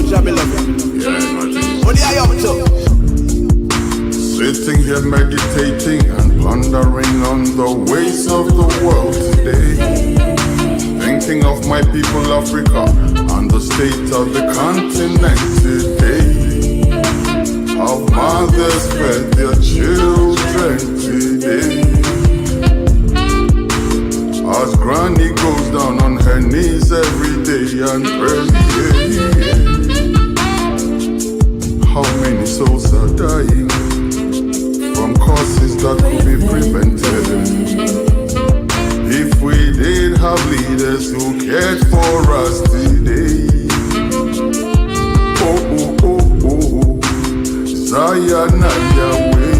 culture, me love it. Yeah, What are you up to? sitting here meditating and pondering on the ways of the world today. Thinking of my people Africa and the state of the continent today. How mothers fed their children today. As granny goes down on her knees every day and prays. How many souls are dying from causes that could be prevented? If we did have leaders who cared for us today. Oh, oh, oh, oh, Zion and Yahweh.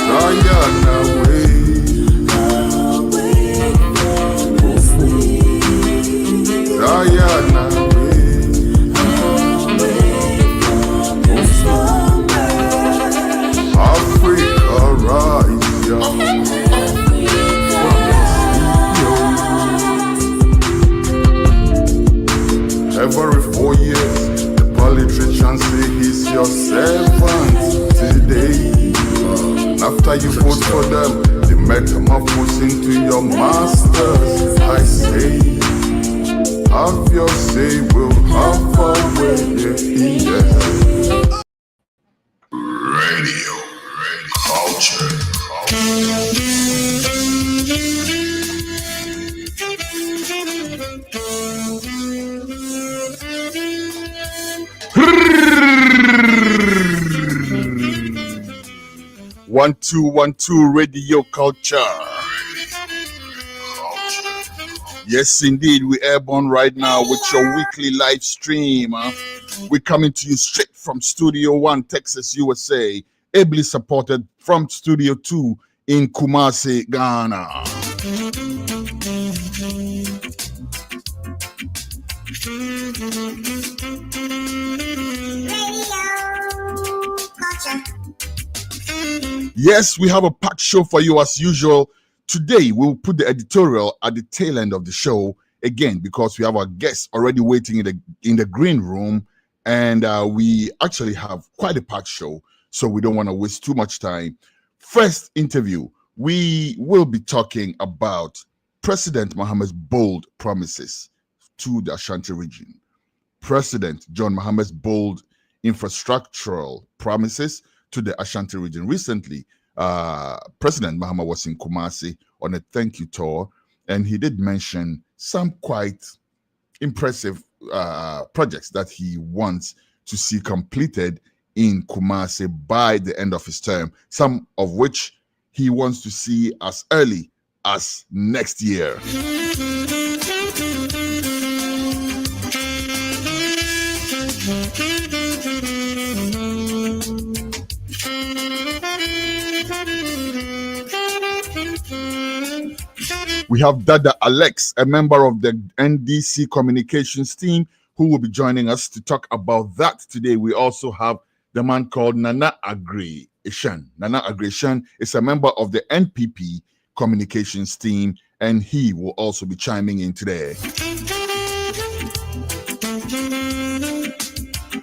Zion away. Zion away. Africa rise, young. Every 4 years, the politicians say he's your servant today. After you vote for them, they metamorphose into your masters. I say, have your say, we'll have our way. Yeah. Radio culture. One, two, radio culture. Yes, indeed, we're airborne right now with your weekly live stream. We're coming to you straight from Studio 1, Texas, USA, ably supported from Studio 2 in Kumasi, Ghana. Yes, we have a packed show for you as usual. Today, we'll put the editorial at the tail end of the show again because we have our guests already waiting in the green room, and we actually have quite a packed show, so we don't want to waste too much time. First interview, we will be talking about President Mahama's bold promises to the Ashanti region. President John Mahama's bold infrastructural promises to the Ashanti region. Recently, President Mahama was in Kumasi on a thank you tour, and he did mention some quite impressive projects that he wants to see completed in Kumasi by the end of his term, some of which he wants to see as early as next year. We have Dada Alex, a member of the NDC communications team, who will be joining us to talk about that today. We also have the man called Nana Agri Ishan. Nana Agri Ishan is a member of the NPP communications team, and he will also be chiming in today.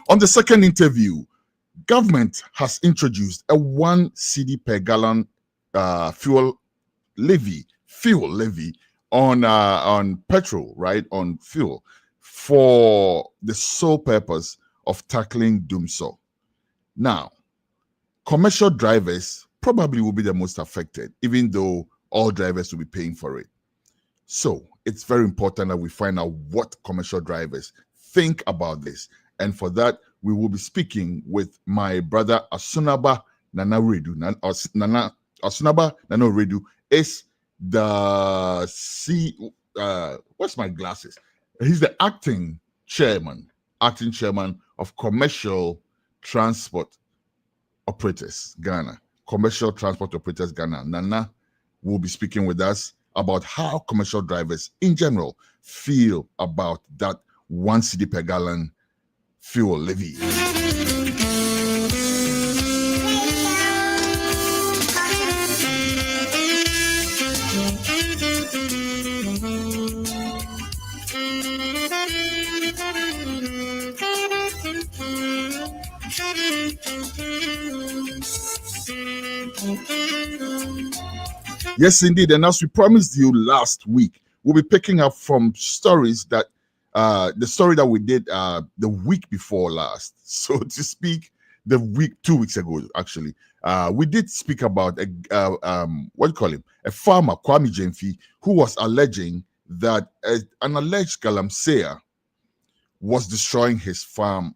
On the second interview, government has introduced a 1 cedi per gallon fuel levy on petrol, right, on fuel, for the sole purpose of tackling Dumsor. Now, commercial drivers probably will be the most affected, even though all drivers will be paying for it. So it's very important that we find out what commercial drivers think about this. And for that, we will be speaking with my brother Asunaba Nanaredu. Asunaba Nanaredu is the what's my glasses? He's the acting chairman of Commercial Transport Operators Ghana. Commercial Transport Operators Ghana. Nana will be speaking with us about how commercial drivers in general feel about that 1 cedi per gallon fuel levy. Yes, indeed. And as we promised you last week, we'll be picking up from stories that the story that we did the week before last. So to speak, 2 weeks ago, actually, we did speak about a farmer, Kwame Jemfi, who was alleging that an alleged galamseyer was destroying his farm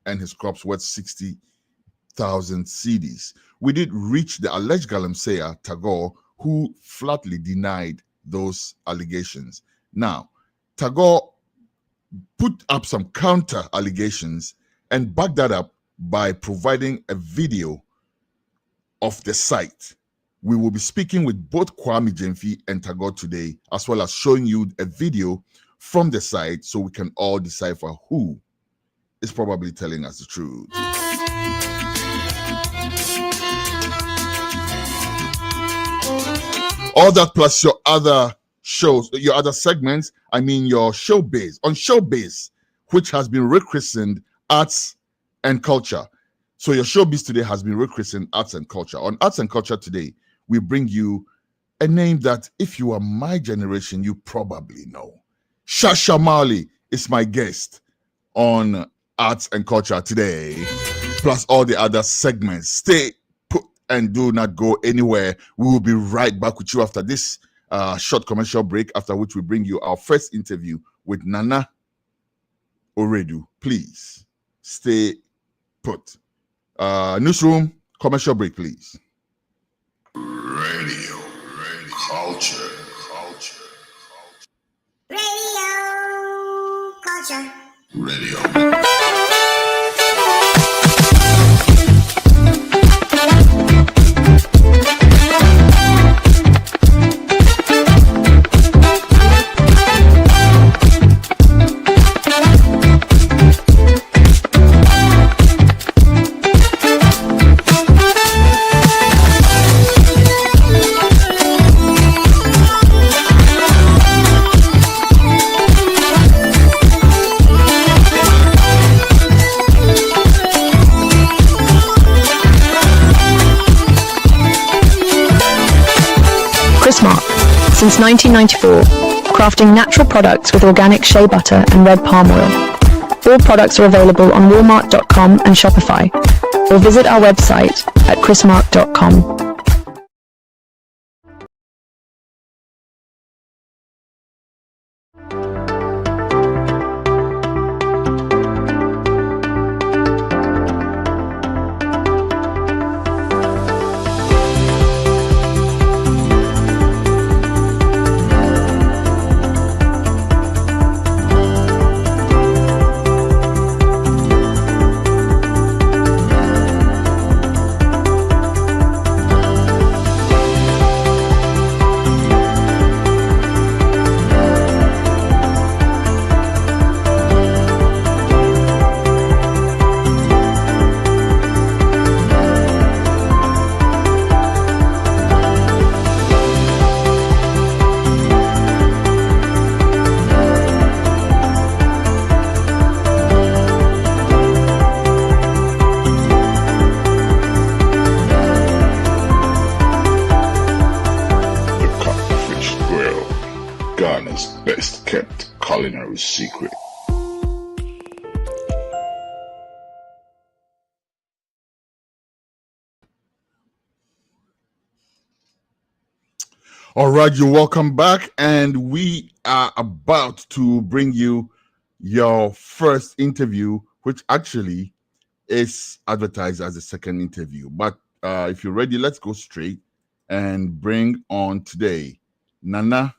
and his crops worth 60,000 cedis. We did reach the alleged galamseyer, Tagore, who flatly denied those allegations. Now, Tagore put up some counter allegations and backed that up by providing a video of the site. We will be speaking with both Kwame Jemfi and Tagore today, as well as showing you a video from the site so we can all decipher who is probably telling us the truth. All that plus your other shows, your other segments, your showbiz, on showbiz, which has been rechristened Arts and Culture. So your showbiz today has been rechristened Arts and Culture. On Arts and Culture today, we bring you a name that if you are my generation, you probably know. Shasha Mali is my guest on Arts and Culture today, plus all the other segments. Stay put and do not go anywhere. We will be right back with you after this short commercial break, after which we bring you our first interview with Nana Oredu. Please stay put. Newsroom, commercial break, please. Radio culture. Radio. Since 1994, crafting natural products with organic shea butter and red palm oil. All products are available on walmart.com and Shopify, or visit our website at chrismark.com. culinary secret. All right, you're welcome back, and we are about to bring you your first interview, which actually is advertised as the second interview. But if you're ready, let's go straight and bring on today Nana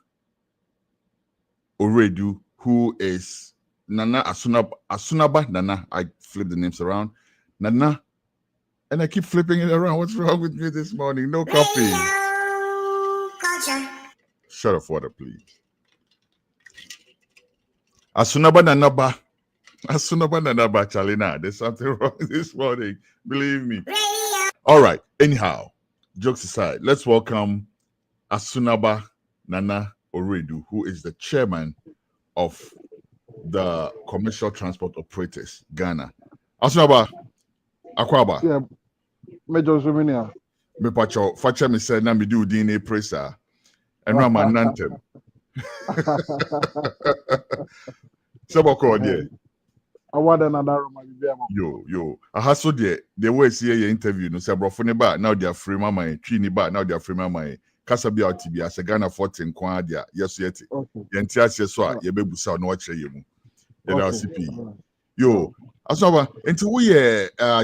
Oredu, who is Nana Asunaba Nana. I flip the names around. Nana, and I keep flipping it around. What's wrong with me this morning? No coffee. Shut up, water, please. Asunaba Nanaba. Asunaba Nanaba Chalina. There's something wrong this morning. Believe me. All right. Anyhow, jokes aside, let's welcome Asunaba Nana Oredu, who is the chairman of the Commercial Transport Operators, Ghana. Asunaba, Akwaba. Yeah, Major Zuminia. Me pacho, facha me said na me do DNA presa. And I'm a nantem. Saboko there. I want another room. Yo. I have so the way see your interview. No, say brofone ba now they are free mama. Trini ba now they are free mama. Kasabi out TB as a Ghana 14 kwa dia. Yes yet. Yentia se so a ye bebusa no watch you. CP. Yo, Asaba, until we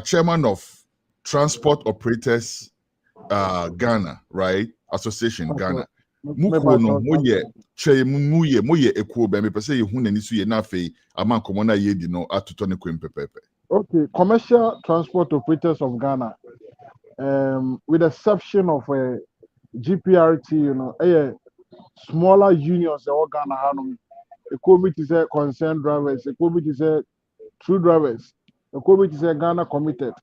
chairman of Transport Operators Ghana, right? Association Ghana. Muko no moye che moye ekuo be me pese ye hu nani so ye na afei aman komo na ye di no atoto ne kwem pepepe. Okay, Commercial Transport Operators of Ghana, with the exception of GPRT, you know, smaller unions that all Ghana have. A COVID is a concerned drivers, a COVID is a true drivers, a COVID is a Ghana committed,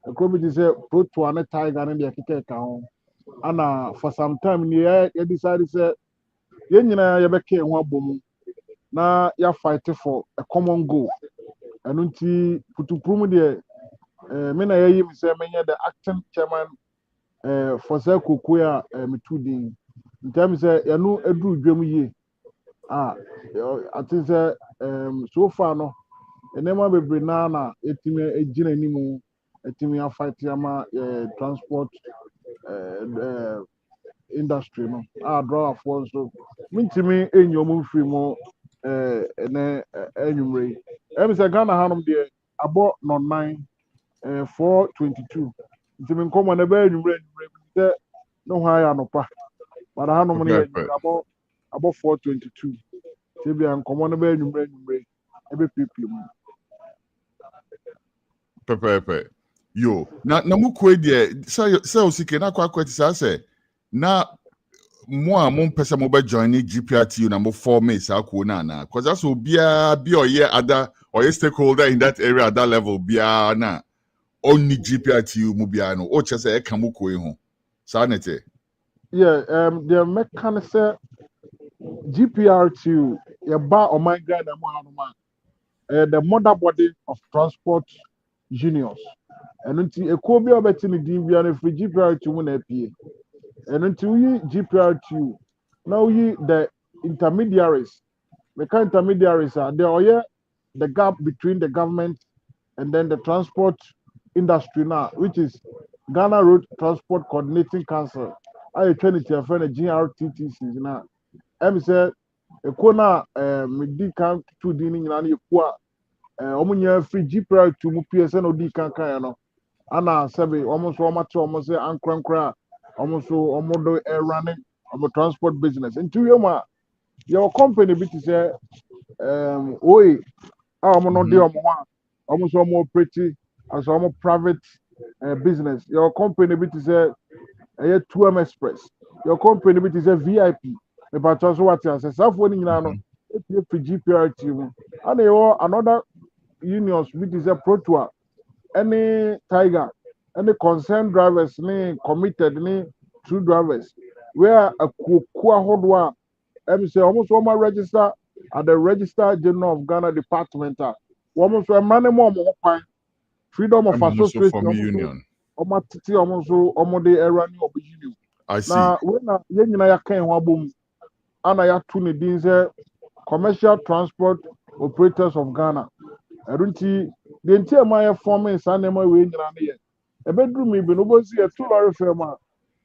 a COVID is a pro to an tiger and the account. And for some time, you decided to say, you know, you became one boom. Now you're fighting for a common goal. And until to prove the Mena Yim say, the acting chairman for Kuya Mitudi. In terms of you know, Edu Jemu I think so far no. Enema bebre na na etimi ejina nimu etimi afight yama transport industry no draw for so mintimi enyom free mo ene enyumre em say Ghana hanom de abo no 9 422 ntimi nkomo na ba enyumre de no hwa ya no pa but hanom ne abo 422 tebia nkomo na ba enyumre ebe people mu Pepe. Yo, na mukwe die say osike na kwa kweti sa say na mo a mo pese mo be join GPRTU na mo form sa ko na cause that's obia bi oye other or stakeholder in that area at that level bia na only GPRTU mu bia no o che say e ka mukwe ho sa nete. Yeah, the mechanism GPRTU ba o my Ghana mo hanoma the mother body of transport unions. And until a Kobe Betini Divian free GPRTU when appear. And until you GPRTU, now you the intermediaries, the kind intermediaries are there, the gap between the government and then the transport industry now, which is Ghana Road Transport Coordinating Council. I train it to a GRTTC now. I'm say a corner medical to dining in any poor free GPRTU mu PSN odi kankan no. Ana sabi almost say ankrankra almost do running of a transport business into your company bit say oi no dey almost pretty as private business your company bit say 2M Express your company bit is a VIP but also what you say safo ni nyina no e free GPRTU and another unions bit is a protoa any tiger, any concerned drivers, any committed, any true drivers, where a kukua hodwa, say almost one register at the Register General of Ghana Department, almost a man more freedom of association union. Almost de erani of union. I see. Now when I can wabum, and I have two Commercial Transport Operators of Ghana. Arunti the entire my forming sanema we nyina ne ye e bedru mi bi no bo si e to lorry firm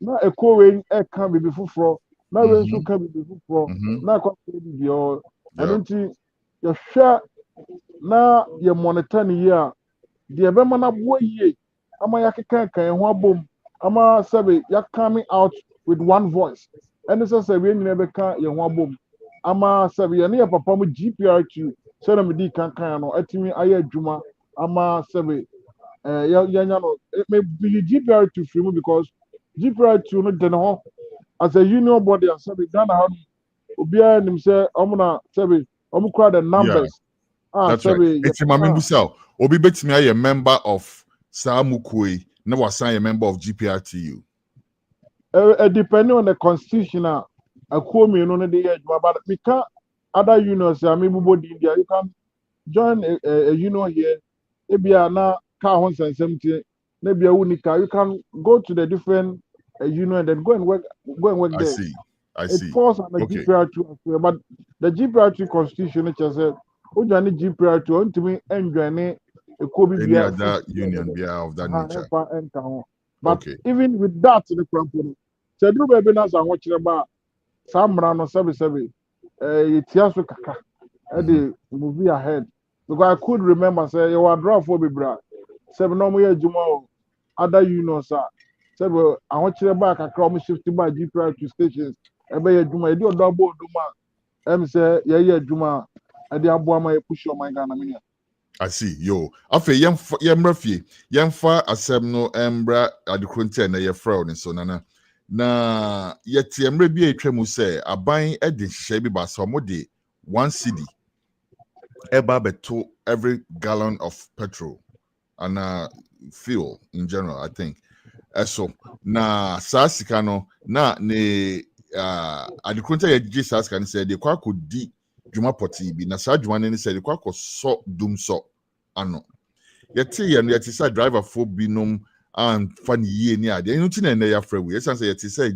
na e ko we e kan bibi fufuro na we nso kan bibi fufuro na kwa bi o arunti ye hwa na ye monitor ne ye a de be mana bo ye ama ya keka kan ho abom ama sabe ya coming out with one voice and so say we nyina be ka ye ho abom ama sabe ye ne ye papa mu GPRTU so na me di kankan no atimi aye adwuma ama sebe ya no me be GPRTU free mu because GPRTU no de no as a union body and sebe Ghana ha obia nim say omuna sebe omukra the numbers that's right. It's my member obi betimi aye member of Samukwe na wasan a member of GPRTU depending on the constitution akuomi no de ye adwuma but we can other unions I mean India you can join a union here ebia na car hon sensemti maybe a unica you can go to the different union and then go and work there. I see. I It see. falls under Okay. GPR2 as well, but the GPR2 constitution which says Ojani GPR2 on to me and Johnny a Kobe Any other union be of that nature? But Okay. even with that in the crampon, said no baby nas and watching about some run or 77 Tiasu Kaka at the movie ahead. Because I could remember say you are draw for bra 7 normal year Jumo other unions sir. Said well I want you back a crowd shifting by GPR2 stations. Ebe Juma, do double Duma. Say, yeah, Juma. I did Abuama push your mind. I see. Yo. Afe yemrafie. Yemfa asem no embra adekunte na ye fraud and so nana. Na yeti emre bi etwa mu se aban e de hye bi ba so mo de 1 cedi eba beto every gallon of petrol and fuel in general, I think. So na saa sika no na ne adekunta ye gye saa sika no se de kwa kodi dwuma pɔtee bi na saa dwuma no ne sɛ de kwa kɔsɔ Dumsor ano yɛte yɛ no yɛte sɛ driver fo binom amfa ne yie ne adeɛ ɛno nti na ɛnɛ yɛafrɛ wo yɛsiane sɛ yɛte sɛ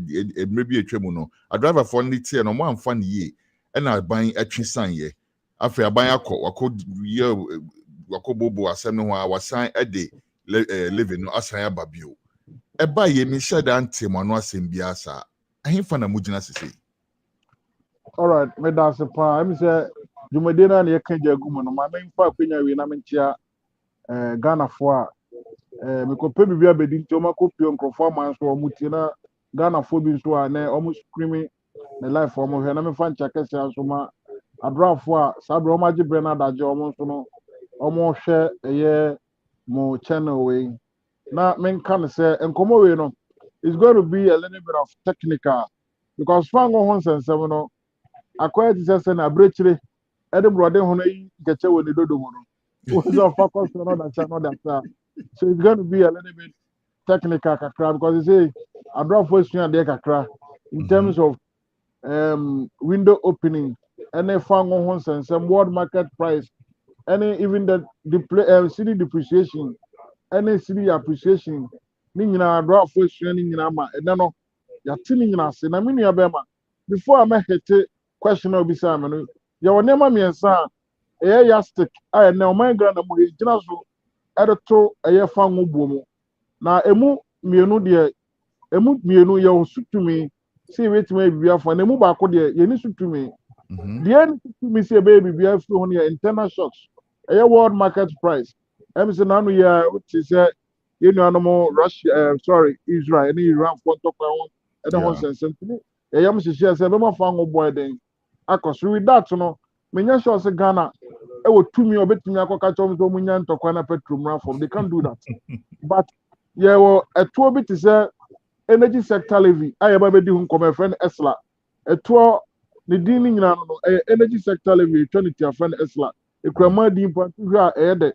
mmerɛ bi atwa mu no adriver fo no teɛ no ɔmo amfa ne yie ɛna aban atwe sanyɛ afei aban wakɔ bobo asɛm no ho a wasan de Levy no asan aba bio ɛba yɛ mehyɛ da nte mo ano asɛm biara saa ahemfa na mogyina sesei. All right, me that's a pa. I'm say Jumadena ne yɛka gya gu mu no ma memfa akwanya wi na menkyia Ghana fo a me kɔpɛ bibia bɛdi nti ɔma kɔpie nkrɔfo aman so ɔmo tie na Ghana fo bi nso a na ɔmo screaming ne life ɔmo hwɛ na memfa nkyɛ kɛse nso ma adrafo a saa bere ɔmo agye brɛ na adagye ɔmo nso no ɔmo hwɛ ɛyɛ mo channel we na menka ne sɛ nkɔmɔ we no it's going to be a little bit of technical because fan go ho nsɛnsɛm no akwai ti sɛ na abrechire ɛde brɔde ho na yi gɛkyɛ wɔ ne dodo mu no was of focus on that so it's going to be a little bit technical kakra because you say adrafo esua de kakra in terms of window opening any fan go ho nsɛnsɛm world market price any even the city depreciation any city appreciation ni nyina adrafo esua ni nyina ma ɛnɛ no yɛte ni nyina se na me nua bɛma before I met hete question obi say me no ye wona ma miensa eye yastic ay na o man gra na mo gina so ereto eye fa ngo buomu na emu mienu de emu mienu ye osutumi see wetin we bibia for na emu ba ko de ye ni sutumi de ni sutumi see be bibia fi ho ne internal shocks eye world market price em say na no ye ti say ye nu anomo Russia Israel any Iran for to kwa ho e de ho sensentini eye am hihie say be ma fa ngo boy den akọsọ with that no menya sure say Ghana e wo tumi obetumi akọka chọm so munya ntọkwa na petrol mra from they can't do that but yeah wo eto bi te say energy sector levy aye ba bedi hu nkọmọ friend esla eto ne din ni nyina no energy sector levy 20 friend esla ekrama din point hwe a de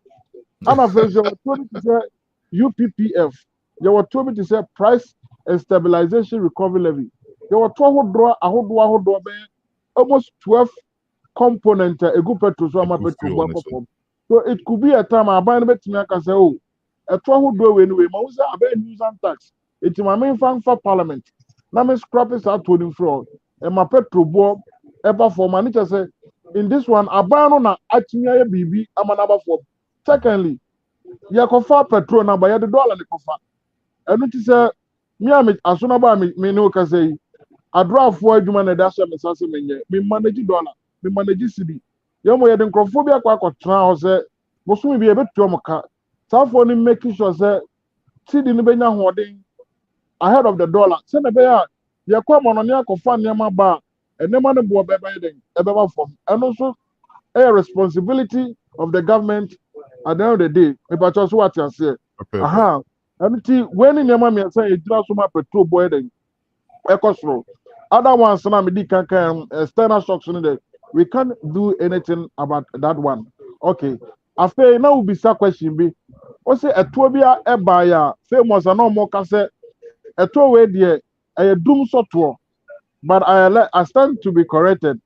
ana fe so eto bi te say UPPF yeah wo to bi te say price and stabilization recovery levy yeah wo to ahodo be almost 12 components a good petrol so petrol so it could be a time aban betimi aka say oh eto ahodo we anyway ma we say aban use and tax it my main fan for parliament na me scrap is out to fraud and my petrol bo ever for man it say in this one aban no na atimi aye bibi amanaba for secondly ya kofa petrol na ba ya $1 ne kofa enu ti say me asuna ba me no ka say adrafo adwuma na da so me sase menye me manage dollar me manage cedi yemo ye de nkrofo bi akwa akotena ho se bosumi bi ebetu omoka safo ni making sure say cedi ni benya hoden ahead of the dollar se na be ya ye kwa mono ne akofa nema ba enema ne bo beba den ebeba fom eno so a responsibility of the government at the end of the day me pacho so what you say aha enti when nema me say e jira so ma petrol boy den ekosro other ones na me di kankan external shocks in there we can't do anything about that one okay after now we be sa question be o say eto bia e ba ya famous na o mo ka say eto we de e Dumsor to but I stand to be corrected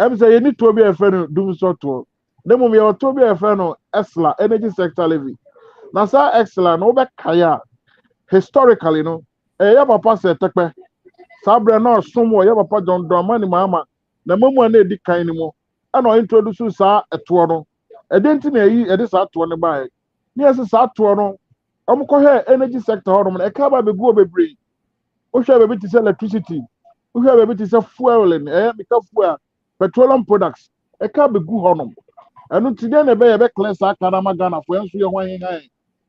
em say you need to be a friend Dumsor to dem me o to be a friend esla energy sector levy na sa esla no be kaya historically no e ya papa say tekpe Sabre no somewhere ya papa John Dramani Mahama na mamu na edi kan ni mo ana introduce sa eto no edenti na yi edi sa to ne bae ni ese sa to no omko he energy sector ho no e ka ba begu obebre o hwe be ti say electricity o hwe be ti say fuel me ka fuel petroleum products e ka begu ho no enu ti de na be ye be clear sa kana magana fo enso ye hwan han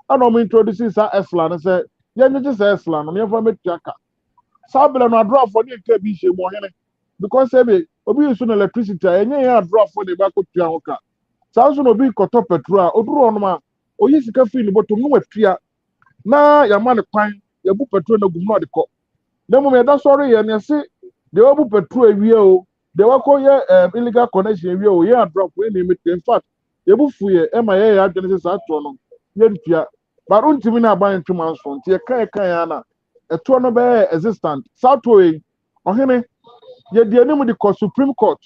ana mo introduce sa esla no say ye nyi sa esla no me fa metuaka Sabela no draw for the nke bi hye mo hene because ebe obi use no electricity enye ya draw for the back to anka sanso no bi koto petrol oduro no ma oyi sika fi ni botom no watua na ya ma ne kwan ya bu petrol na gum no de ko na mo me da sorry ye ne se de obu petrol ewie o de wako ye illegal connection ewie o ye draw for any meet in fact ye bu fuye e ma ye ya adwene se sa to no ye ntua ba runtimi na aban ntuma nso ntie kan ya na eto no be existent southway ohene ye de anim the Supreme Court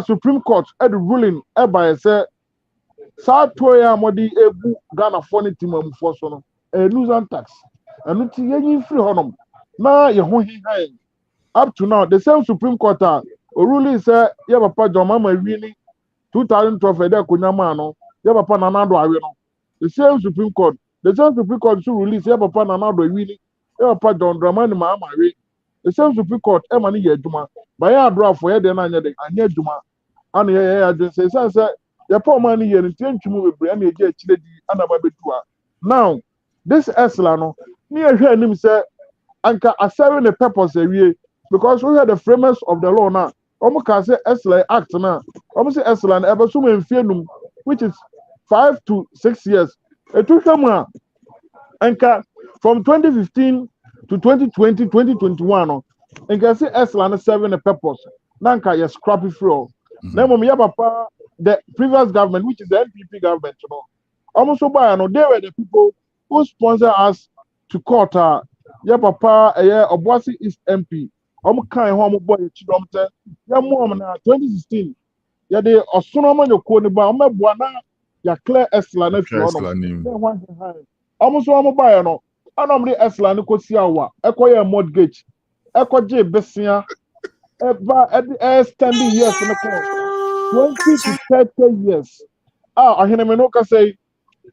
Supreme Court the ruling by say southway amodi ebu Ghana for ni timamfo so no nuisance tax anu ti ye free honom na ye ho hihan up to now the same Supreme Court ruling say ye papa John Mahama wini 2012 ede konyama no ye papa Nanado awe no the same Supreme Court should release ye papa Nanado wini papa John Dramani Mahama we the same Supreme Court e mani ye adwuma ba ya adra for ye de na anya adwuma ana ye adwun say ye pa man ye ntwentwum bebre ana ye akire di ana ba betua now this esla no me ehwe anim say anka aseri the purpose awie because we had the framers of the law now omo ka say esla act na omo say esla na ebe so mfie which is 5 to 6 years etuhwam anka from 2015 to 2020, 2021, and can see Eslan serving a purpose. Nanka, yes, scrappy flow. Then, papa, the previous government, which is the NPP government, you know, almost so by, they were the people who sponsor us to court. Papa, Obuasi East MP, kind home boy, Chidomte, mom, 2016. Yeah, they are Sonoma, your Koniba, Buana, ya clear Eslan, almost one by, no. Anomri esla ni kosi awa ekoye mortgage ekoje besia eba standing years no ko 20 to 30 years ahene me no ka say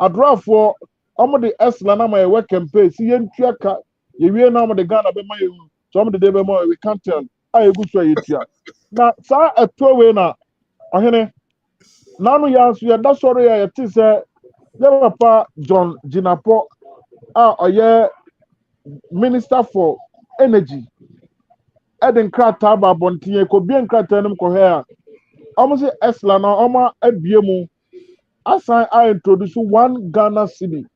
adrafo omde esla na my work campaign si yentua ka ye wie na omde Ghana be maye so omde de be mo we can't tell egu so yetua na sa etowe na ahene nanu ya so ya da soro ya ti say ya papa John Jinapo Minister for Energy. Eden krata ba bontinye ko bien krata nem ko he almost esla na oma ebiemu asan I introduce one Ghana city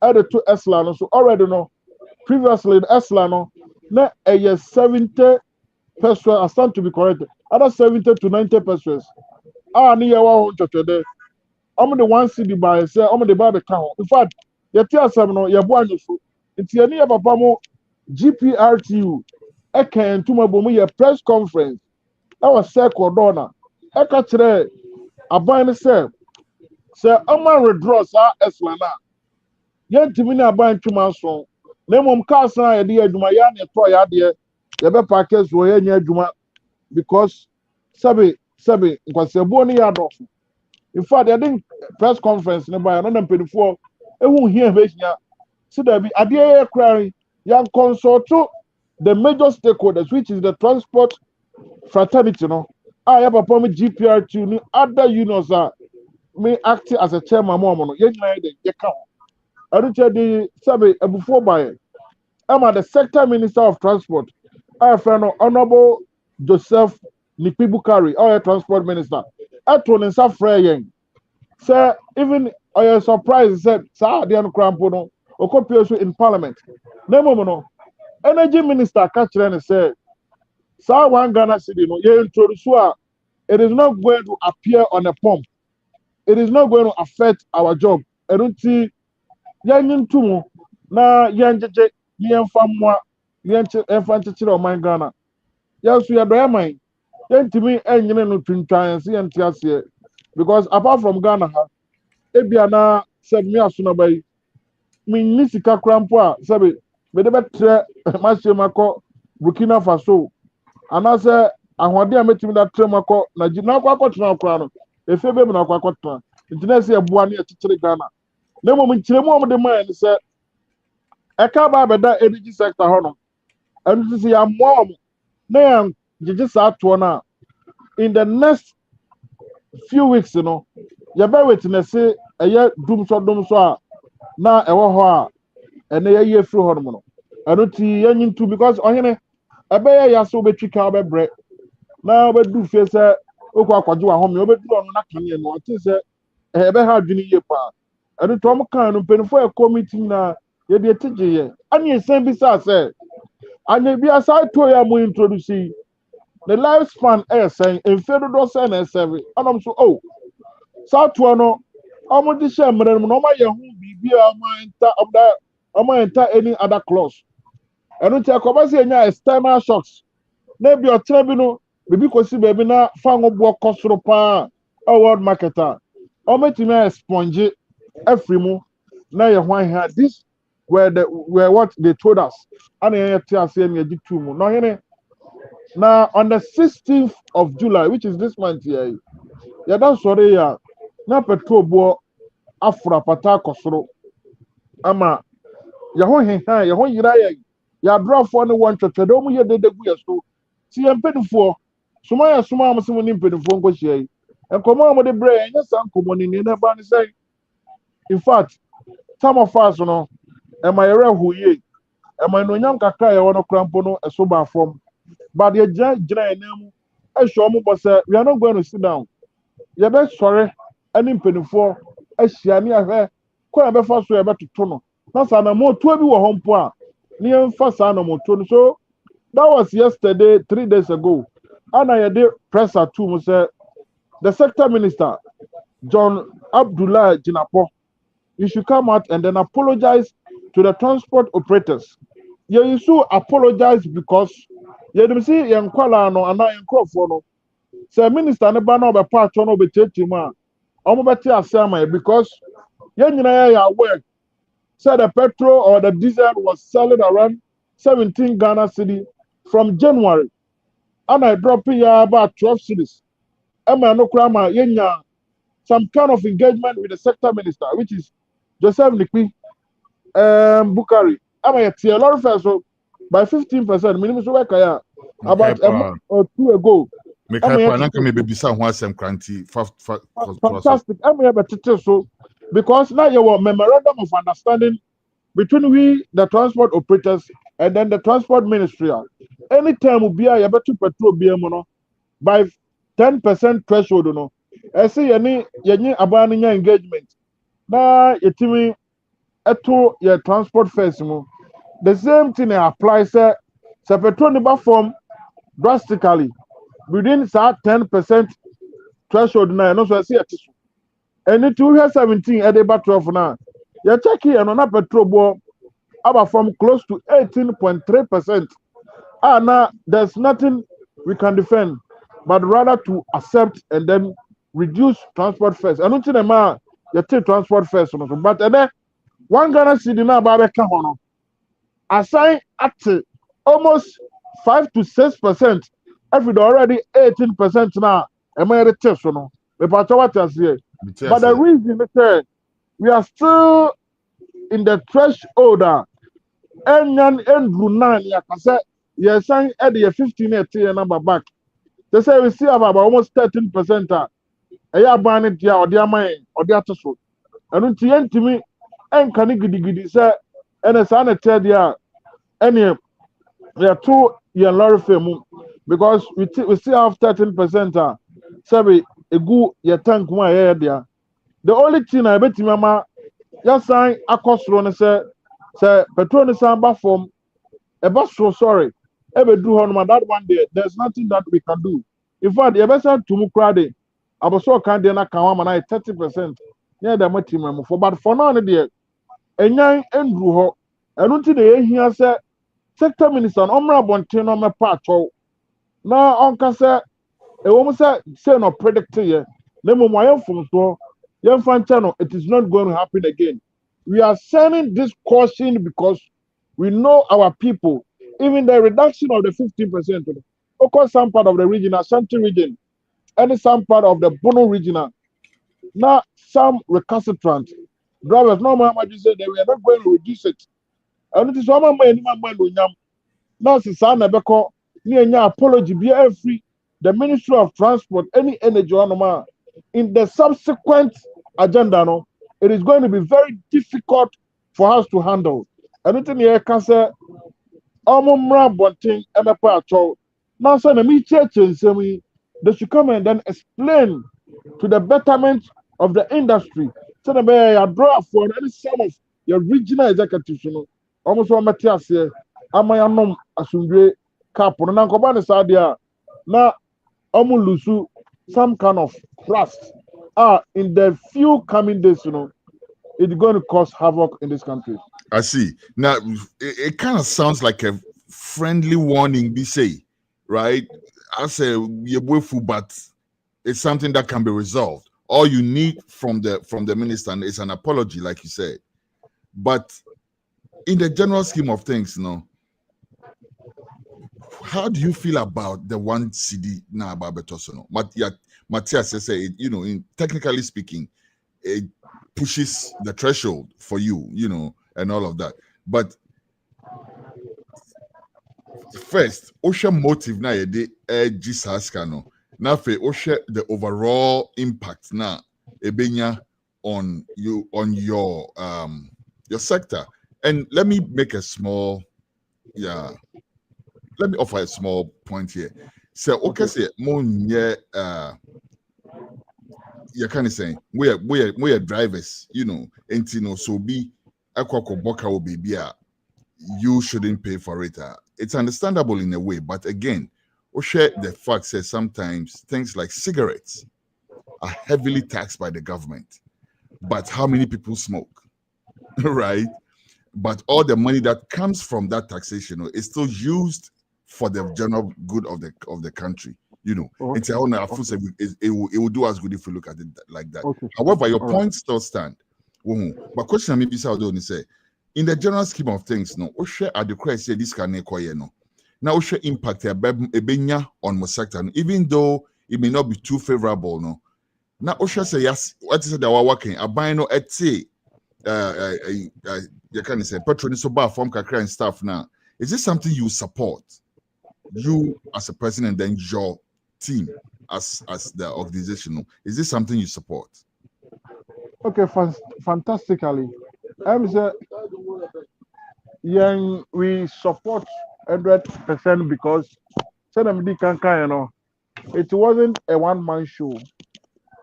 added to esla no so already no previously esla no na 70 pesos I stand to be corrected other 70 to 90 pesos ni ye wa ho chotede the one city by say the ba be ka in fact ye ti asem no ye bo anyoso nti ani ye papa mo GPRTU eken tuma bomu ye press conference that was circle dona eka kire aban say oman withdraw sa eslana ye ntimi na aban tuma so na mom ka san ye de adwuma ya na to ya de ye be package so ye nya adwuma because sabe nkwasebo ni ya dofo in fact I think press conference ne ba no na mpedifo ehu hia be hia see that be adie crying yan consult the major stakeholders which is the transport fraternity no ya papa me GPR2 ni other unions me acting as a chairman mo no ye nyina ye ka ho aruche di sabe ebufo bae am the sector minister of transport friend honorable Joseph Nipibukari transport minister ato ne sa frɛ say even I surprised said sa de no krampo no okopio in parliament na momo no energy minister catch and say sa one Ghana city no ye introduce it is not going to appear on a pump, it is not going to affect our job enunti yanyin tumu na yanjeje yemfa mwa yemfa nchechire o man Ghana yasu ya doyaman yentimi enyine no twintwan se yenti ase because apart from Ghana ebia na sebmi asuna bai min nisika krampo a sebe me de betre machie mako Burkina Faso anaasɛ ahoɔden a mɛtumi da trɛm akɔ na akɔ akɔtena akora no efe bɛbi na akɔ akɔtena nti na ɛsɛ ɛboa ne ɛkyekyere Ghana na mmom nkyerɛmu a wɔde maa no sɛ ɛka ba abɛda energy sector hɔ no ɛno nso sɛ yɛamoa wɔn na yɛgyegye saa toɔ no a in the next few weeks no yɛbɛ witness ɛyɛ dumsɔ a na ɛwɔ hɔ a ɛnɛ yɛyɛ efiri hɔ nom no ɛno ti yɛnyi ntu because ɔhene ɛbɛyɛ yɛ so wobɛtwi ka wobɛbrɛ na wobɛdu fie sɛ wokɔ akɔgye wahome wobɛdu ɔno na kaneɛ no ɔte sɛ ɛbɛha adwene yie paa ɛno nti ɔmo kan no mpanimfoɔ yɛ committee nyinaa yɛde ɛtigye ane ɛsɛn bi saa sɛ anya bi asa to yɛ mo introduce yi the lifespan ɛyɛ sɛn mfe dodoɔ sɛn na ɛsɛbe anam so saa toɔ no ɔmo de hyɛ mmerɛ no mu na ɔmo ayɛ ho biribi a ɔmo enter any other clause ɛno nti akɔba sɛ ɛnya external shocks na ebi ɔkyerɛ bi no bibi kɔsi baabi na fango boɔ kɔ soro paa world market a ɔmɛtumi ayɛ sponge afiri mu na yɛ ho ahia this were what they told us ana yɛn te ase ɛna yɛgye tu mu na ɔhene na on the 16th of July which is this month here yɛda sɔre yɛ a na petrol boɔ aforo apata akɔ soro ama yɛho heha yɛho yira yɛadorɔfoɔ ne wɔn twɛtwɛ dɛ ɔmo yɛ dede gu yɛ so si yɛn mpanyinfoɔ soma a mo se mo ne mpanyinfoɔ nkɔhyia yi nkɔmɔ a mo de brɛ yɛn nyɛ saa nkɔmɔ ne nea ɛba ne sɛ in fact some of us no ɛma yɛrɛ ho yie ɛma nonyam kakra a yɛwɔ no kora mpo no ɛso ba fam but yɛgyina yɛn nan mu ɛhyɛ ɔmo bɔ sɛ we are not going to sit down yɛbɛsɔre ɛne mpanyinfoɔ ahyia ne ahwɛ kɔ yɛbɛfa so yɛbɛtoto no na saa na mo tuo bi wɔ hɔ mpo a ne yɛmfa saa na mo tuo no so that was yesterday 3 days ago and I did press at two say the sector minister John Abdullah Jinapo you should come out and then apologize to the transport operators. You should apologize because you didn't see young Kuala no and young Crawford no. Say minister ne ba no be part no be teaching ma. Omo beti asema because you know aware said the petrol or the diesel was selling around 17 Ghana cedi from January. And I drop here about 12 cities. Emma no krama yenya some kind of engagement with the sector minister, which is Joseph Nikwi Bukari. Emma a lot of us so by 15%. Minimum so about a month or two ago. Fantastic. Emma so because now you have a memorandum of understanding between we, the transport operators, and then the transport ministry. Anytime we be a better petrol BM by 10% threshold, no. I see any abandoning engagement. Now, you to your transport first. The same thing applies, sir. So petrol number form drastically within that 10% threshold. Now, no, so I see a tissue. And it 217 at the 12 now. You check here and on a petrol board about from close to 18.3%. Now there's nothing we can defend, but rather to accept and then reduce transport fares. I don't think you take transport fares, but then one Ghana city now by the assign at almost 5 to 6%. If it already 18% now, am I the test or no? But the reason is we are still in the threshold. And Brunei, like I said, you're saying at the 15 number back. They say we see about almost 13%. I ban it or their mind or their tissue. And to me, and can you say, and a son tell you, any we are 2 year lorry film because we still have 13%. Say a good your tank my head there. The only thing I bet mama just sign a cost run say petrol is back from a bus so sorry. Ever do on that one day. There's nothing that we can do. In fact, the best to Mukrade, I was so kind of 30%. Yeah, the material for but for now, dear. And young Andrew Ho, I don't think they hear say sector minister Omra Bontino me part. Now, Uncle say a woman say no predict here. Nemo my from so young fan channel, it is not going to happen again. We are sending this caution because we know our people even the reduction of the 15%, of course, some part of the region, Ashanti region, and some part of the Bono region, now some recalcitrant drivers, no man, you say they were not going to reduce it. And it is one man, now, Sisana Beko, near apology, be free. The Ministry of Transport, any energy in the subsequent agenda, no, it is going to be very difficult for us to handle. And it's in the cancer, Omumra Bonting, Emepa. Now, sir, me church and say they should come and then explain to the betterment of the industry. So, the I draw for any some of your regional executives, you know, almost one Matthias here. Amayanom asundwe kapo na nkoba ne sadia na lusu some kind of trust in the few coming days, you know, it's going to cause havoc in this country. I see. Now it kind of sounds like a friendly warning, be say, right? I say but it's something that can be resolved. All you need from the minister is an apology, like you said. But in the general scheme of things, you know, how do you feel about the one CD now about Betosono? Matthias says, you know, in technically speaking, it pushes the threshold for you, you know, and all of that. But first, OSHA motive now the Gisaskano. Now for OSHA the overall impact now ebenya on you on your sector. And let me make a small let me offer a small point here. So, okay, say more you kind of saying we are drivers, you know, and you know, so be a boka will be you shouldn't pay for it. It's understandable in a way, but again, the fact says sometimes things like cigarettes are heavily taxed by the government. But how many people smoke? Right? But all the money that comes from that taxation is still used for the general good of the country, you know. It's it will do us good if we look at it like that. Okay. However, your point still stand. But question maybe say in the general scheme of things, no, at the crisis say this can no. Now impact a benya on my sector, even though it may not be too favorable, no. Now say yes, what is it that we're working? A bino at say you can say petrol so bar from kakra and stuff now. Is this something you support? You as a person and then your team as the organization, is this something you support? Okay, fantastically. We support 100% because you know, it wasn't a one-man show.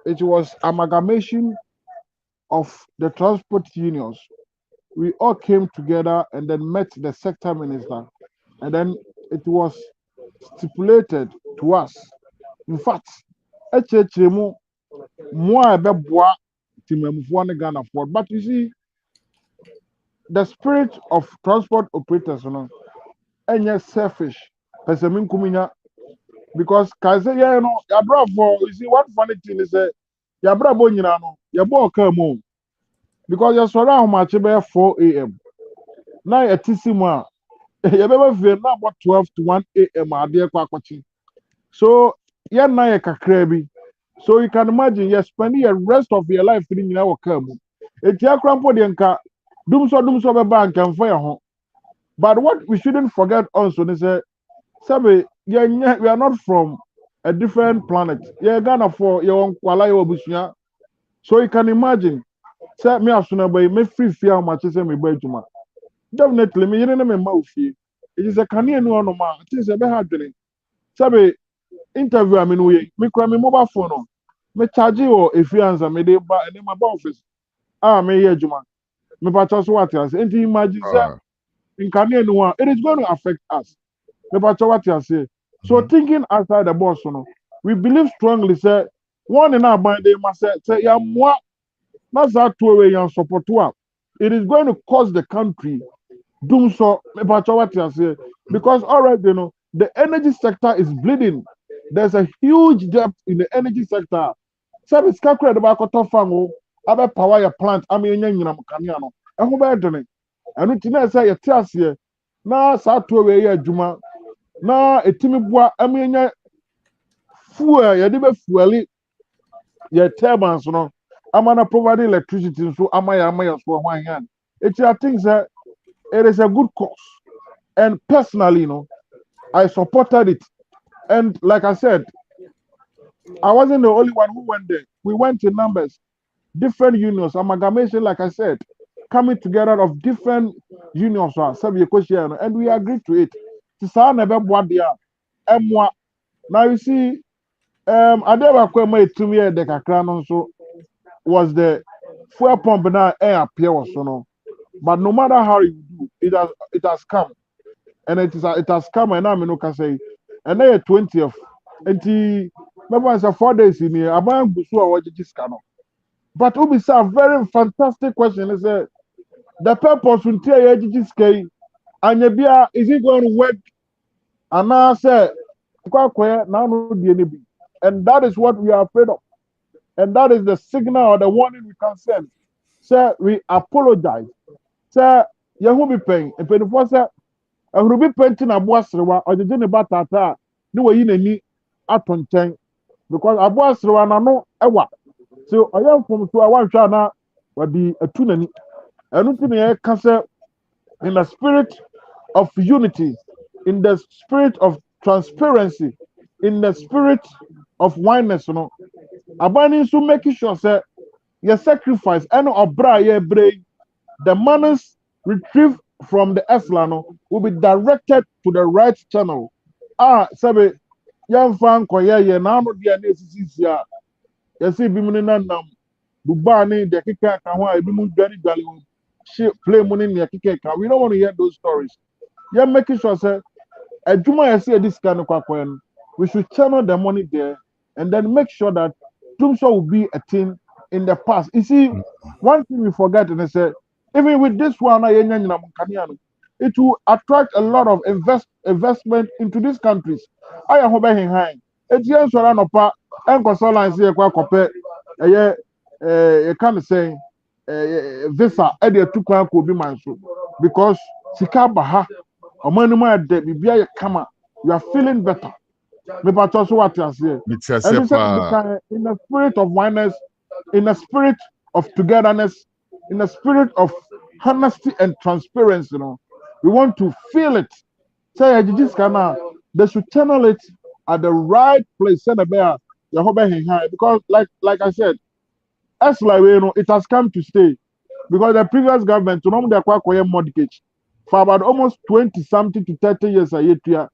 It was amalgamation of the transport unions. We all came together and then met the sector minister, and then it was stipulated to us. In fact, but you see, the spirit of transport operators, you know, and you're selfish. Because you know, you see, one funny thing is that you're bravo, you know, you're more because you're surrounded much about 4 a.m. Now at TC1, you never feel about 12 to 1 a.m. So you're now a crabby. So you can imagine you're spending the rest of your life in our camp. It's your crampo the Dumsor bank and fire home. But what we shouldn't forget also is that we are not from a different planet. You're gonna for your own quality. So you can imagine. Say me asuna boy me free fear much say me boy juma. Definitely me yene me ma ofie. It is a Canadian no no ma. Things e be hard doing. Say interview am no we. Me kwa me mobile phone no. Me charge o efianza me dey ba e ma ba office. Me here juma. Me pa so what else. And imagine say in Canadian no it is going to affect us. Me pa what you say. So thinking outside the box no. We believe strongly say one in our mind they must say ya moi. That's that two-way and support. It is going to cost the country Dumsor because already you know the energy sector is bleeding. There's a huge debt in the energy sector. Service calculate about Kotofango, other power plant. I mean, and who better than it? And it's not say a here. na saa toɔ wei yɛ adwuma na etimi boa amenya fuel yɛde bɛ fueli yɛ turbines no ama na provide electricity nso ama yɛ so ho ahan I think that it is a good cause and personally I supported it and like I said I wasn't the only one who went there. We went in numbers, different unions, amalgamation, like I said, coming together of different unions, and we agreed to it. Now you see, Adeba to me the Kakran so was the fuel pump now air appear was so. But no matter how you do, it has come. And it has come and I'm can say and then 20th. And remember it's 4 days in here, about Busua what you cannot. But we a very fantastic question. Is the purpose will tell you and is it going to work? And now I say and that is what we are afraid of. And that is the signal or the warning we can send. Sir, we apologize. Sir, you will be paying. And 24 sir, I will be painting a boasrewa or the Jenny Batata. No, you need at because a boasrewa no ewa. So I am from to a one chana will be a tunani. And nothing in the spirit of unity, in the spirit of transparency, in the spirit of oneness, abaning so making sure say your sacrifice and obra ye brave the manners retrieved from the Eslano will be directed to the right channel. Sabe young fan koye ye na no dia na esisi ya yesi bi mun na nam dubani de kika kan ho ebi mun dwari she play money ne kika kan. We don't want to hear those stories. You're making sure say adwuma yesi this kind of kwakwen we should channel the money there and then make sure that Dumsor will be a thing in the past. You see, one thing we forget and I said, even with this one, it will attract a lot of investment into these countries. I am hoping high. It's yes or no pa and consultants here compare a kind of saying visa at the two could be my because Sika Baha or Manuma de Bibia Kama, you are feeling better. But also what you say. And in the spirit of oneness, in the spirit of togetherness, in the spirit of honesty and transparency, we want to feel it. Say they should channel it at the right place. Because like I said, as like it has come to stay. Because the previous government to know their mortgage for about almost 20 something to 30 years a year.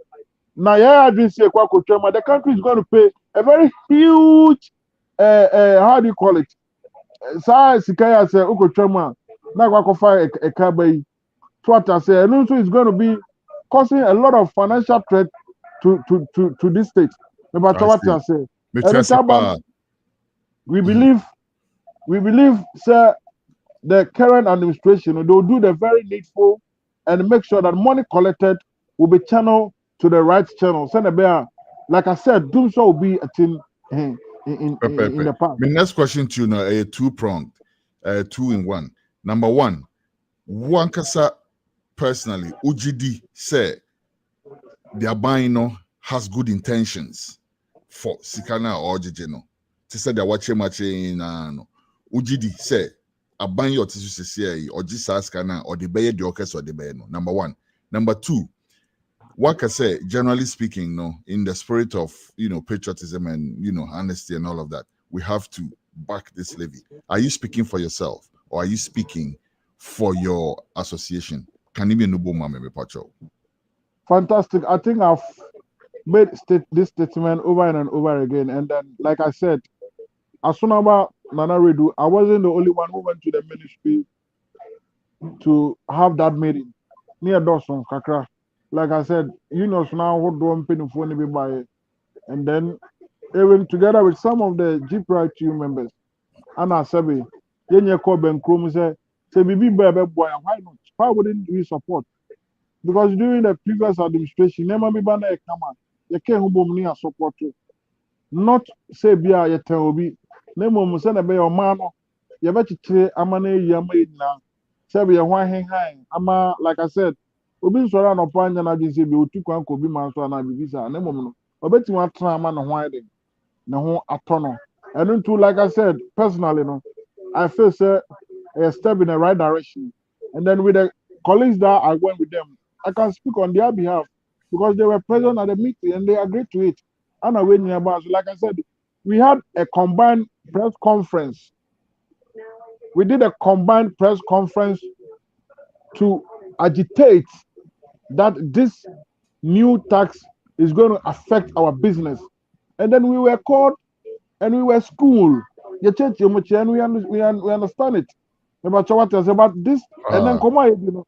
Now, the country is going to pay a very huge, how do you call it? Sikaya said, Ukochama, now fire a cabay. Twata said, and also it's going to be causing a lot of financial threat to this state. But what I say, we believe, sir, the current administration they will do the very needful and make sure that money collected will be channeled to the right channel. Like I said, Dumsor will be a thing in the past. My next question to you now, a two-pronged, 2 in 1. Number one, Wankasa personally, UGD say their buying has good intentions for Sikana or Jijeno. To say they're watching no. UGD say a buying your tissue or Jesus or the bay the orchestra or the bay. Number one. Number two, what I say, generally speaking, in the spirit of patriotism and honesty and all of that, we have to back this levy. Are you speaking for yourself or are you speaking for your association? Can you be Pacho? Fantastic. I think I've made this statement over and over again. And then, like I said, as soon as Nana Redu, I wasn't the only one who went to the ministry to have that meeting near Dawson, Kakra. Like I said, now what don't pay for any by, and then even together with some of the GHC1 members, and I said, Yenya Koben Krum say Bibi Bebe boy, why not? Why wouldn't we support? Because during the previous administration, never be banner come on, you can't who support you. Not say Bia Yetobi, Nemo Musana Bay or Mano, Yabati Amane Yama, Sabia Wahang Hang, Ama, like I said. obi nsọrọ anọpa anya na gị bi otu kwan ka obi ma nsọ na bibi sa na mmom no obetumi atena ama ne ho ayɛ den ne ho atɔ no and too like I said personally no I feel say a step in the right direction and then with the colleagues that I went with them I can speak on their behalf because they were present at the meeting and they agreed to it and I went nearby so like I said we had a combined press conference. We did a combined press conference to agitate that this new tax is going to affect our business. And then we were called and we were schooled. And we understand it. About this. And then come on, you know,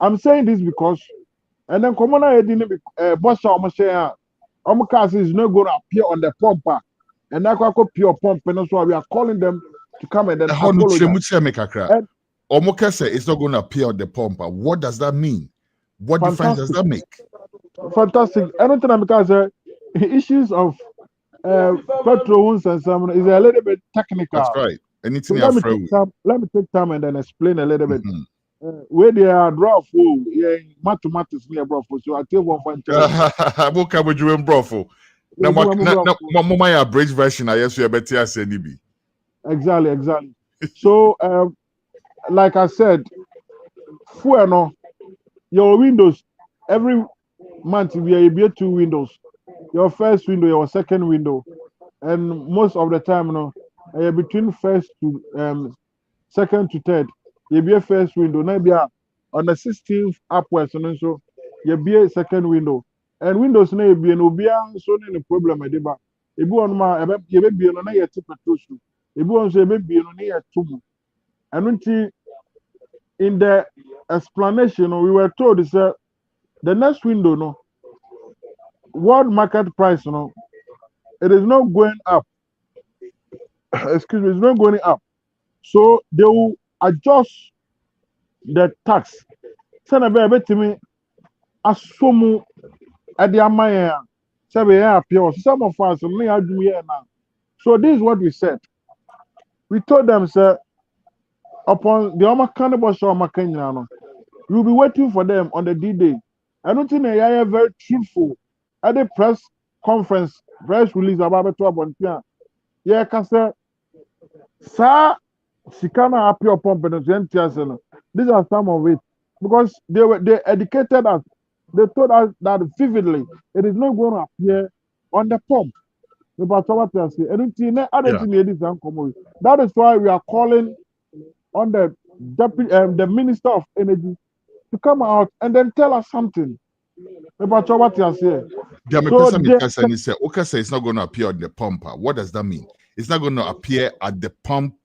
I'm saying this because, and then come on, Bosha Omkas is not going to appear on the pump. And that's why pure pump. And that's why we are calling them to come and then apologize. Omokese is not going to appear on the pump. What does that mean? What difference does that make? Fantastic. Anything I'm because issues of petrol and some is a little bit technical. That's right. Anything so let me take time and then explain a little bit. Where they are draw for mathematics near brofo. So I tell one point. What can we do in brofo? Now, my bridge version, I guess we are better as any be. Exactly. So, like I said, your windows every month we are able 2 windows. Your first window, your second window, and most of the time, between first to second to third, you be a first window. Now, on the 16th upwards, and so you be a second window. And windows na be no be so no problem e ba e bi on ma e be no na ye tipetrosu e bi on so e be no na ye tum and until in the explanation we were told is that the next window no world market price no it is not going up excuse me it's not going up so they will adjust the tax say na be betimi asomu at the Amaya, some of us may do here now. So this is what we said. We told them, sir, upon the Omakana show Makanyano, we'll be waiting for them on the D-Day. I don't think they are very truthful at the press conference, press release about 12 on here. Yeah, Kasa, sir, Sikana appear upon Penitentiary. These are some of it because they educated us. They told us that vividly it is not going to appear on the pump. That is why we are calling on the Minister of Energy to come out and then tell us something about what you are saying. It's not going to appear on the pump. What does that mean? It's not going to appear at the pump,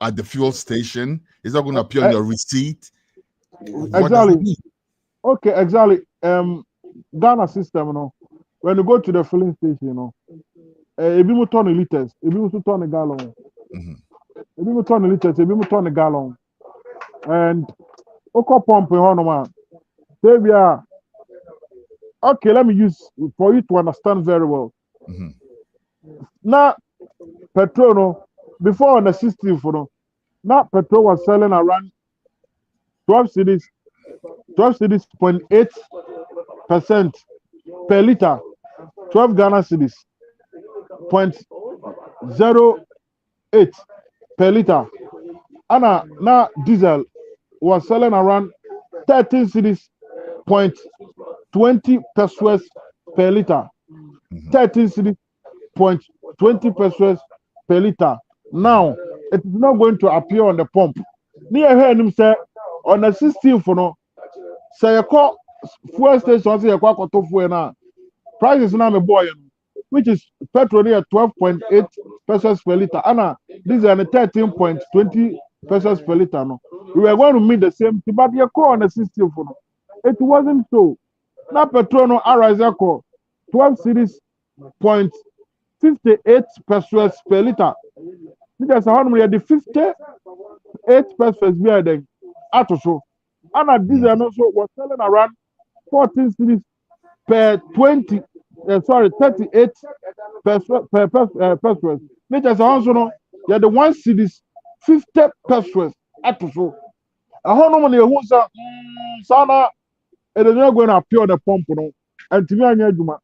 at the fuel station. It's not going to appear on your receipt. What does that mean? Okay, exactly. Ghana system, when you go to the filling station, if you turn the liters, if you turn the gallon, if you turn the liters, if you turn the gallon, and okay, pump there we are. Okay, let me use for you to understand very well. Now, petrol, before on the system, now petrol was selling around 12 cedis 0.8% per liter, 12 Ghana cedis, 0.08 per liter. And now diesel was selling around 13 cedis, 0.20 pesos per liter, 13 cedis, 0.20 pesos per liter. Now, it is not going to appear on the pump. Near him say on the 16th, say you call fuel station, say you call to fuel now. Price is now a boy, which is petrol at 12.8 pesos per liter. Anna, this is 13.20 pesos per liter. No, we were going to meet the same thing, but you call on the 16th. It wasn't so. Now petrol no arise call 12 cities 0.58 pesos per liter. Because how many the 58 pesos we are then out so. And diesel also was selling around 14 cities per 38 pesos pesos. Because also no, yeah, the 1 cities 50 pesos out so. A how many who say sana it is not going to appear on the pump, no. And to me, I need Juma.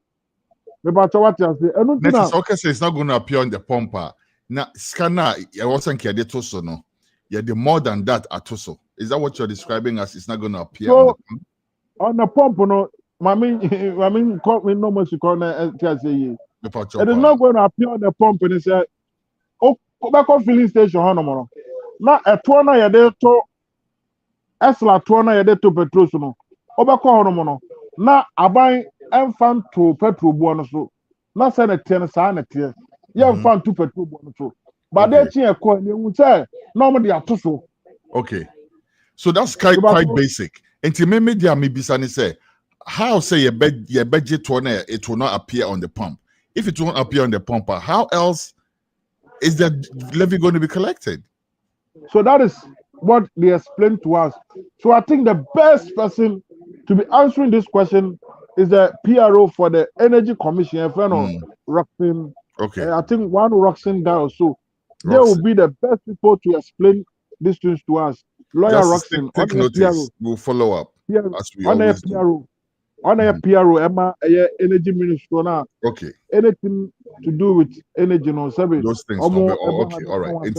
About what you say. And Next, okay, say it's not going to appear on the pumper. Now, scanner, I wasn't care toso no. Yeah, the more than that at toso. Is that what you're describing as it's not going to appear on the pump? No, I mean, call me no more to call it is not going to appear on the pump and say, oh, back on filling station, Honomono. Now, a twana ya de to Esla twana ya de to petrol no. Obako Honomono. Now, I buy enfant to petrol buono. Not send a 10 sanity. You found 2 petrol buono. But they change a coin, you would say, normally are too. Okay. So that's quite basic. And to me, media maybe say, how say your budget toner, it will not appear on the pump. If it won't appear on the pump, how else is that levy going to be collected? So that is what they explained to us. So I think the best person to be answering this question is the PRO for the Energy Commission, a friend of Roxin. Okay. I think one Roxin guy or so. They will be the best people to explain these things to us. Lawyer Roxin. Take notice. We'll follow up. As we always do. On a PRO, Emma, energy minister now. Okay. Anything to do with energy, no service. Those things. Okay, all right. In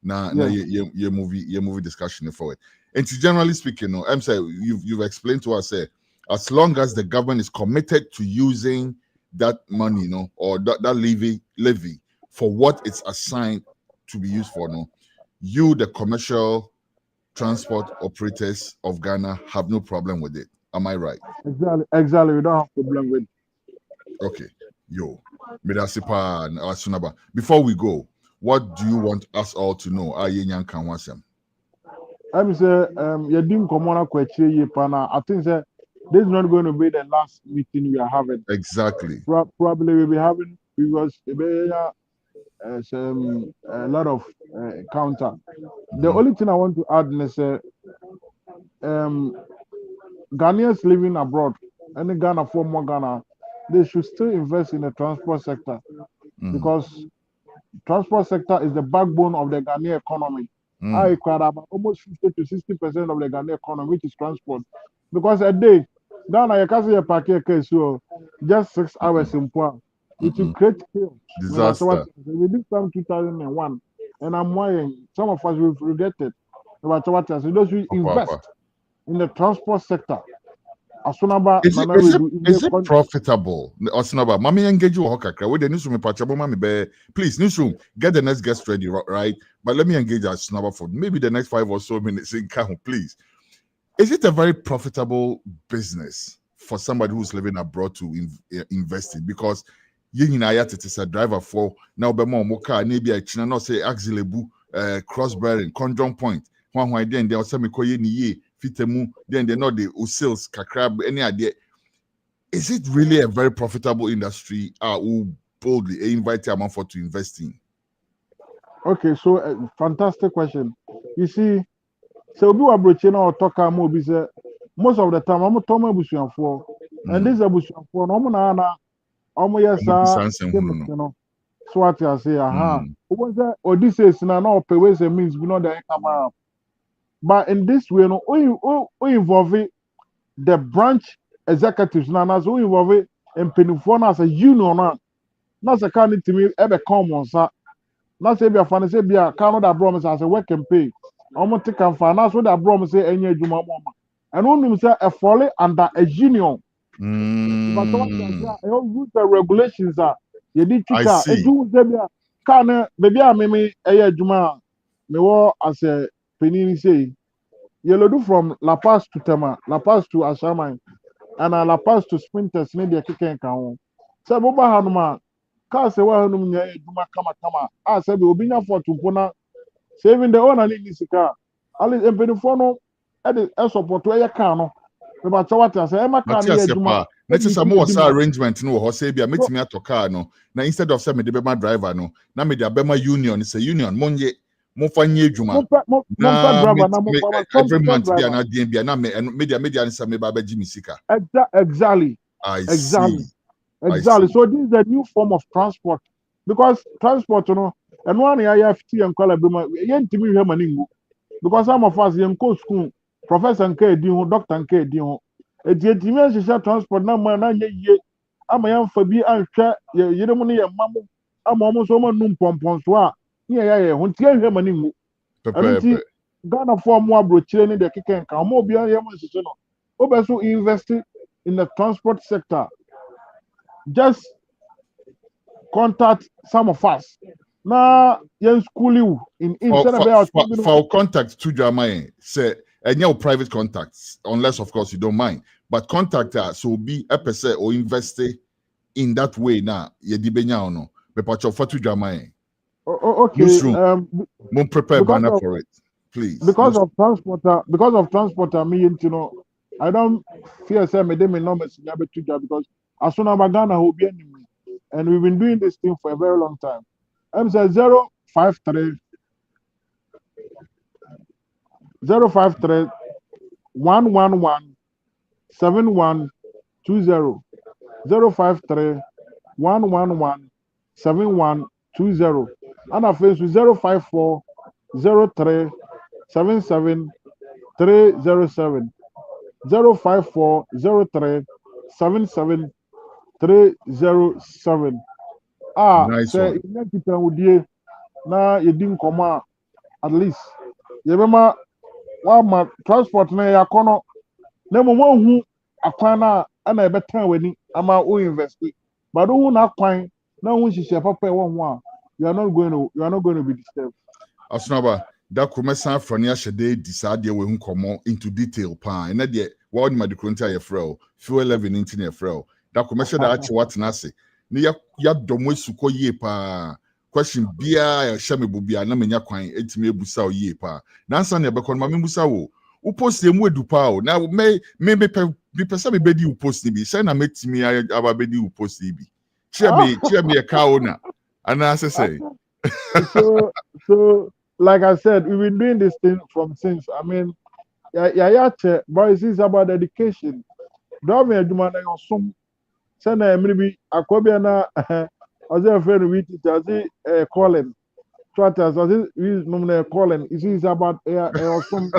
now your movie discussion forward. And generally speaking, no, I'm saying you've explained to us, as long as the government is committed to using that money, no, or that levy for what it's assigned to be used for, no, you, the commercial transport operators of Ghana, have no problem with it. Am I right? Exactly. We don't have problem with it. Okay. Yo. Before we go, what do you want us all to know? I'm say, you didn't come on I think that this is not going to be the last meeting we are having. Exactly. Probably we'll be having because a lot of counter. The only thing I want to add is Ghanaians living abroad, any Ghana for more Ghana, they should still invest in the transport sector because transport sector is the backbone of the Ghanaian economy. I require about almost 50 to 60% of the Ghanaian economy, which is transport. Because a day, Ghana, you can't see a packet case, so just 6 hours in Poa. It will create chaos. Disaster. We did some 2001, and I'm worrying. Some of us will forget it. But what else? Those who invest in the transport sector. Is it profitable? Mami engage you with the newsroom. Please, newsroom, get the next guest ready, right? But let me engage Asunaba for maybe the next 5 or so minutes in Kahu, please. Is it a very profitable business for somebody who's living abroad to invest in? Because it is a driver for now, Moka, maybe I China not say Axilebu, cross-bearing, conjoint point. One then they also me fitemu, then they know the sales kakrab, any idea. Is it really a very profitable industry? Who boldly invite them for to invest in? Okay, so fantastic question. You see, so we are broaching or talk more most of the time I'm talking about for and this is for no yes so what I say what that or this is now pay ways and means we know that come up. But in this way, no, we involve the branch executives now, as we involve in Penifona as a union now. Not a kind to me ever common, sir. Not say be a fan, say be a Canada promise as a work and pay. I'm going to take and finance what that promise say any Juma Mama. And only say a folly under a union. But what the regulations are, you did to do can maybe I may a Juma me war as a Penini say, you do from La Paz to Tema, La Paz to Ashaman, and La Paz to Sprinters, maybe a kick and count. So, Boba Hanuma, Car say, well, Kama, I said, we'll be now for Tupuna, saving the owner in this car. Alice and Penifono, at the support to a cano. About what I say, Emma can let's just more arrangement no Hosebia meet me at Tocano. Now instead of sending the Bema driver, no, now me the Bema union, it's a union, Monye. Juma. Every month, and media and some Baba Jimmy Sika. Exactly. Exactly. So this is a new form of transport because transport, you know, and one IFT and Colabuma, yen to me, because some of us young school professor nke edi ho doctor nke edi ho etimi ahyehyɛ transport na ma na nye yie ama ya mfa bi anhwɛ yere mu ne yɛ mamu ama ɔmo so ɔmo num pɔmpɔn so a ne yɛ ho ntia hwɛ ma ne ngu ɛnti Ghana for mo abrochire ne de keke nka ɔmo obi yɛ mo nhyehyɛ no obeso invest in the transport sector. Just contact some of us. Now, you school you in for contact to Jamaica. Say, and your private contacts, unless of course you don't mind. But contact us so be a percent or invest in that way now. You dibenya no. But for to Jamaica. Okay. We'll prepare banner for it, please. Because of transporter, me you know, I don't fear say me dem no message because as soon as Ghana will be enemy, and we've been doing this thing for a very long time. I'm saying 053 111 7120 053 111 7120 and our face with 054 03 77 307 054 03 77 307. Nice say in na yedin koma at least yebema wa transport na ya kono na mo hu akwan na na ebetan wani ama o invest but who na kwan na hu hihye papa e won ho a you are not going to be disturbed. Asnaba that commercial from ya shede decide we hu komo into detail pa na de what ma de kronti ayefrel fuel level into ayefrel that commercial that what na say ne ya domo suko ye pa question bia ya hye me bobia na menya kwan etime ebusa o ye pa na nsa na ebekọ ma mebusa wo post emu edu pa o na me pesa me bedi u post ni bi say na metimi aba bedi u post ni bi chia me e ka o na ana say so like I said, we've been doing this thing from since. I mean, but it's about education. Don't me do na some send maybe akobia na as a friend with it as calling trotters as we normally calling it's about some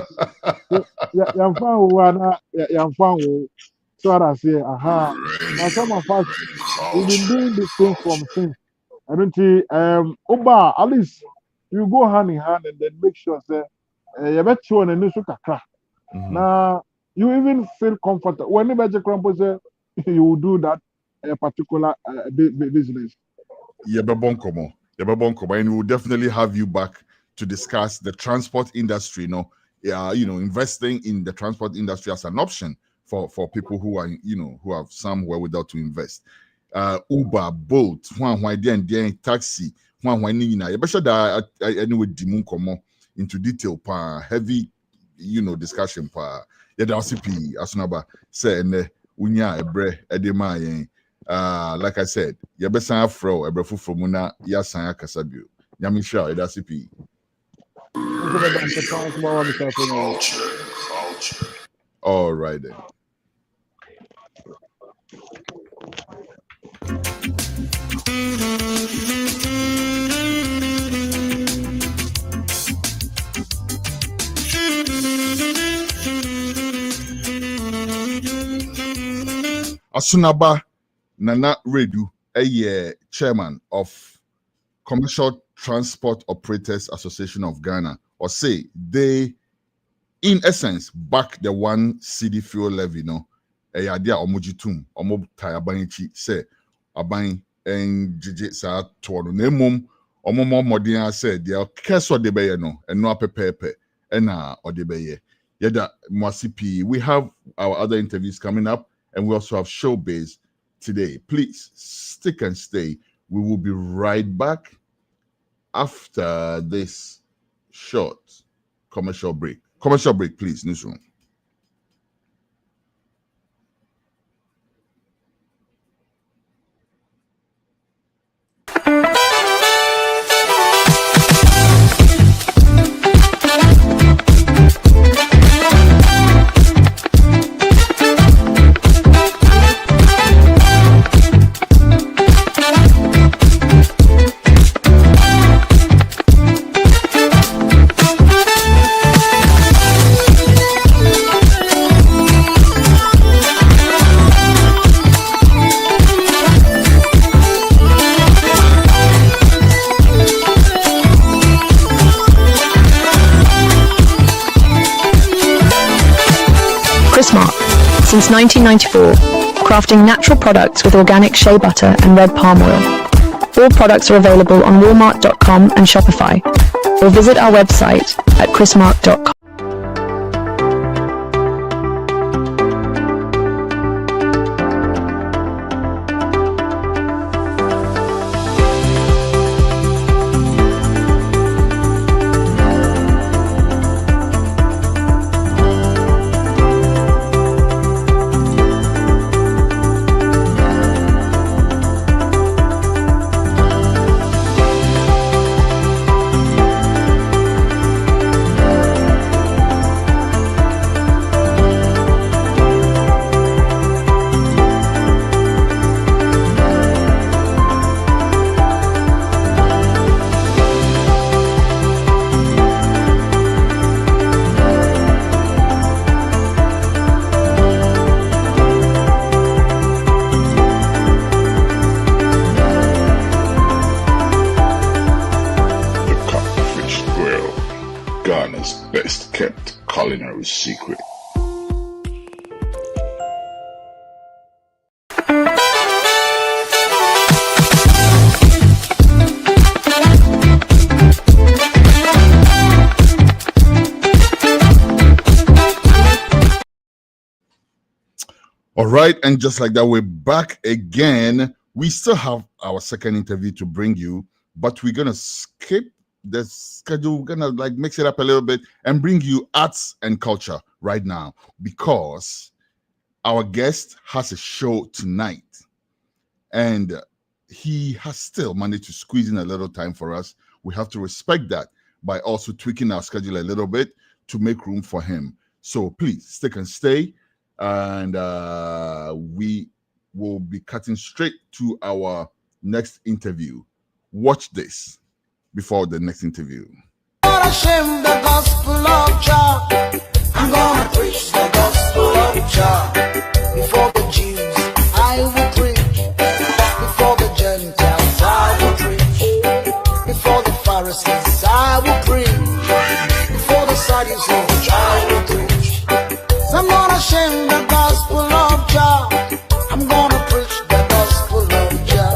yam fan so I say aha now some of us we've been doing this thing from since I don't see Oba at least you go hand in hand and then make sure say you bet you on a new kakra. Now you even feel comfortable when you say you will do that a particular business. And we'll definitely have you back to discuss the transport industry, investing in the transport industry as an option for people who are, who have somewhere without to invest. Uber, Bolt, taxi, anyway, into detail, heavy, discussion, CP, Asunaba, say, unya ebre edema like I said, yebesa afro ebrefu fromuna ya sanya kasabio. Nyamisha CP. Culture. All right then. Asunaba Nana Redu, a chairman of Commercial Transport Operators Association of Ghana, or say they, in essence, back the 1 cedi fuel levy. A idea omojitum omob tayabanichi say aban and GHC1 tono nemum omomo modern said they are keso de beye no and no pepe and or de beye. Yada mwasipi. We have our other interviews coming up. And we also have Showbiz today. Please stick and stay. We will be right back after this short commercial break. Commercial break, please, newsroom. Since 1994, crafting natural products with organic shea butter and red palm oil. All products are available on walmart.com and Shopify, or visit our website at chrismark.com. Ghana's best kept culinary secret. All right, and just like that, we're back again. We still have our second interview to bring you, but we're gonna skip the schedule. We're gonna like mix it up a little bit and bring you arts and culture right now, because our guest has a show tonight, and he has still managed to squeeze in a little time for us. We have to respect that by also tweaking our schedule a little bit to make room for him. So please stick and stay, and we will be cutting straight to our next interview. Watch this before the next interview. I'm the gospel of Jah. I'm gonna preach the gospel of Jah. Before the Jews, I will preach. Before the Gentiles, I will preach. Before the Pharisees, I will preach. Before the Sadducees, I will preach. So I'm not ashamed the gospel of Jah. I'm gonna preach the gospel of Jah.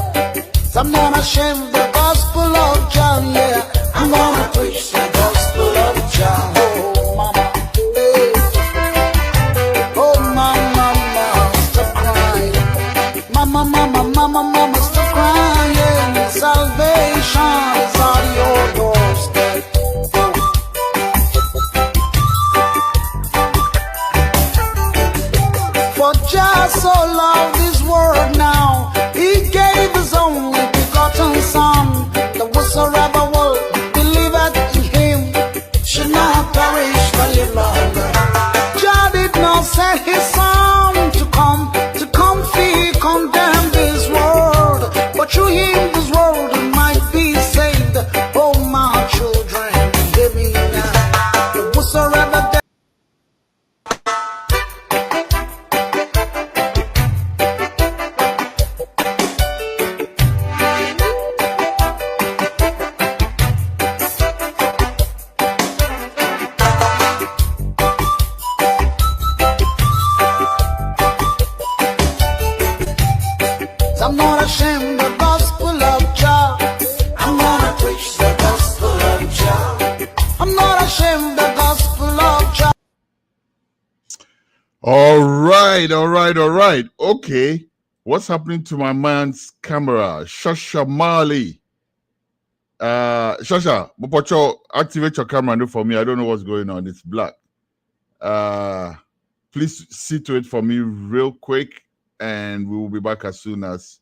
So I'm not ashamed the gospel of Jah, yeah. I'm gonna preach the gospel of Jah. Oh, mama, hey. Oh, mama, stop crying. Mama, stop crying. Salvation is on your doorstep. For Jah so loved this world now, He gave His only begotten Son, that whatsoever will believeth in Him should not perish but live longer. Jah did not send His Son to come condemn this world, but through Him this world might be saved. Oh, my children, hear me now. That whatsoever I'm not ashamed of the gospel of Jah. I'm gonna preach the gospel of Jah. I'm not ashamed of the gospel of Jah. All right. Okay. What's happening to my man's camera? Shasha Mali. Shasha, Mopocho, activate your camera for me. I don't know what's going on. It's black. Please see to it for me real quick, and we will be back as soon as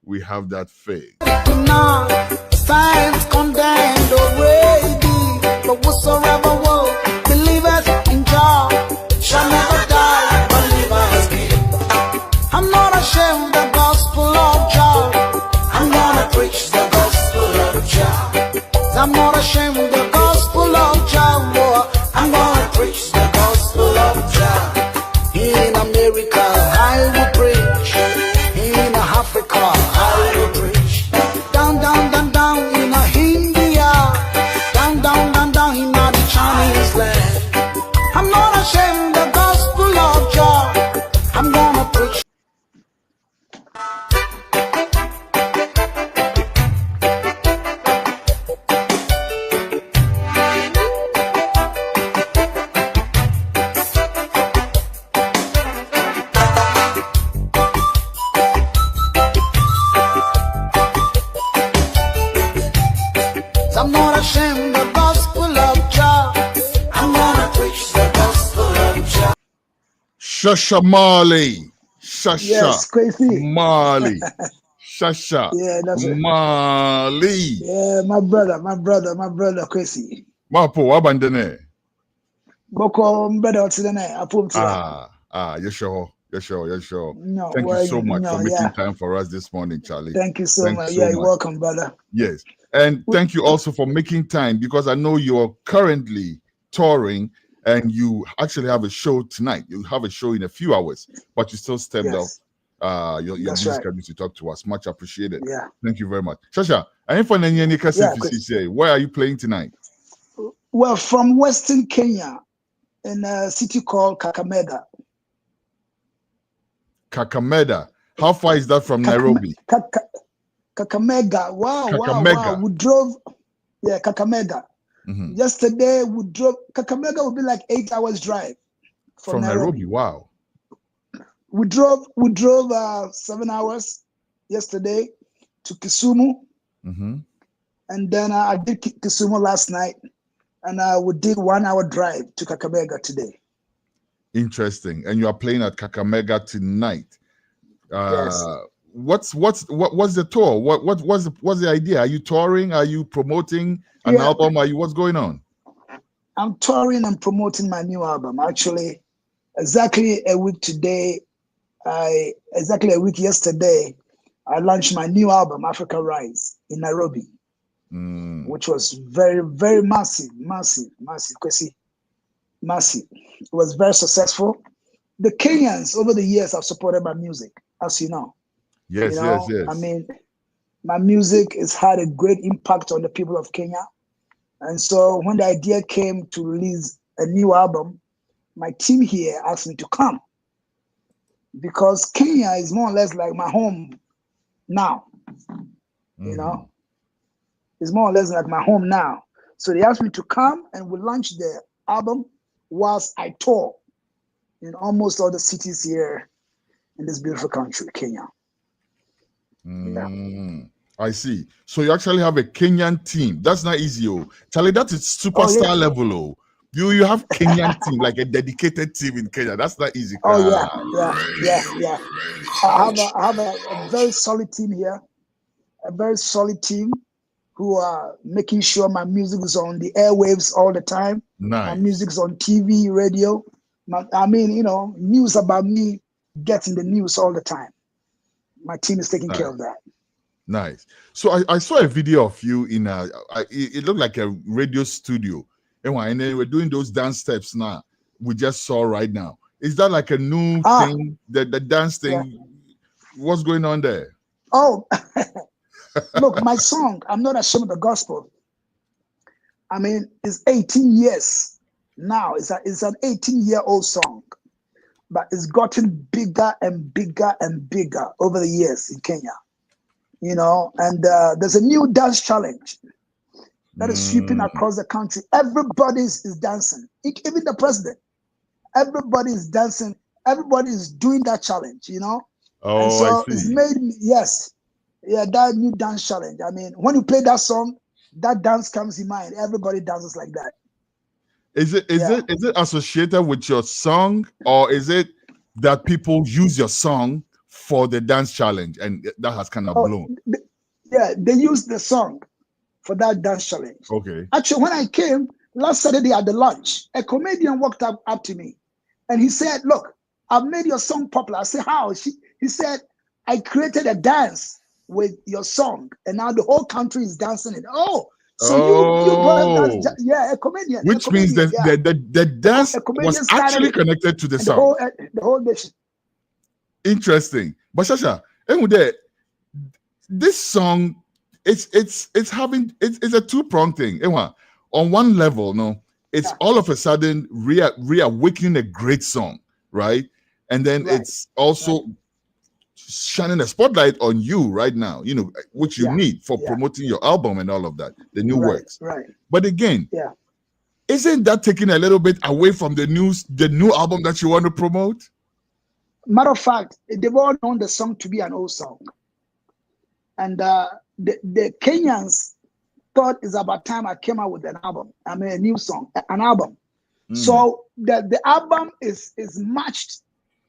we have that fade. Now, science condemned already, but whatsoever will believeth in Jah shall never die, but live again. I'm not ashamed of the gospel of Jah. I'm gonna preach the gospel of Jah. I'm not ashamed of the gospel of Jah. I'm gonna preach the gospel of Jah. In America, I will preach. In Africa, I will preach. Down in India. Down in the Chinese land. I'm not ashamed of the gospel of Jah. sing the gospel of Jah. I'm gonna preach the gospel of Jah. Shasha Mali. Shasha Yes, crazy. Mali. Shasha Yeah, that's it. Mali. Yeah, my brother, crazy. Mapo, wabandene. Boko, brother, what's the name? I put You're sure. No, Thank you so much for making yeah. time for us this morning, Charlie. Thank you so Thanks much. so Yeah, you're much. welcome, brother. Yes. And thank you also for making time, because I know you're currently touring and you actually have a show tonight. You have a show in a few hours, but you still stepped Yes. out your That's busy right. schedule to talk to us. Much appreciated. Yeah. Thank you very much. Shasha, where are you playing tonight? Well, from Western Kenya in a city called Kakamega. Kakamega. How far is that from Nairobi? Kakamega. Wow. Kakamega. We drove, Kakamega. Mhm. Yesterday we drove. Kakamega would be like 8 hours drive From Nairobi. Wow. We drove 7 hours yesterday to Kisumu, Mhm. and then I did Kisumu last night, and we did 1 hour drive to Kakamega today. Interesting. And you are playing at Kakamega tonight. Yes. What's the tour? What's the idea? Are you touring? Are you promoting an album? What's going on? I'm touring and promoting my new album. Actually, exactly a week yesterday, I launched my new album, Africa Rise, in Nairobi, which was very, very massive. It was very successful. The Kenyans over the years have supported my music, as you know. Yes. I mean, my music has had a great impact on the people of Kenya. And so when the idea came to release a new album, my team here asked me to come, because Kenya is more or less like my home now. It's more or less like my home now. So they asked me to come, and we launched the album whilst I tour in almost all the cities here in this beautiful country, Kenya. I see. So you actually have a Kenyan team. That's not easy, Charlie. That is superstar level, You have Kenyan team, like a dedicated team in Kenya. That's not easy. Yeah. I have a very solid team here, a very solid team who are making sure my music is on the airwaves all the time. Nice. My music's on TV, radio. News about me gets in the news all the time. My team is taking care of that. Nice. So I saw a video of you in it looked like a radio studio. And then we're doing those dance steps now. We just saw right now. Is that like a new thing? The dance thing? Yeah. What's going on there? Oh, look, my song, I'm Not Ashamed of the Gospel. I mean, it's 18 years now. It's an 18-year-old song, but it's gotten bigger and bigger and bigger over the years in Kenya. And there's a new dance challenge that is sweeping across the country. Everybody is dancing, even the president. Everybody is dancing. Everybody is doing that challenge, Oh, and so I see. it's made me, that new dance challenge. I mean, when you play that song, that dance comes in mind. Everybody dances like that. Is it associated with your song, or is it that people use your song for the dance challenge and that has kind of blown? They used the song for that dance challenge. Okay. Actually, when I came last Saturday at the lunch, a comedian walked up to me and he said, "Look, I've made your song popular." I said, "How?" He said, "I created a dance with your song and now the whole country is dancing it." You brought that, a comedian. Which means that the dance was actually connected to the song. The whole nation. Interesting. But Shasha, this song, it's a two-pronged thing. On one level, it's all of a sudden reawakening a great song, right? And then it's also shining a spotlight on you right now, which you need for promoting your album and all of that, the new works. Right. But again, isn't that taking a little bit away from the new album that you want to promote? Matter of fact, they've all known the song to be an old song. And the Kenyans thought it's about time I came out with an album. I mean, a new song, an album. So the album is matched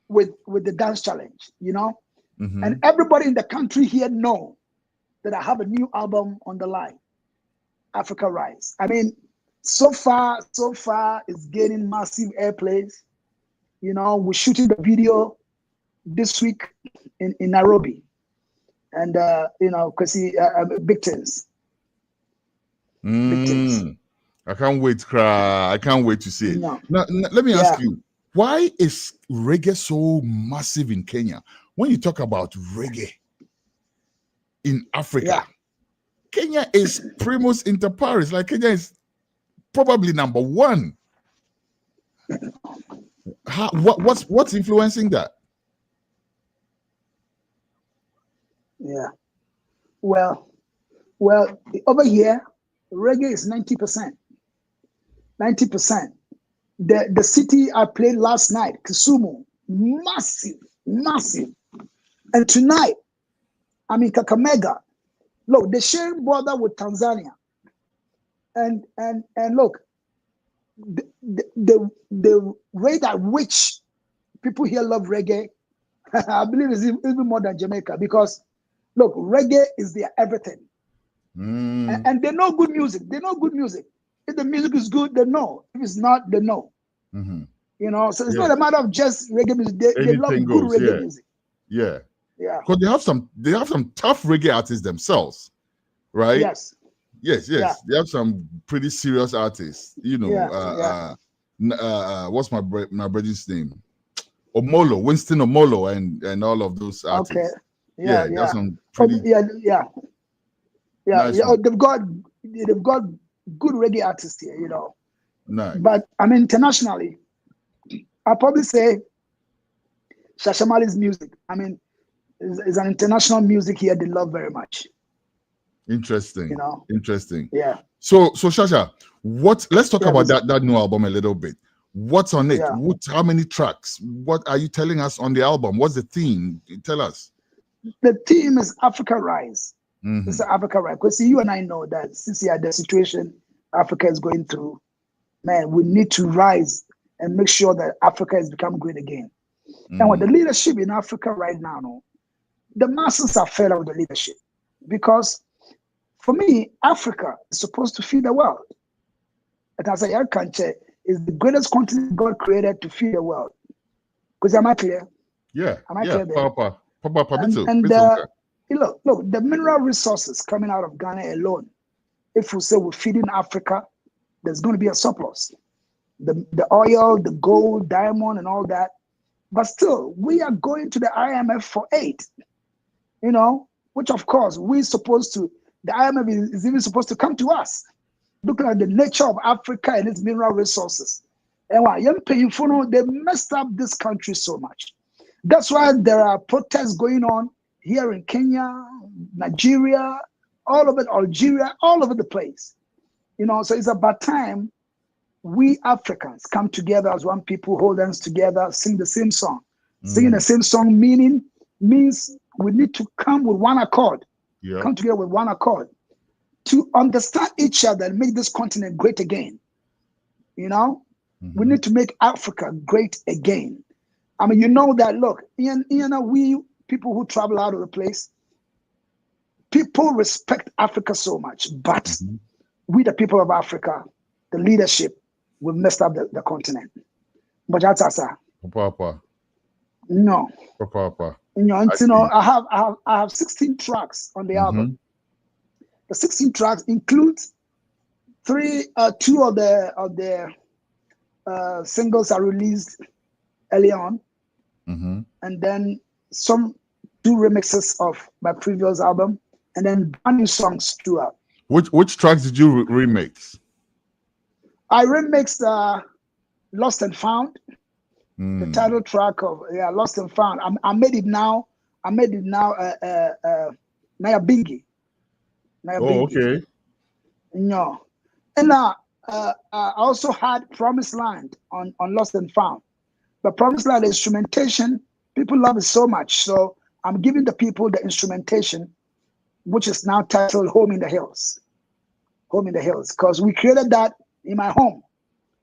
with the dance challenge, you know, and everybody in the country here know that I have a new album on the line, Africa Rise. I mean, so far it's gaining massive airplays. You know, we're shooting the video this week in Nairobi, and you know, because big things. Big things. I can't wait, cry. I can't wait to see it. No. Now, let me ask you, why is reggae so massive in Kenya? When you talk about reggae in Africa, Kenya is primus inter pares. Like, Kenya is probably number one. What's influencing that? Yeah. Well, over here, reggae is 90%. 90%. The city I played last night, Kisumu, massive. And tonight, I'm in Kakamega. Look, they're sharing border with Tanzania. And look, the rate at which people here love reggae, I believe is even more than Jamaica, because look, reggae is their everything. And they know good music. If the music is good, they know. If it's not, they know. You know, so it's not a matter of just reggae music. They love good reggae music. Yeah. Because they have some tough reggae artists themselves, right? Yes. They have some pretty serious artists. You know, what's my brother's name? Winston Omolo, and all of those artists. Okay. That's some pretty. Nice. They've got good reggae artists here, you know. Nice. But I mean, internationally, I'll probably say Shashamali's music. I mean, is an international music here they love very much. Interesting. You know. Interesting. Yeah. So Shasha, let's talk about that new album a little bit. What's on it? Yeah. How many tracks? What are you telling us on the album? What's the theme? Tell us. The theme is Africa Rise. It's Africa Rise. Because you and I know that since the situation Africa is going through, man, we need to rise and make sure that Africa has become great again. And with the leadership in Africa right now, no, the masses are fed up with the leadership. Because for me, Africa is supposed to feed the world. And as a country, is the greatest continent God created to feed the world. Because am I clear? Yeah. Am I clear there? Papa, look, the mineral resources coming out of Ghana alone, if we say we're feeding Africa, there's going to be a surplus. The oil, the gold, diamond, and all that. But still, we are going to the IMF for aid, you know, which of course the IMF is even supposed to come to us, looking at the nature of Africa and its mineral resources. And why they messed up this country so much. That's why there are protests going on here in Kenya, Nigeria, all over Algeria, all over the place. You know, so it's about time we Africans come together as one people, hold hands together, sing the same song. Singing the same song means we need to come with one accord. Come together with one accord to understand each other and make this continent great again. You know, we need to make Africa great again. I mean, you know that, look, you know, we people who travel out of the place, people respect Africa so much, but we, the people of Africa, the leadership, we've messed up the continent. But that's us. Papa. No. Papa. You know, I have 16 tracks on the album. The 16 tracks include two of the singles are released early on, and then two remixes of my previous album, and then brand new songs throughout. Which tracks did you remix? I remixed Lost and Found, the title track of Lost and Found. I made it now. Naya Bingi. Okay. No. And I also had Promised Land on Lost and Found. But Promised Land instrumentation, people love it so much. So I'm giving the people the instrumentation, which is now titled Home in the Hills. Home in the Hills, because we created that in my home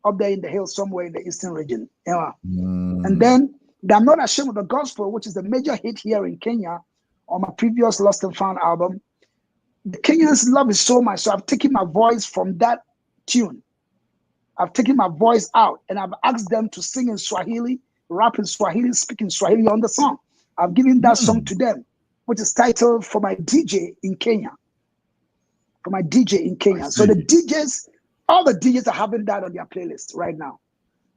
up there in the hills somewhere in the eastern region. Yeah. And then the I'm Not Ashamed of the Gospel, which is the major hit here in Kenya on my previous Lost and Found album. The Kenyans love it so much, so I've taken my voice from that tune. I've taken my voice out and I've asked them to sing in Swahili, rap in Swahili, speak in Swahili on the song. I've given that song to them, which is titled For My DJ in Kenya. For my DJ in Kenya. So the DJs, all the DJs are having that on their playlist right now.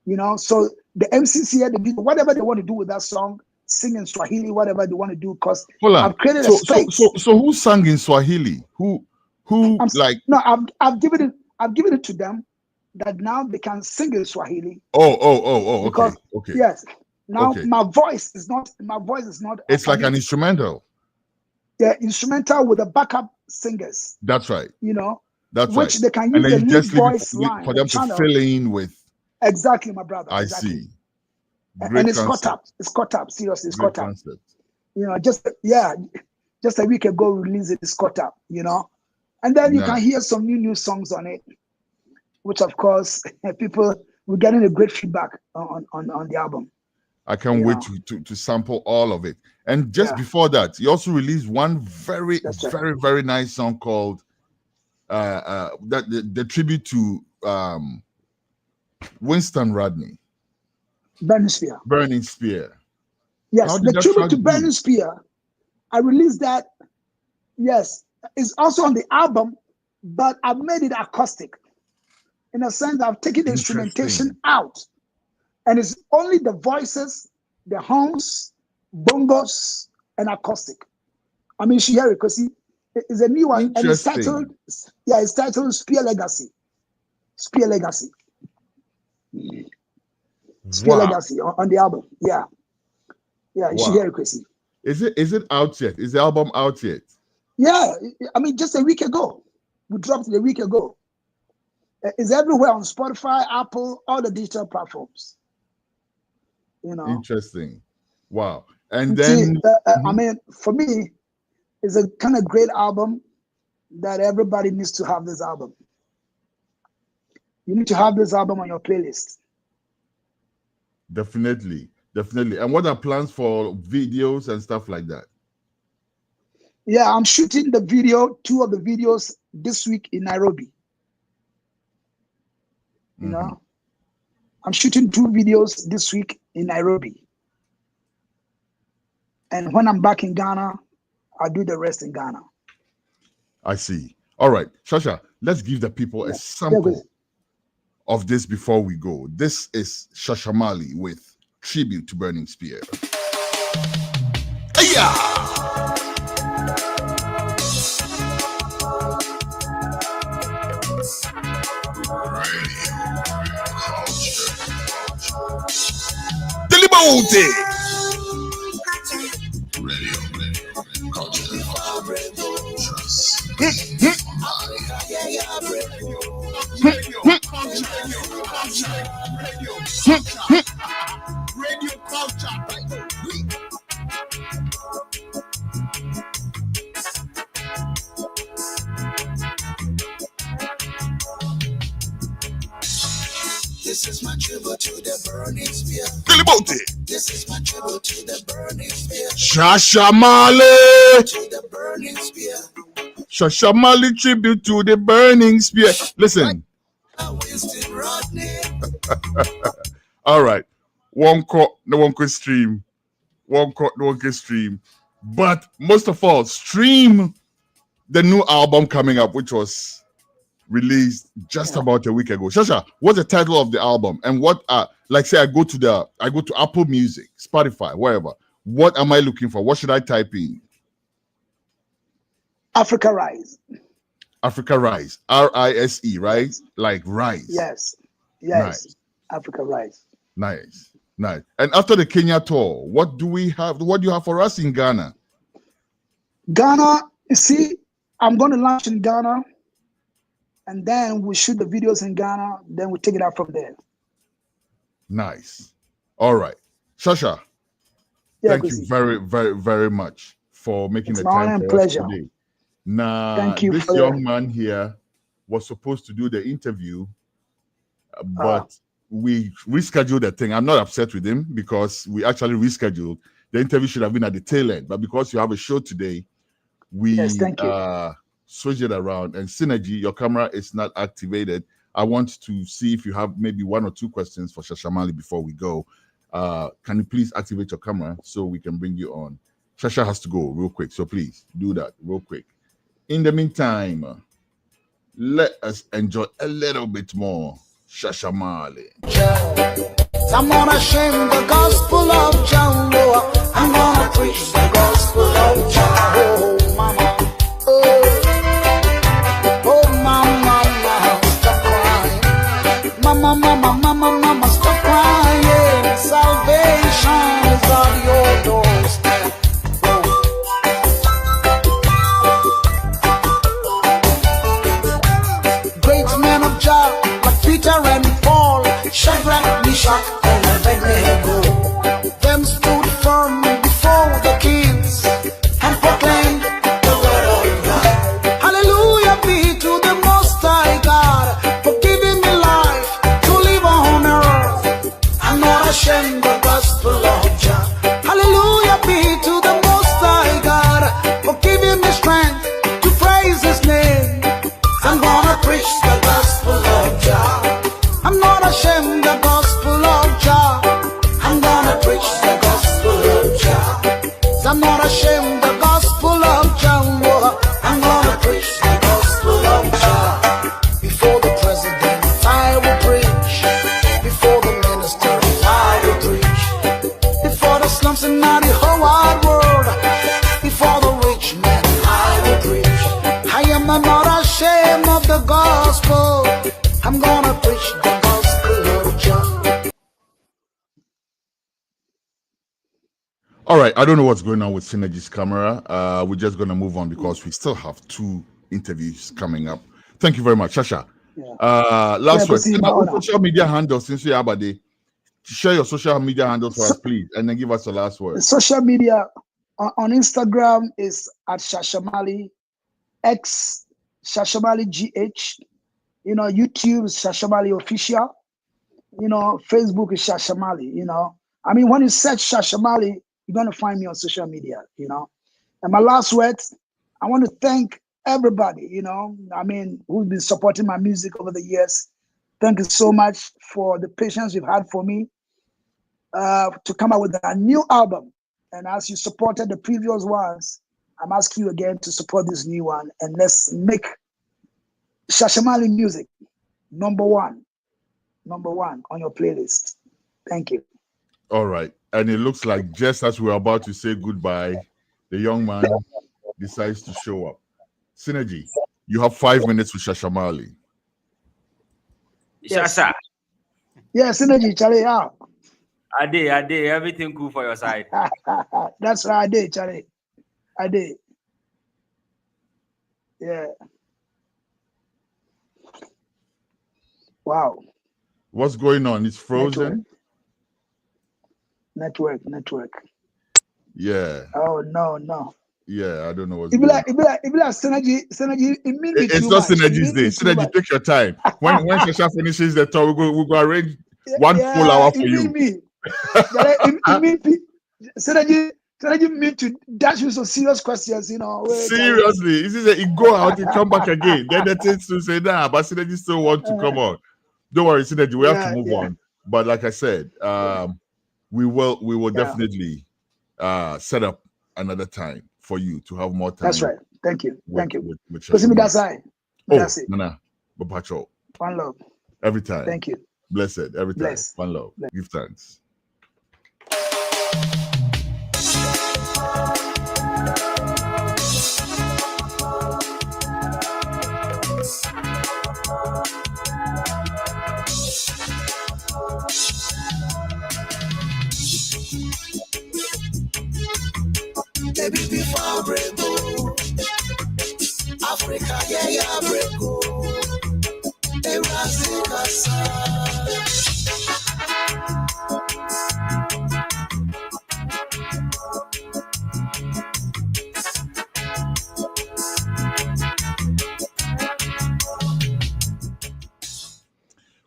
You know, so the MCs here, they do whatever they want to do with that song, sing in Swahili, whatever they want to do, because I've created a space. So who sang in Swahili? I've given it to them that now they can sing in Swahili. Okay. Yes. Now my voice is not. It's like an instrumental. Yeah, instrumental with the backup singers. That's right. You know, which they can use the lead voice line for them to fill in with. Exactly, my brother. I see. And it's caught up. It's caught up. Seriously, it's caught up. You know, just a week ago released it. It's caught up. You know, and then you can hear some new songs on it, which of course we're getting a great feedback on the album. I can't wait to sample all of it. And just before that, you also released one very very nice song called the tribute to Winston Rodney. Burning Spear. Burning Spear. Yes, the tribute to Burning Spear. I released that. Yes, it's also on the album, but I've made it acoustic. In a sense, I've taken the instrumentation out. And it's only the voices, the horns, bongos, and acoustic. I mean, you should hear it because it's a new one. And it's titled, Spear Legacy. Spear Legacy. Spear Legacy on the album. Yeah. Yeah, you should hear it, Chrissy. Is it out yet? Is the album out yet? Yeah, I mean, just a week ago. We dropped it a week ago. It's everywhere on Spotify, Apple, all the digital platforms. You know. Interesting. Wow. And then I mean, for me, it's a kind of great album that everybody needs to have this album. You need to have this album on your playlist. Definitely. And what are plans for videos and stuff like that? Yeah, I'm shooting two of the videos this week in Nairobi. You know, I'm shooting 2 videos this week in Nairobi. And when I'm back in Ghana, I'll do the rest in Ghana. I see. All right, Shasha, let's give the people a sample of this before we go. This is Shasha Mali with Tribute to Burning Spear. This is my tribute to the burning spear. This is my tribute to the burning spear. Shasha Mali To the burning spear. Shasha Mali tribute to the burning spear. Listen. Winston Rodney. All right. One could stream. But most of all, stream the new album coming up, which was released just about a week ago. Shasha, what's the title of the album? And what like say I go to Apple Music, Spotify, wherever. What am I looking for? What should I type in? Africa Rise. Africa Rise. RISE, right? Like rise. Yes. Nice. Africa Rise. Nice. And after the Kenya tour, what do you have for us in Ghana? Ghana, you see, I'm going to launch in Ghana. And then we shoot the videos in Ghana. Then we take it out from there. Nice. All right. Shasha, thank you very, very, very much for making the time for us today. Now, thank you this young man here was supposed to do the interview, but we rescheduled the thing. I'm not upset with him because we actually rescheduled. The interview should have been at the tail end, but because you have a show today, we switch it around. And Synergy, your camera is not activated. I want to see if you have maybe 1 or 2 questions for Shashamali before we go. Can you please activate your camera so we can bring you on? Shasha has to go real quick, so please do that real quick. In the meantime, let us enjoy a little bit more Shashamali. I'm gonna shame the gospel of Jah. I'm gonna preach the gospel of Jah. Oh, mama. Oh, mama, stop crying. Mama, stop crying. Salvation is on your doorstep. Great men of Jah, like Peter and Paul, Shadrach, Meshach, and Abednego. Them stood firm before the kings and proclaimed the word of God. Hallelujah be to the Most High God for giving me life to live on earth. I'm not ashamed of the gospel of Jah. Hallelujah be to the Most High God for giving me strength to praise His name. I'm gonna preach the gospel of Jah. I'm not ashamed of the gospel of Jah. I'm gonna preach the gospel of Jah. I'm not ashamed of the gospel of Jah. I'm gonna preach the gospel of Jah. Before the president, I will preach. Before the minister, I will preach. Before the slums and now the whole wide world. Before the rich man, I will preach. I am not ashamed of the gospel. I'm gonna preach the gospel of Jah. All right, I don't know what's going on with Synergy's camera. We're just going to move on because we still have 2 interviews coming up. Thank you very much, Shasha. Last word. Social media handles, since we have a day. Share your social media handles for us, please, and then give us the last word. Social media on Instagram is at Shashamali, X Shashamali GH. YouTube is Shashamali Official. Facebook is Shashamali. I mean, when you search Shashamali, you're going to find me on social media, And my last words, I want to thank everybody, who's been supporting my music over the years. Thank you so much for the patience you've had for me to come out with a new album. And as you supported the previous ones, I'm asking you again to support this new one. And let's make Shashamali music number one on your playlist. Thank you. All right. And it looks like just as we're about to say goodbye, the young man decides to show up. Synergy, you have 5 minutes with Shashamali. Shasha. Yeah, Synergy, Charlie. Yeah. I did. Everything cool for your side. That's right. I did, Charlie. I did. Yeah. Wow. What's going on? It's frozen. Network. Yeah. Oh no. Yeah, I don't know what's it be going like Synergy. It's not Synergy's day. Synergy, take your time. When Shasha finishes the tour, we'll go arrange one full hour for you. Synergy mean to dash you some serious questions, Seriously, this is it go out and come back again. Then the things to say, nah, but Synergy still want to come on. Don't worry, Synergy, we have to move on. But like I said, we will definitely set up another time for you to have more time. That's right. Thank you. With that side. That's it. Nana, Bapacho. One love. Every time. Thank you. Blessed. Every time. Bless. One love. Bless. Give thanks. Baby, before break go, Africa, yeah, break go.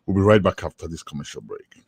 We'll be right back after this commercial break.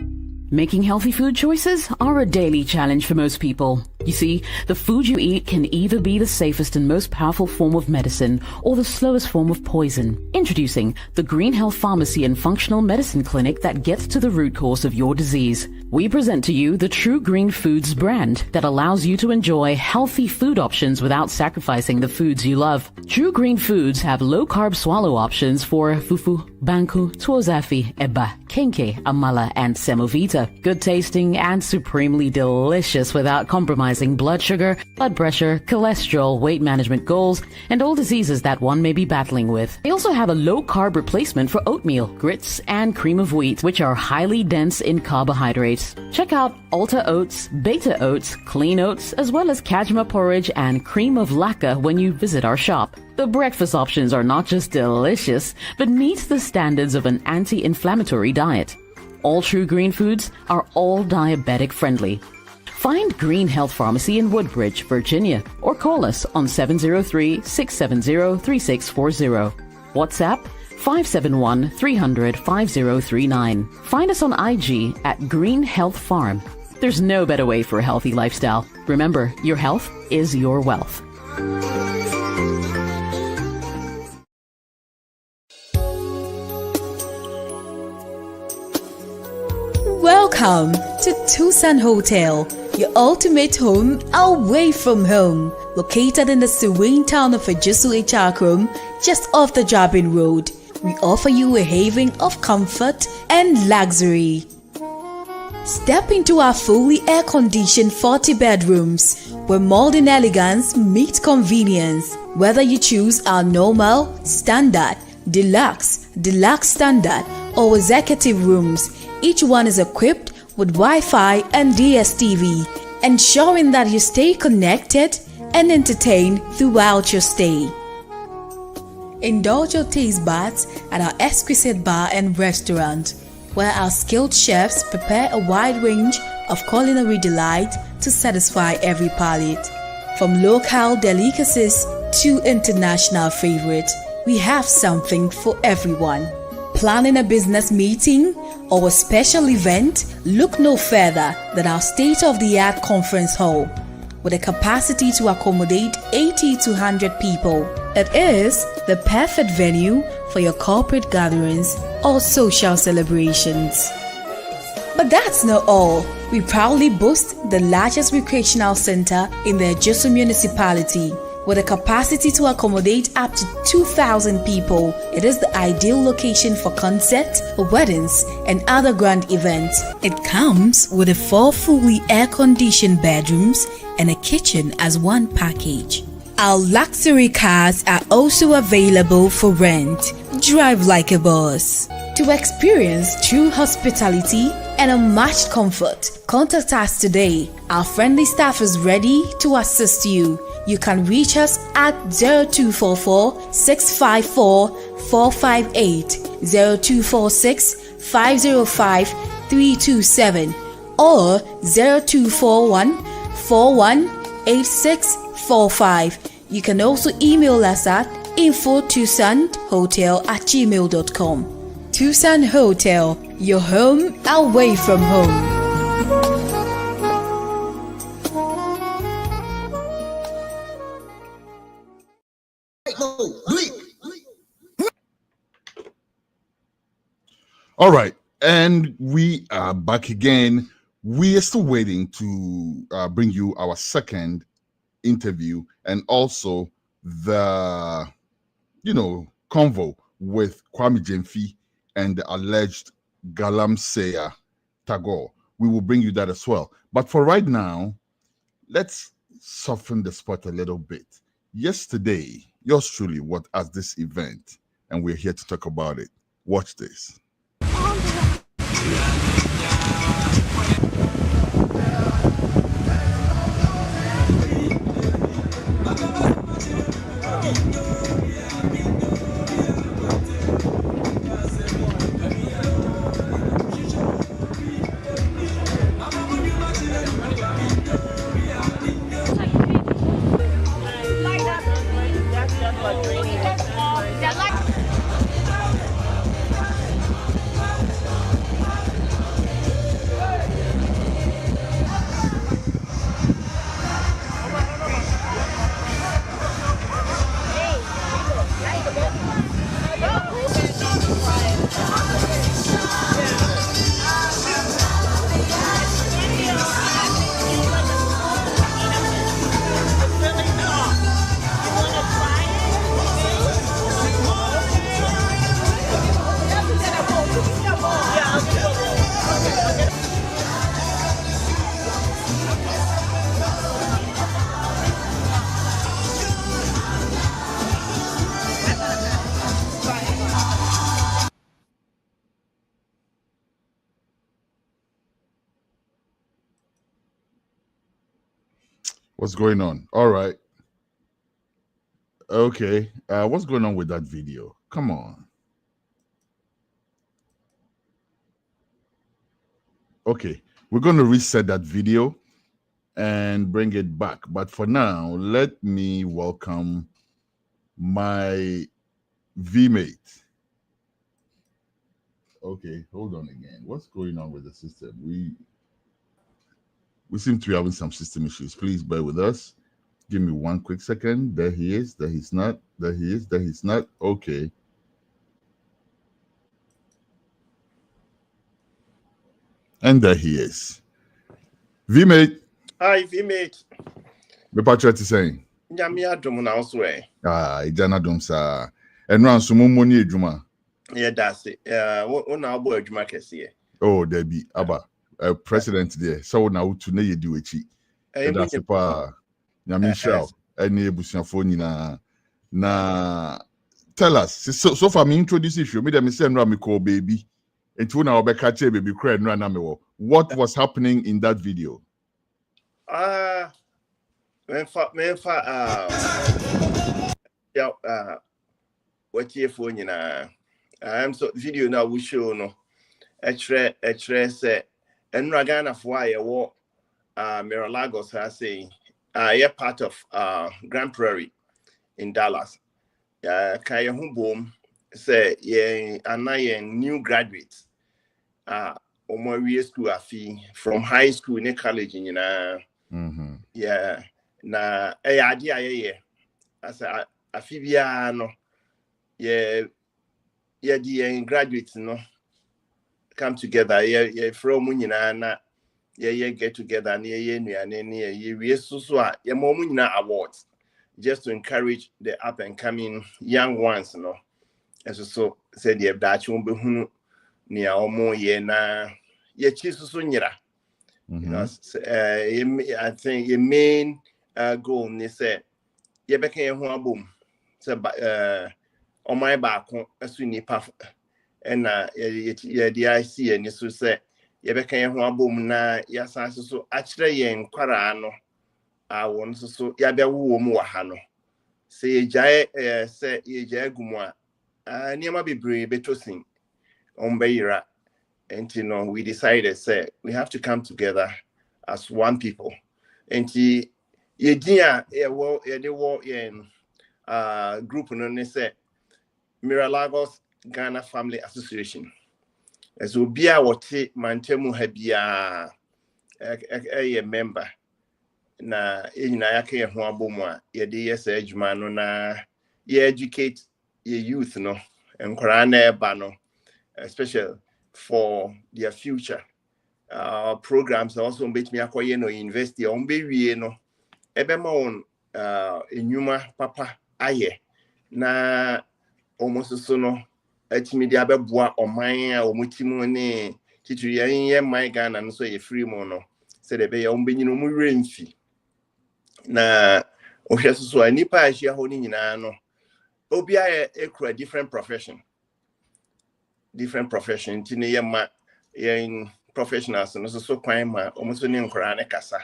Making healthy food choices are a daily challenge for most people. You see, the food you eat can either be the safest and most powerful form of medicine or the slowest form of poison. Introducing the Green Health Pharmacy and Functional Medicine Clinic that gets to the root cause of your disease. We present to you the True Green Foods brand that allows you to enjoy healthy food options without sacrificing the foods you love. True Green Foods have low-carb swallow options for fufu, banku, tuozafi, eba, kenke, amala, and semovita. Good tasting and supremely delicious without compromising blood sugar, blood pressure, cholesterol, weight management goals, and all diseases that one may be battling with. They also have a low-carb replacement for oatmeal, grits, and cream of wheat, which are highly dense in carbohydrates. Check out Alta Oats, Beta Oats, Clean Oats, as well as Kajma porridge and cream of laka when you visit our shop. The breakfast options are not just delicious, but meet the standards of an anti-inflammatory diet. All True Green Foods are all diabetic friendly. Find Green Health Pharmacy in Woodbridge, Virginia, or call us on 703-670-3640. WhatsApp 571-300-5039. Find us on IG at Green Health Farm. There's no better way for a healthy lifestyle. Remember, your health is your wealth. Welcome to Tucson Hotel, your ultimate home away from home. Located in the serene town of Ejisu Ichakrum, just off the Jabin Road, we offer you a haven of comfort and luxury. Step into our fully air-conditioned 40 bedrooms, where modern elegance meets convenience. Whether you choose our normal, standard, deluxe standard, or executive rooms, each one is equipped with Wi-Fi and DSTV, ensuring that you stay connected and entertained throughout your stay. Indulge your taste buds at our exquisite bar and restaurant, where our skilled chefs prepare a wide range of culinary delight to satisfy every palate. From local delicacies to international favorites, we have something for everyone. Planning a business meeting or a special event? Look no further than our state-of-the-art conference hall. With a capacity to accommodate 80 to 100 people, it is the perfect venue for your corporate gatherings or social celebrations. But that's not all. We proudly boast the largest recreational center in the Ejisu municipality. With a capacity to accommodate up to 2,000 people, it is the ideal location for concerts, weddings, and other grand events. It comes with 4 fully air-conditioned bedrooms and a kitchen as one package. Our luxury cars are also available for rent. Drive like a boss. To experience true hospitality and unmatched comfort, contact us today. Our friendly staff is ready to assist you. You can reach us at 0244-654-458, 0246-505-327, or 0241-418645. You can also email us at info@tucsonhotel@gmail.com. Tucson Hotel, your home away from home. All right, and we are back again. We are still waiting to bring you our second interview and also the, convo with Kwame Jemfi and the alleged galamseyer Tagore. We will bring you that as well. But for right now, let's soften the spot a little bit. Yesterday, yours truly was at this event, and we're here to talk about it. Watch this. What's going on? All right. Okay. What's going on with that video? Come on. Okay. We're going to reset that video and bring it back. But for now, let me welcome my V-mate. Okay, hold on again. What's going on with the system? We seem to be having some system issues. Please bear with us. Give me one quick second. There he is. There he's not. There he is. There he's not. Okay. And there he is. V-mate. Hi, V-mate. Me patro ti saying. Nyame adom na also eh. Ijana Dumsor. And ran so mumoni adwuma. Yeah, that's it. When I boy adwuma kese. Oh, there be aba. President there. So na utu na yedi wechi. And that's pa nyame shao. Any ebusuafo nyina. Na tell us. So far me introduce you. Me dem say no me call baby. Until now obeka che baby cry no na me wo. What was happening in that video? What your phone nyina. So video now we show no. Etre say enra Ghana for aye wo Lagos has say yeah part of Grand Prairie in Dallas. Kaya hu bom say yeah anaye new graduates omo school afi from high school in college nyina. Yeah na ade aye as afi bia no yeah the graduates no come together from nyina na get together na nuane we so a mo nyina awards just to encourage the up and coming young ones no so said the dachi won be hunu ne a omo na chi so nyira. You know, I think the main goal is say you became a boom. So, on my back, as we need puff, and the IC and so say you became a boom. Na, yes, I so actually in Quarano. I want so Yabia Wumwa Hano. Say, Jay, say, Jay Gumwa, near my be brave, betrosing on Bayra. And you know, we decided, say, we have to come together as one people. And group no say Lagos Ghana Family Association. As will be our Mantemu Habia a member. Na yake huabumwa ejumano na educate youth no and bano, especially for their future. Programs also make me acquire no invest on baby no ebema on enyuma papa aye na almost so no etimedia beboa oman a omutimu ne titiri yen my Ghana no so ye free mo no se de be ya ombenyino mu remfi na ohweso so anipa ahia ho ni nyina no obi a different profession tine ye ma yen professionals and also quite almost in kasa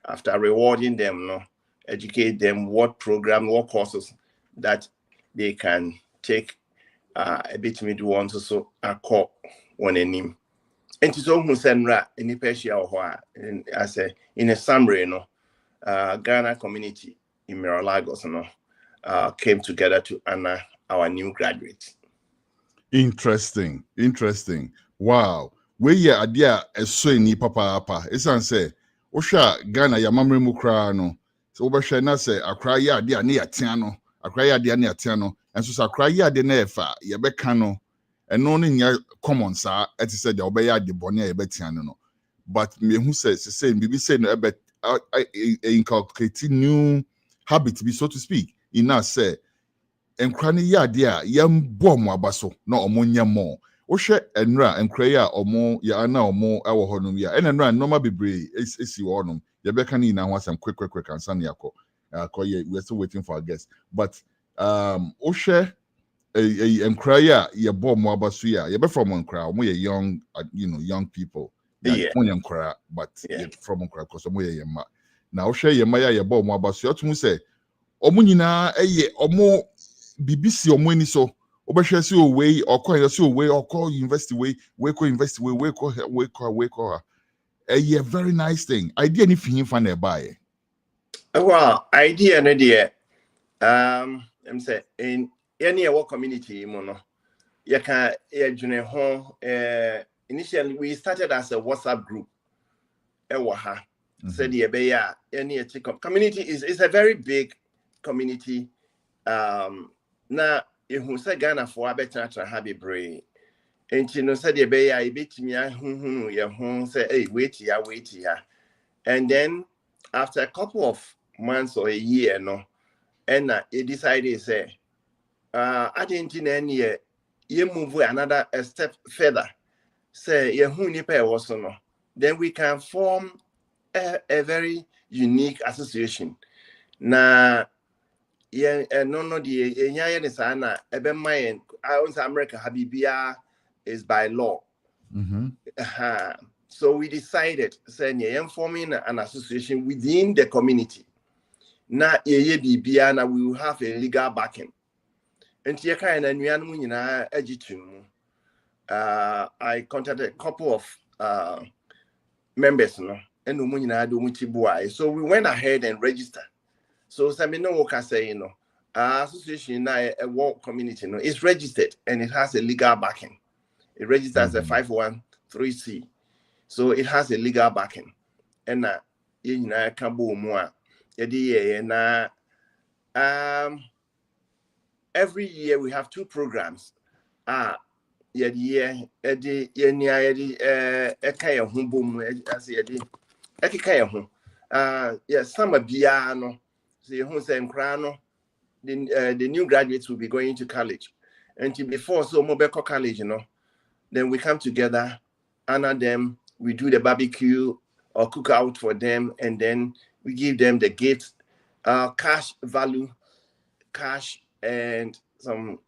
after rewarding them, no, educate them what program, what courses that they can take a bit mid ones also a call one name. And to so who send any Persia or as in a summary, no, Ghana community in Lagos, no, came together to honor our new graduates. Interesting. Wow. We ya adia eso ni papa esan say osha Ghana ya mamre mu kra no so obehwe na say akra ya adia na yatia no akra ya adia na yatia no enso so akra ya ade na efa ye beka no eno no nya common sa eti say de obeya ade bone ya betia no but me hu say bibi say no ebe inculcate new habit be so to speak ina say enkra ne ya ade a yam bom abaso na omonya mo Oshe enra enkreya omo ya ana omo ewo honum ya enra normal bebre esi honum ya beka ni na hwasam quick ansan yakọ we're still waiting for our guest but oshe enkreya ya bo mo abasu ya be from enkra omo ye young young people yeah omo enkra but from enkra cause omo ye ma Now share your maya your bomb about so to say omunina omo BBC omweni so obehwe si away or call so away or call university way ko university way ko a very nice thing. Idea ni fin fan e buy. Well, idea no dear. I'm say in any work community, mono. You can initially we started as a WhatsApp group. Said the any community is a very big community. Now you say Ghana for a better have a brain. And you know said the bay I beat me say hey wait here. And then after a couple of months or a year, no, and he decided say I didn't in any year you move another a step further. Say no. Then we can form a very unique association. Na no the sana ebe mayen America Habibia is by law. So we decided saying forming an association within the community. Na Bibia we will have a legal backing. And I contacted a couple of members, no, and so we went ahead and registered. So Samino Woka say, you know, our association now a work community, no, is registered and it has a legal backing. It registers as a 513C, so it has a legal backing. And every year we have 2 programs. Some biano. The new graduates will be going to college. And before so Mobeko College, you know, then we come together, honor them, we do the barbecue or cook out for them, and then we give them the gifts, cash value, cash and some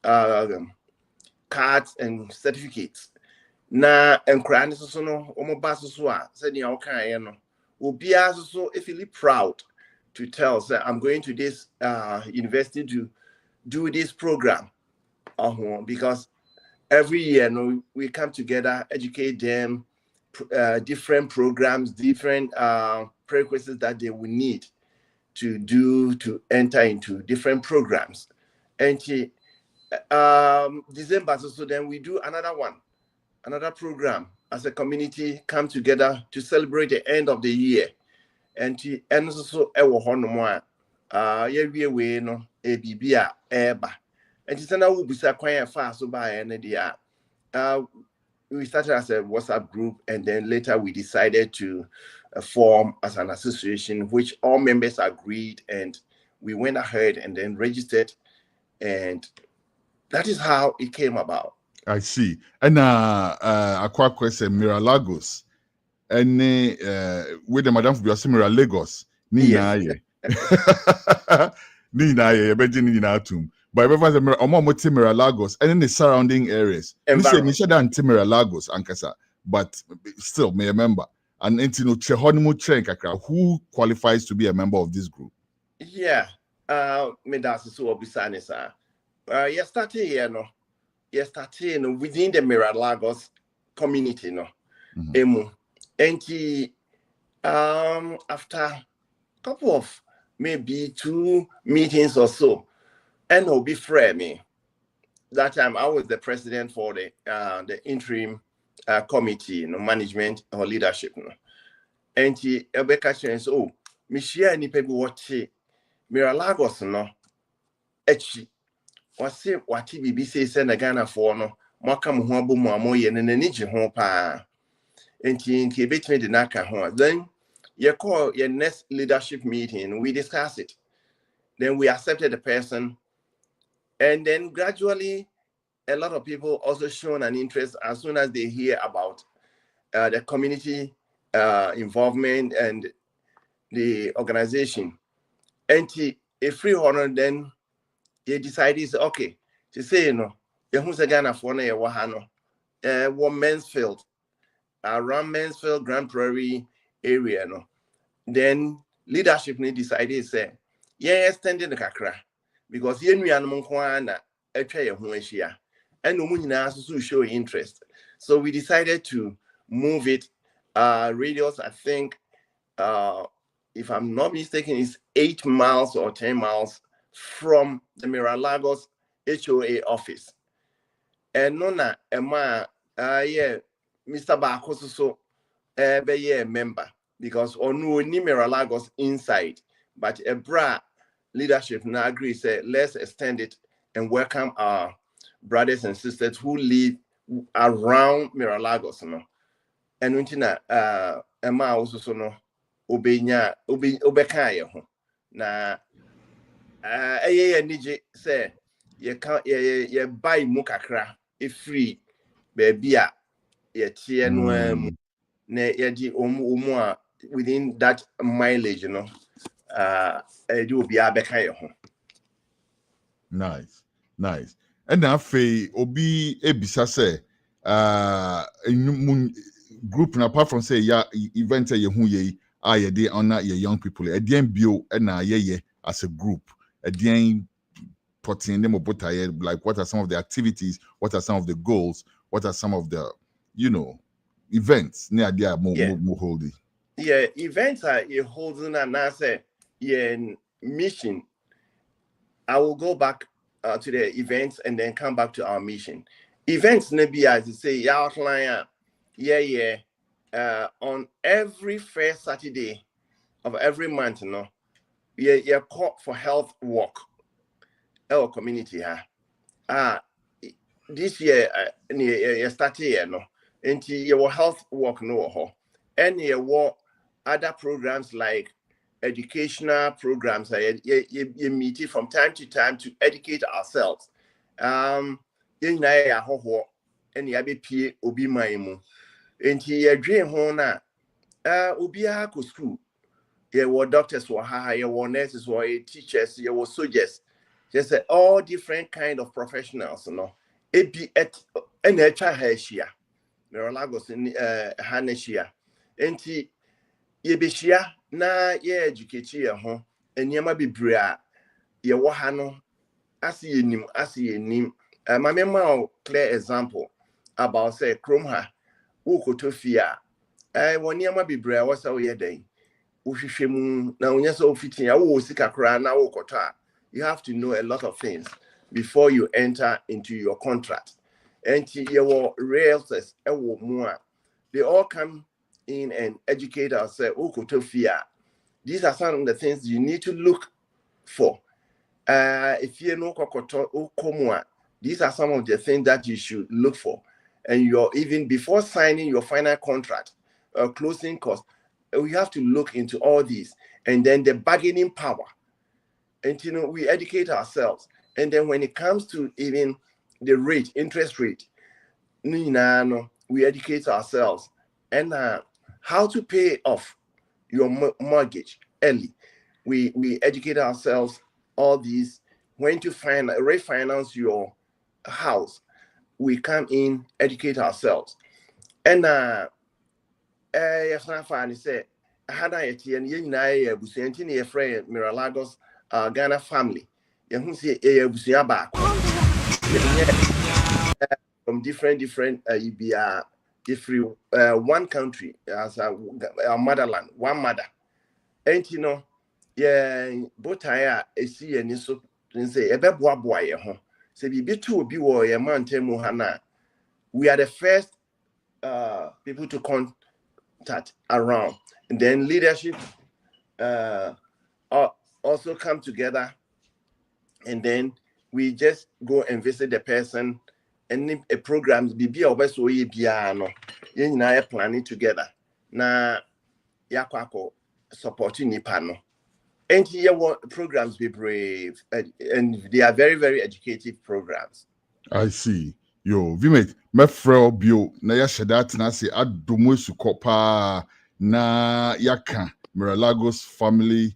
cards and certificates. Na enkrani so no omo baso so a said you can no obi so feel proud to tell say I'm going to this university to do this program because every year no we come together, educate them, different programs, different prerequisites that they will need to do to enter into different programs. And December, so then we do another program as a community come together to celebrate the end of the year. And also we no ABB eba. And it's now will be quite fast so by and we started as a WhatsApp group, and then later we decided to form as an association, which all members agreed, and we went ahead and then registered, and that is how it came about. I see. And aqua question Mira Lagos. And with the Madam for Mira Lagos. Nina ye. Nina ye, Beijing. But if I say Mira Lagos and then the surrounding areas. We say Mishada and Timira Lagos, Ankasa, but still may remember. And Entino Chehonimu Chenkaka, who qualifies to be a member of this group? Yeah. Medasi so Bisanisa. You started here, no. You started within the Mira Lagos community, no. And after a couple of maybe 2 meetings or so, and will be free me. That time I was the president for the interim committee, management or leadership. And Rebecca says, "Oh, Michelle ni people watch Mira Lagos no. Echi, wasi wati BBC say na Ghana for no. Mwaka muhabu muamoye neneniji hon pa. Enti nkebetime de naka hon. Then you call your next leadership meeting. We discuss it. Then we accepted the person. And then gradually, a lot of people also shown an interest as soon as they hear about the community involvement and the organization. And a free honor, then they decided, okay, to say, you know, Ghana for one Mansfield, around Mansfield, Grand Prairie area, no. Then leadership need decided say yeah extending the kakra because yen we anum na etwa ye ho ahia and no nyina so show interest. So we decided to move it radius, I think if I'm not mistaken, is 8 miles or 10 miles from the Miralagos HOA office. And nona ema yeah Mr. Bakoso so be a member because onu ni Miralagos inside, but a bra leadership now agree say let's extend it and welcome our brothers and sisters who live around Miralagos, you know. And untina ema also so no obenya obeka ye ho na nije say ye buy mu kakra e free baby a ye tie no am na ye di omu a within that mileage, you know, do obi abeka ye ho. Nice. And now fe obi ebisa say group na apart from say ya event ye hu ye ye dey honor your young people again bio na ye as a group again putting them about like what are some of the activities, what are some of the goals, what are some of the events near there more holding. Yeah, events are you holding and I say mission. I will go back to the events and then come back to our mission. Events maybe as you say outline on every first Saturday of every month, you know, yeah, call for health walk. Our community this year you start here no into your health work no and you other programs like educational programs you meet it from time to time to educate ourselves and you be obi maimu into your dream hona obi ko school you were doctors were you were nurses were teachers you were soldiers. Just all different kind of professionals, you know. It be at an Heshia, Miralagos in Haneshia. Enti Yebeshia na ye educatia ho, and yama be brea, ye wahano, as ye nim. My mema clear example about say Kromha, Ukotofia. One yama be brea was our ye day. Ushishemu, now yes, so fitting, I will seek a crown now. You have to know a lot of things before you enter into your contract. And your realtors, they all come in and educate ourselves. These are some of the things you need to look for. If you know these are some of the things that you should look for. And you're even before signing your final contract, closing costs, we have to look into all these. And then the bargaining power. And we educate ourselves, and then when it comes to even the rate, interest rate, we educate ourselves and how to pay off your mortgage early. We educate ourselves all these. When to refinance your house, we come in, educate ourselves, and yes, not funny say I had a Miralagos. Ghana family, from different one country as a motherland, one mother. And both I see and so say a boy say be two be a man Muhana. We are the first people to contact around, and then leadership also come together, and then we just go and visit the person, and a program be always so piano. You planning together. Na yakwako supporting Nipano. And here programs be brave, and they are very, very educative programs. I see. Yo, Vimet, my friend bio na ya shadat na se adomo sukopa na yaka Miralagos family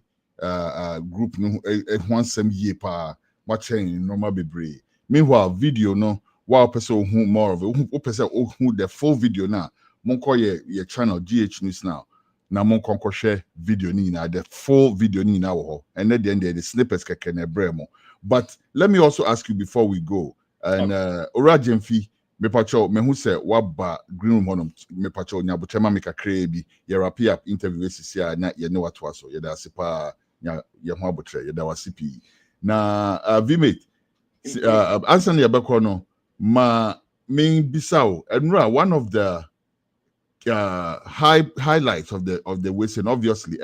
group no one some year pa watching normal be brave. Meanwhile, video no wow person who more of it who person who the full video now. Monko your channel GH News now. na mon konko share video ni na the full video ni na wo and at the end the snippets keke na bremo. But let me also ask you before we go, and Ora Jemfi me pacho me who say waba green room honum me pacho nya botema make a bi ye wrap up interview sisia na ye know what was so ye da sipa nya ye ho abotre ye da wasipi na vmate answer na yabeko no ma me bisao enra one of the highlights of the Wilson, obviously,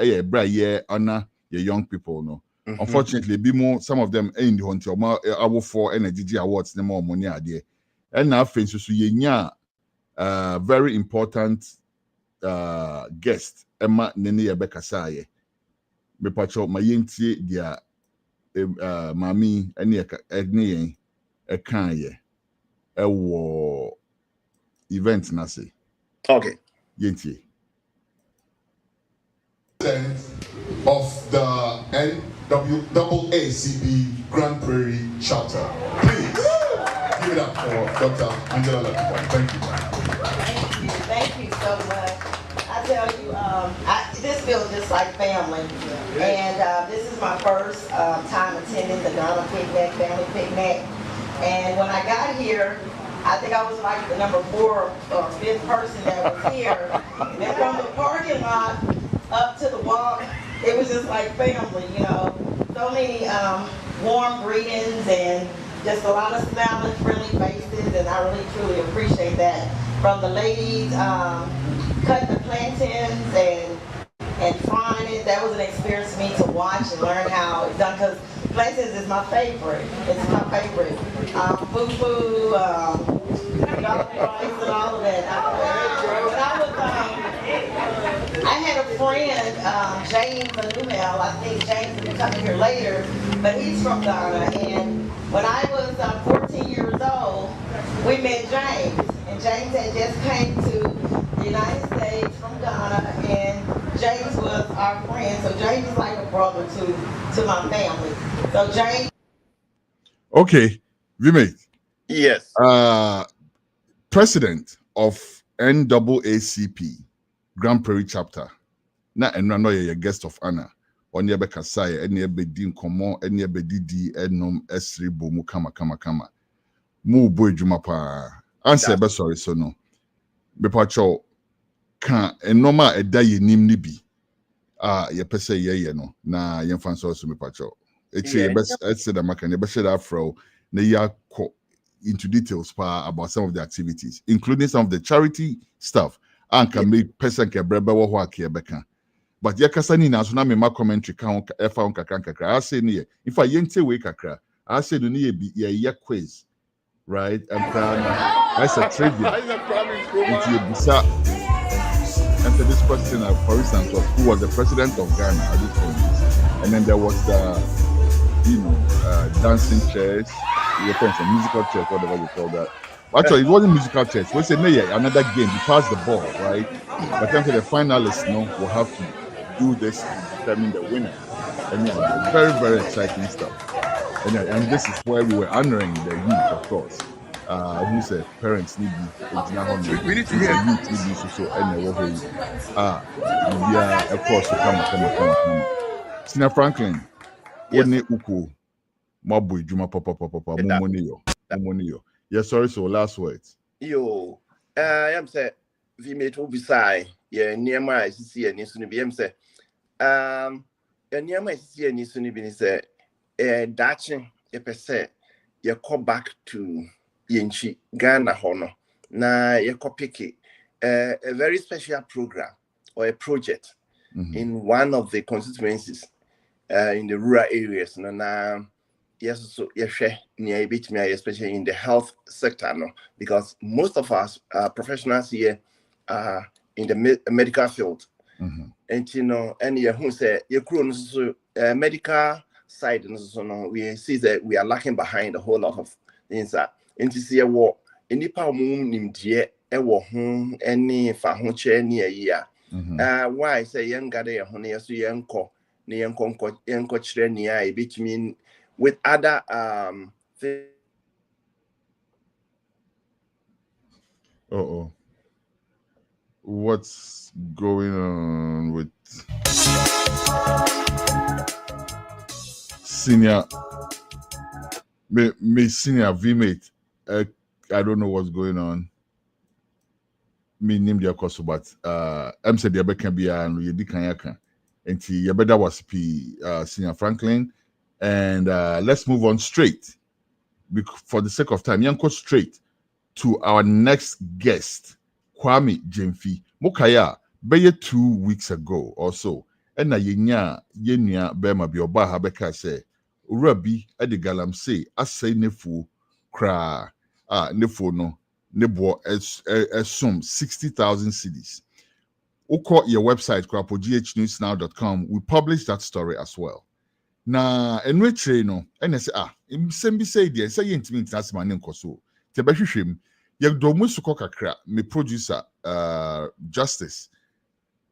honor your young people, no. Mm-hmm. Unfortunately, some of them in the hunter our for energy awards, no more money are there. And now, so very important guest, Emma Nene Rebecca Saye. Me pacho my yenti dia mami any a kanye event nasi. Okay. Yenti. Of the NAACP Grand Prairie chapter. Please give it up for Dr. Angela Levy. Thank you. Thank you so much. I tell you, this feels just like family. And this is my first time attending the Ghana Picnic, family picnic. And when I got here, I think I was like the number 4th or 5th person that was here. And from the parking lot up to the walk, it was just like family, you know. So many warm greetings and just a lot of smiling, friendly faces, and I really truly appreciate that. From the ladies cutting the plantains and frying it, that was an experience for me to watch and learn how it's done, because plantains is my favorite. It's my favorite. Fufu, dog rice, and all of that. I had a friend, James Manumel. I think James will be coming here later, but he's from Ghana. And when I was 14 years old, we met James. And James had just came to the United States from Ghana, and James was our friend. So James is like a brother to my family. So James. Okay, Vimate. Yes. President of NAACP Grand Prairie chapter. Na enra ye guest of honor. On ye beka say ene be din komo ene be didi enom esri bomu kama. Mu bo edwuma pa. Answer be sorry so no. Be pacho kan enoma eda ye nim ni bi. Ye pese ye no na ye fan so me pacho. It's ye best say the makan ye be share afro na ya into details about some of the activities, including some of the charity stuff. And can make person ke brebe wo ho akebeka. But ya kasa ni na so na me ma commentary kan efa on kakra. I say ni if I yente we kakra. I say no ni ye quiz, right? And that's a trivia. It's a bizarre. Answer this question, for instance, of who was the president of Ghana at this point, and then there was the dancing chairs, musical chairs, whatever you call that. Actually, it wasn't musical chairs. We said, no, another game. You pass the ball, right? But then the finalists, will have to do this to determine the winner. And very, very exciting stuff. And this is where we were honoring the youth, of course. Who said parents need we need to hear youth need so and of course come. Sina Franklin, yes. Uku Mabu Juma Papa Mumoniyo. Yes, sorry, so last words. Yo, I am say we made to be say, near my see and soon be say, near my see and soon be say, Dutching a per se, you come back to Yenchi Ghana Hono. Na you pick a very special program or a project in one of the constituencies in the rural areas. Yes, so especially in the health sector, because most of us professionals here are in the medical field, and and who say medical side, we see that we are lacking behind a whole lot of things. And to see a war in the power moon in dear a war any fahuche near year. Why say young gade a honey as young co near young near between with other what's going on with senior me senior V-mate. I don't know what's going on. Me name the course, but I'm said the can be and you can and Yabeda was P Senior Franklin. And let's move on straight for the sake of time. Yanko straight to our next guest, Kwame Jemfi. Mokaya, beye 2 weeks ago or so. And na yenya bema bi oba habeka say Urabi edi galamsey asay nefu kra nefu no nebo assume 60,000 cedis. Uko your website GHNewsNow.com. We published that story as well. Na enwetre no ene say sembi say there say yentimi international name koso. Tebehwehwem ye domu suko kakra me producer Justice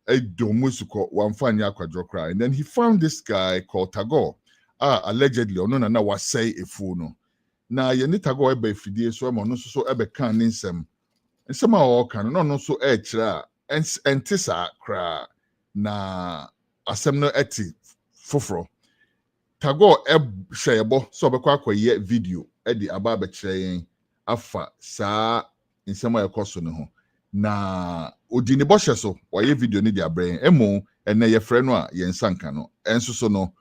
domu suko wamfanya akwadrokra, and then he found this guy called Tagore allegedly ono na was say efu no na ye ni Tagore ebe fidie so mo no so ebe kan nsem nsem a o kan no so e kira entisa kra na asem no eti foforo Tagore shayebo so obekwa akoye video edi aba be kire afa saa nsem a ekoso ne ho na odi ne bohye so waye video ne dia brain emo ene ye frɛ no a ye nsanka no enso so no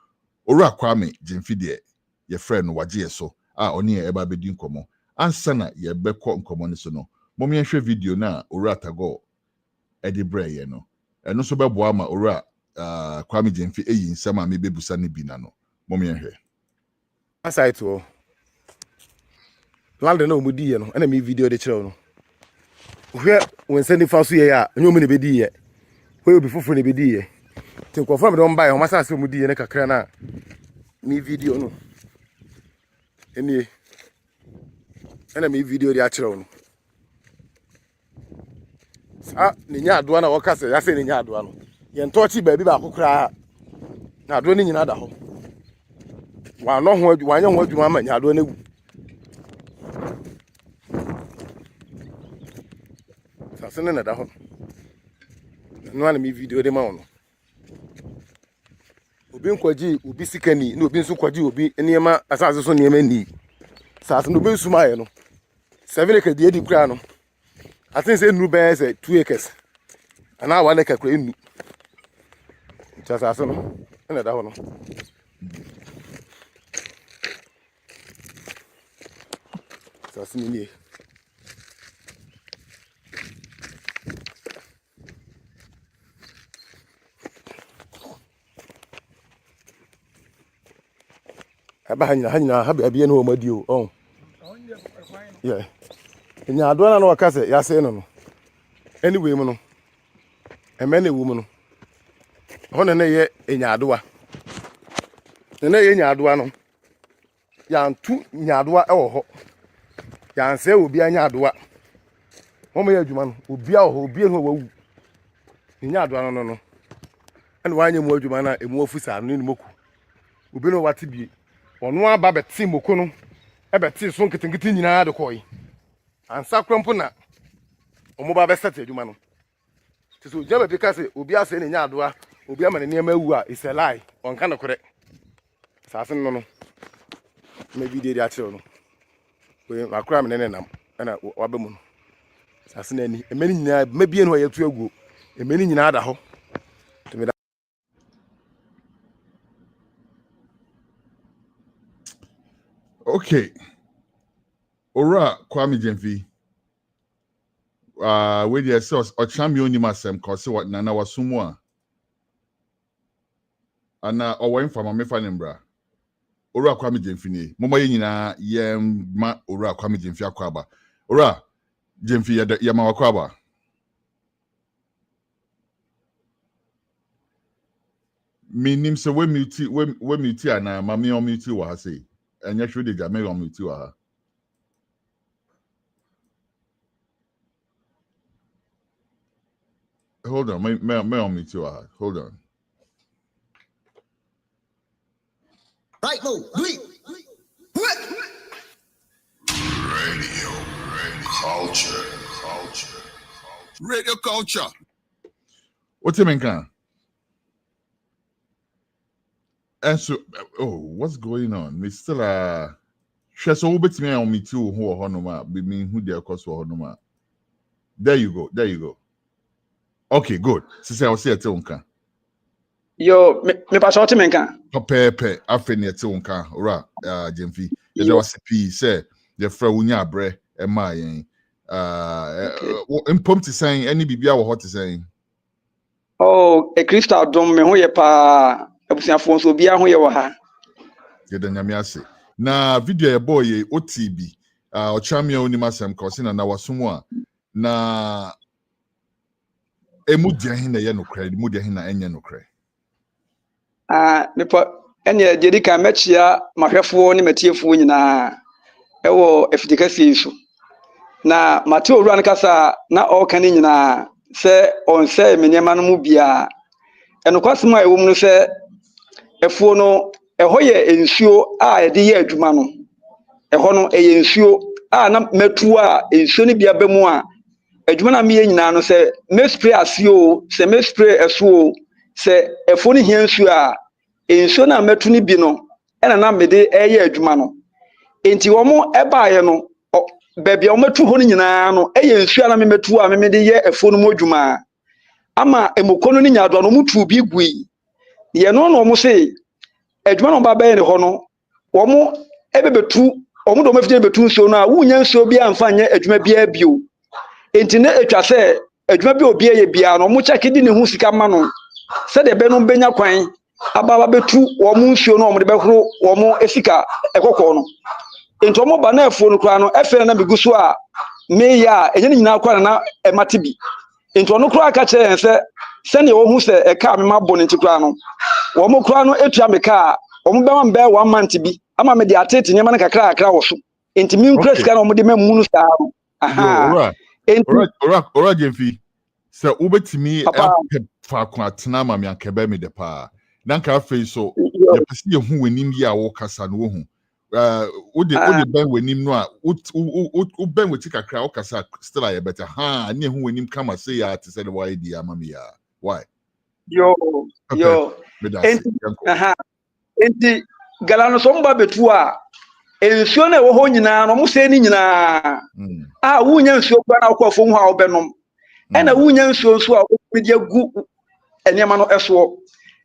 Owura Kwame Jemfi de ye frɛ no waje so oni e eba bedi nkomo ansa na ye bekɔ nkomo ne so no mom ye hwɛ video na Owura Tagore edi brain ye no eno so bɛboa ma Owura Kwame Jemfi eyi nsɛm a mebebusa ne bi na no mom ye hwɛ aside o land na omudi ye no na me video de kyerɛw no hwɛ when send fa so ye a nyom ne bedi ye hwɛ obi foforo ne bedi ye tin ko from don buy o masa se omudi ye ne kakra na me video no eni na me video de akyerɛw no sa ne nya adoa na wɔka sɛ ya sɛ ne nya adoa no ye ntɔchi baabi ba akokra na adoa ne nyina da hɔ wa no ho wanya ho adwuma ma nya adoa na gu sasene na da hɔ no ana me video de ma ono obi nkwaji obi sikani na obi nso kwaji obi niema asase so niema ni sase no obi suma ye no 7 acres de edi kura no atin se nu be se 2 acres ana 1 acre kura enu sase no na da hɔ no sase ni aba hanyina ha bia no madi o yeah nya ado na no wakase ya se no anyway mu no emene wu mu no ho ne ye nya ado ne ye nya ado no ya ntu nya ado wo ho ya nse obi anya ado ho mo ye adwuma no obi a ho obi ho wawu nya ado no ene wanye mu adwuma na emu ofusa no ni moku obi no wate bi ono aba beti moko no ebeti so nketenkete nyina de koyi ansa krompo na omo ba be set adwuma no tiso jaba bi ka se obi ase ne nya adoa obi ama ne niam awu a is a lie on ka no kore sase no no me video de atiro no we akura me ne nam na wabe mu no sase na ni emeni nyina mabie no yetu aguo emeni nyina da ho Okay. Owura Kwame Jemfi. Where the source or champion masem cause what nana was sumwa. Ana owen from a mefanembra. Owura Kwame Jemfi ni. Moma yina yem ma Owura Kwame Jemfi akwaba. Owura Jemfi yama wakwaba. Minim se we muti ana mami on muti wa say. And you should have made on me too. Hold on, may on me too. Hold on. Right, no, Radio culture. Radio culture. What's it mean? And so, what's going on? We still share so bit me on me too. Who honoma be me who their cost for honoma. There you go. Okay, good. Since I was here to unka. Yo, me pass out to menka. Pepe, afeni to unka. Ora, Jemfi. There was a piece. Say the friend unya bre. Emma yen. Impromptu saying any bibia or hot saying. Oh, a crystal dome me hoye pa abusiafo so bia hoye wo ha. Yeda nyame ase. Na video e boy OTB ochamia onimasem kosi na wasomo a na emu dia hin na ye no kra, emu dia hin na enye no kra. Me pa enye dedika mechia mahwefo ne matiefo nyina ewo efitikasi so. Na Mateo Ruan kasa na okane nyina se on se menyema no mu bia enokwasem a ewo mu se efuo no ehoye ensuo a ede ye adwuma no eho no eye ensuo a na metu a ensuo ne bia bemu a adwuma na me nyina no se me spray asio se me spray eso se efuo ne hia ensuo a ensuo na metu ne bi no ena na mede eye adwuma no enti wo mo ebaaye no baby o metu ho nyina no eye nsu ana me metu a me de ye efo no modwuma ama emokono ni nyado no mutu bi gui ye no no mo se adwuma no ba ba ye ne ho no wo mo ebebetu o mo do mafite betu nsu no a wunya nsu bi amfa nya adwuma bia bio enti na etwa se adwuma bi obi ye bia no mo check di ne hu sika ma no se de be no benya kwan ababa betu wo mo nsu no o mo de behoro wo mo esika ekokọ no ento mo ba na efo no kra no efe na biguso a me ya enye nyina kwa na emate bi ento no kra aka kire se ne wo hu se e ka me mabo ne ntikra no wo mo kra no etua me ka wo mo be ma be 1 month bi ama me de atete nyema na kakra akra wo so enti mi nkra sika na mo de mamu no saa aha ora Jemfi se ubetimi fa kwa atena ma me ankebe me de pa na nka afei so ye pese ye hu wenim ya wo kasa no wo hu ode ben wenim no a u ben we kakra o kasa still I better ha ne hu wenim kama say ya to say the why di amami ya why yo enti galano so mba betu a ensuo na wo ho nyina no mo se ni nyina a wunya nsuo kwa na akofo hu a obenom ena wunya nsuo so a media gu enema no eso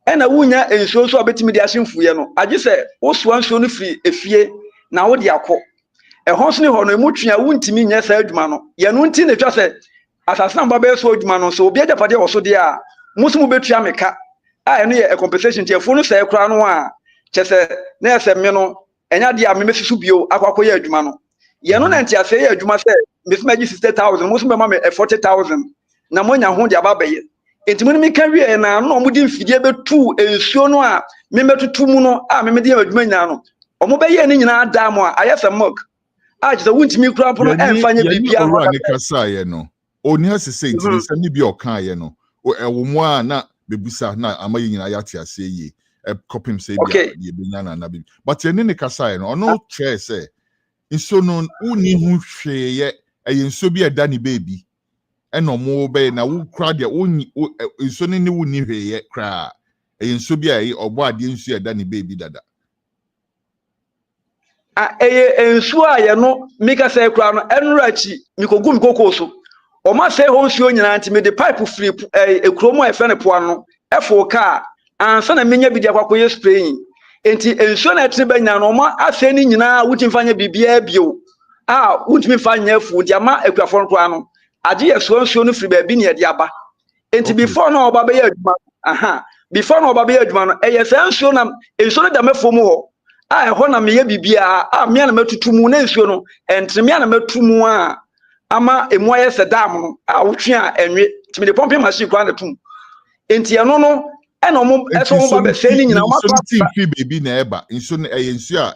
ena wunya ensuo so a betimi de ahemfu ye no age se wo so nsuo no firi efie na wo de akọ ehon so ne ho no emutwea wuntimi nya sa adwuma no ye no nti ne twa se asase na mba be so adwuma no so obi adapade wo so de a musumu betua meka a eno ye a compensation tie fo no sa ekura no a chese na ese me no enya de a me mesusu bio akwakọ ye adwuma no ye no na ntia se ye adwuma se mesima gi 60000 musumu be ma me 40000 na monya ho de ababaye entimo mi ka wie na no mo di mfidie betu ensuo no a me metutu mu no a me de adwuma nyina no omo be ye ni nyina adam a ayesa mok a je wuntimi kura pono enfanye bibia no ne kasa ye no oni asese ntimi se ni bi okan ye no ewo mu a na bebusa na amaye nyina ya te ase ye kopim se bia ye benya na bi but ye ne kasa ye no ono che se nso no uni hu hwe ye nso bi eda ni baby eno mo be na wo kra de woni nso ne woni hweye kra nso bi ai obo ade nso eda ne baby dada nso a ye no mika se kra no enrachi mikogu mikokoso o ma se ho nsuo nyina nti me de pipe free ekromo efe ne poa no efo ka ansa na menya bi de akwakoye spraying enti nsuo na etene ba nyina no ma ase ni nyina wuti mfanya bibia bio a wuti mfanya afu di ama ekwafo nkwa no age ye so nsuo no free ba bi ne de aba enti before no oba be ya adwuma before no oba be ya adwuma no eye se nsuo na nsuo no da mefom ho a ho na me ye bibia a me na matutu mu na nsuo no entre me na matumu a ama emu aye se dam no a wotwe a enwe timi de pumping machine kwa na tum enti eno no eno mo eso mo ba be se ni nyina ma so fi baby na eba nsuo no eye nsuo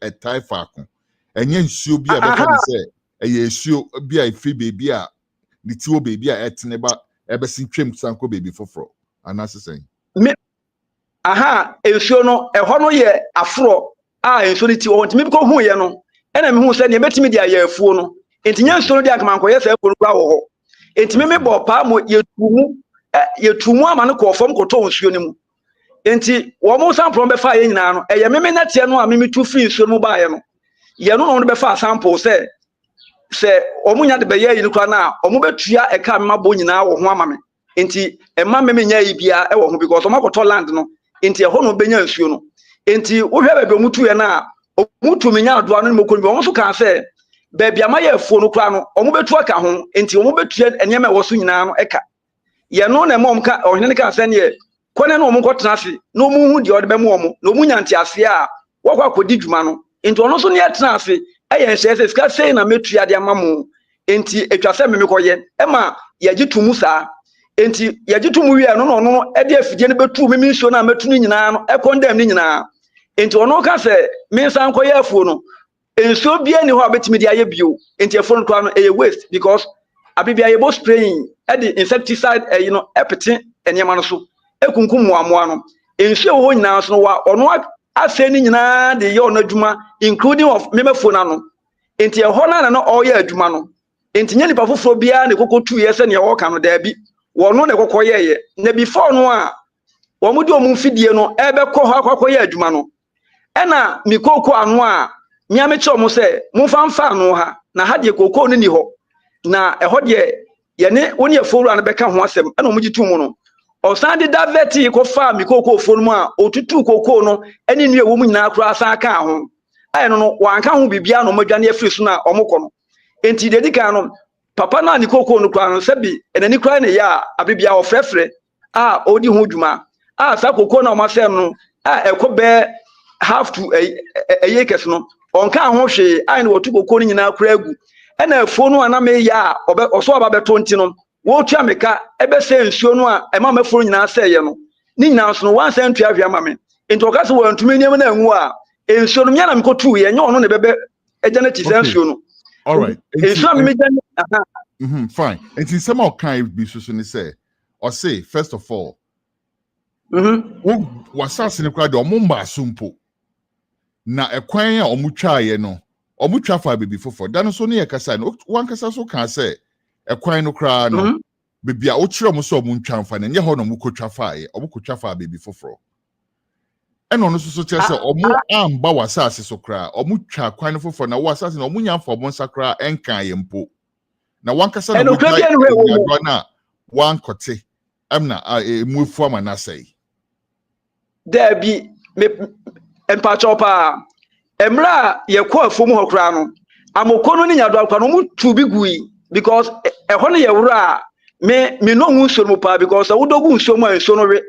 a tai faako enye nsuo bi a be fa se eye nsuo bi a fi baby a the two baby a etene ba ebe sin twem sanko baby foforo anasesen me nsuo no eho no ye afro a nsuo ni ti wo ntimi ko hu ye no ena me hu se ne betimi dia ye afuo no enti nya nsuo no dia kamanko ye se afuo no kwa wo ho enti me bo pa mo yetumu ama no ko fam ko to nsuo ni mu enti wo mo sample be fa ye nyina no eye me na tie no a me tu free nsuo mu ba ye no ye no no be fa sample se omunya de be ye yi no kra na omu betua e ka me mabo nyina wo ho ama me enti e ma me nya yi bia e wo ho because omu akoto land no enti e ho no benya nsuo no enti wo hwe be be mutu ye na omutu me nya adoa no mo ko bi omu so kan se baby ama ye afuo no kra no omu betu aka ho enti omu betua enyema wo so nyina no eka ye no na mom ka ohene ne ka se ne kone no omu nkotena ase no omu hu de ode be mo omu no omu nyanti ase a wakwa kodi dwuma no enti ono so ne etena ase eye nhye se ska sei na metua de amamu enti etwa se memekoye ema ye gitumu saa enti ye gitumu wi no no e de afidie ne betu memi nsuo na metu ni nyina no e condemn ni nyina enti ono ka se me san koye afuo no ensuo bia ni ho abetimi de aye bio enti afuo no kwa no e waste because abibia ye bo spraying e de insecticide epete enyema no so ekunkum moamoa no ensuo ho nyina so no wa ono ase ni nyina de ye ono adwuma including of memefo na no enti e ho na no oye adwuma no enti nya nipa foforo bia ne kokotu ye se ne wo ka no da bi wono ne kokoye ye na before no a wo mu de omu fidie no ebe ko ho akokoye adwuma no ena mikoko anu a nya me che omu se mu famfa anu ha na ha de koko no ni ho na e ho de ye ne woni aforo an beka ho asem ena omu gitu mu no osan de daveti ko fa mikoko ofo no a otutu koko no eni nu ewo mu nyina akura asan ka ho aye no wanka ho bibia no madwane afiri so na omukọ no enti de dika no papa na ni koko no kura no sebi enani kura ne ya abibia ofrefre a odi ho dwuma a sa koko na omasem no a ekobe have to a yekes no onka ho hwe aye no otu koko no nyina akura agu ena afo no ana me ya oso aba beto nti no wo tua meka ebe se nsuo no a ema maforo nyina seye no ni nyina so no wan se ntua hwe ama me enti okase wo ntumi nyem na anwu a ensuo no nya na mkotu ye nya ono ne bebe eja na ti se nsuo no all right ensuo me jani fine enti sema okan bi so ni say or say first of all wo wasase ne kwa de omumba asumpo na ekwan a omutwa ye no omutwa fa bebi fofo dan so ne yakasa no wan kasa so kan say ekwan no kra no bebi a wo kire mo so omuntwa mfa ne ho no mukotwa fa ye omukotwa fa bebi foforo eno no so chese omu amba wasase so kra omutwa kwan no foforo na wasase na omunya mfa omo nsakra enkan ye mpo na wankasa na wo na wankote amna mufu ama na sei there be empachopa emra ye ko afomu hokra no amokono ni nyado akwa no mu tubi gui because ho no ye wura me no hu nso mu pa because wodogu nso mu anso no we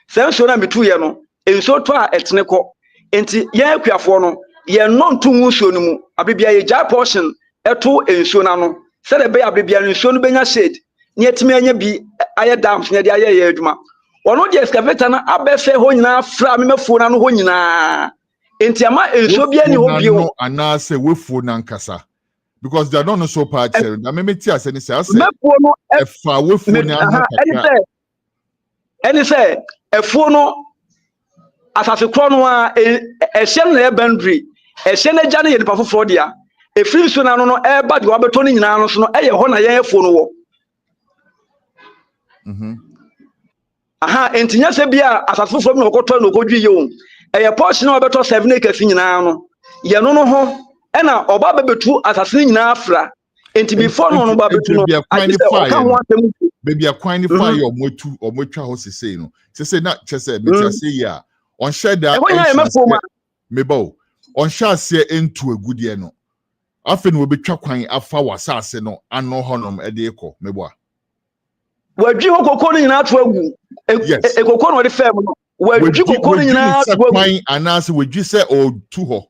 senso na metu ye no enso to a etene ko enti ye akuafo no ye no ntu hu nso no mu abibia ye ja portion eto enso na no se de be abibia nso no benya shade ne etime anya bi aye dams ne de aye ye adwuma wono de excavator na abefe ho nyina fra me mafo na no ho nyina enti ama enso bia ni ho bio ana se wefuo na nkasa because they are not so part na me ti ase ni say ase mefuo no efa wefuo ni anu eni say efuo no asase kro no a ehye na boundary ehye na gya na ye nipa foforo dia efiri so na no no eba de wabeto ni nyina no so no eye ho na ye efuo no wo enti nya se bia asase foforo no okoto na okodwi ye o eye portion na wabeto 7 acres nyina no ye no no ho ena oba bebetu asase nyina afra enti before no no ba betu no baby akwan ni fire omotwa ho sesei no sesei na chese metia sei ya on share that mebo on share se entu agudie no afa no obetwa kwan afa wasase no ano honom ede ekọ mebo a wadwi ho kokko no nyina ato agu ekokko no de fam no wadwi kokko no nyina ato agu kwan anase wadwi se o tu ho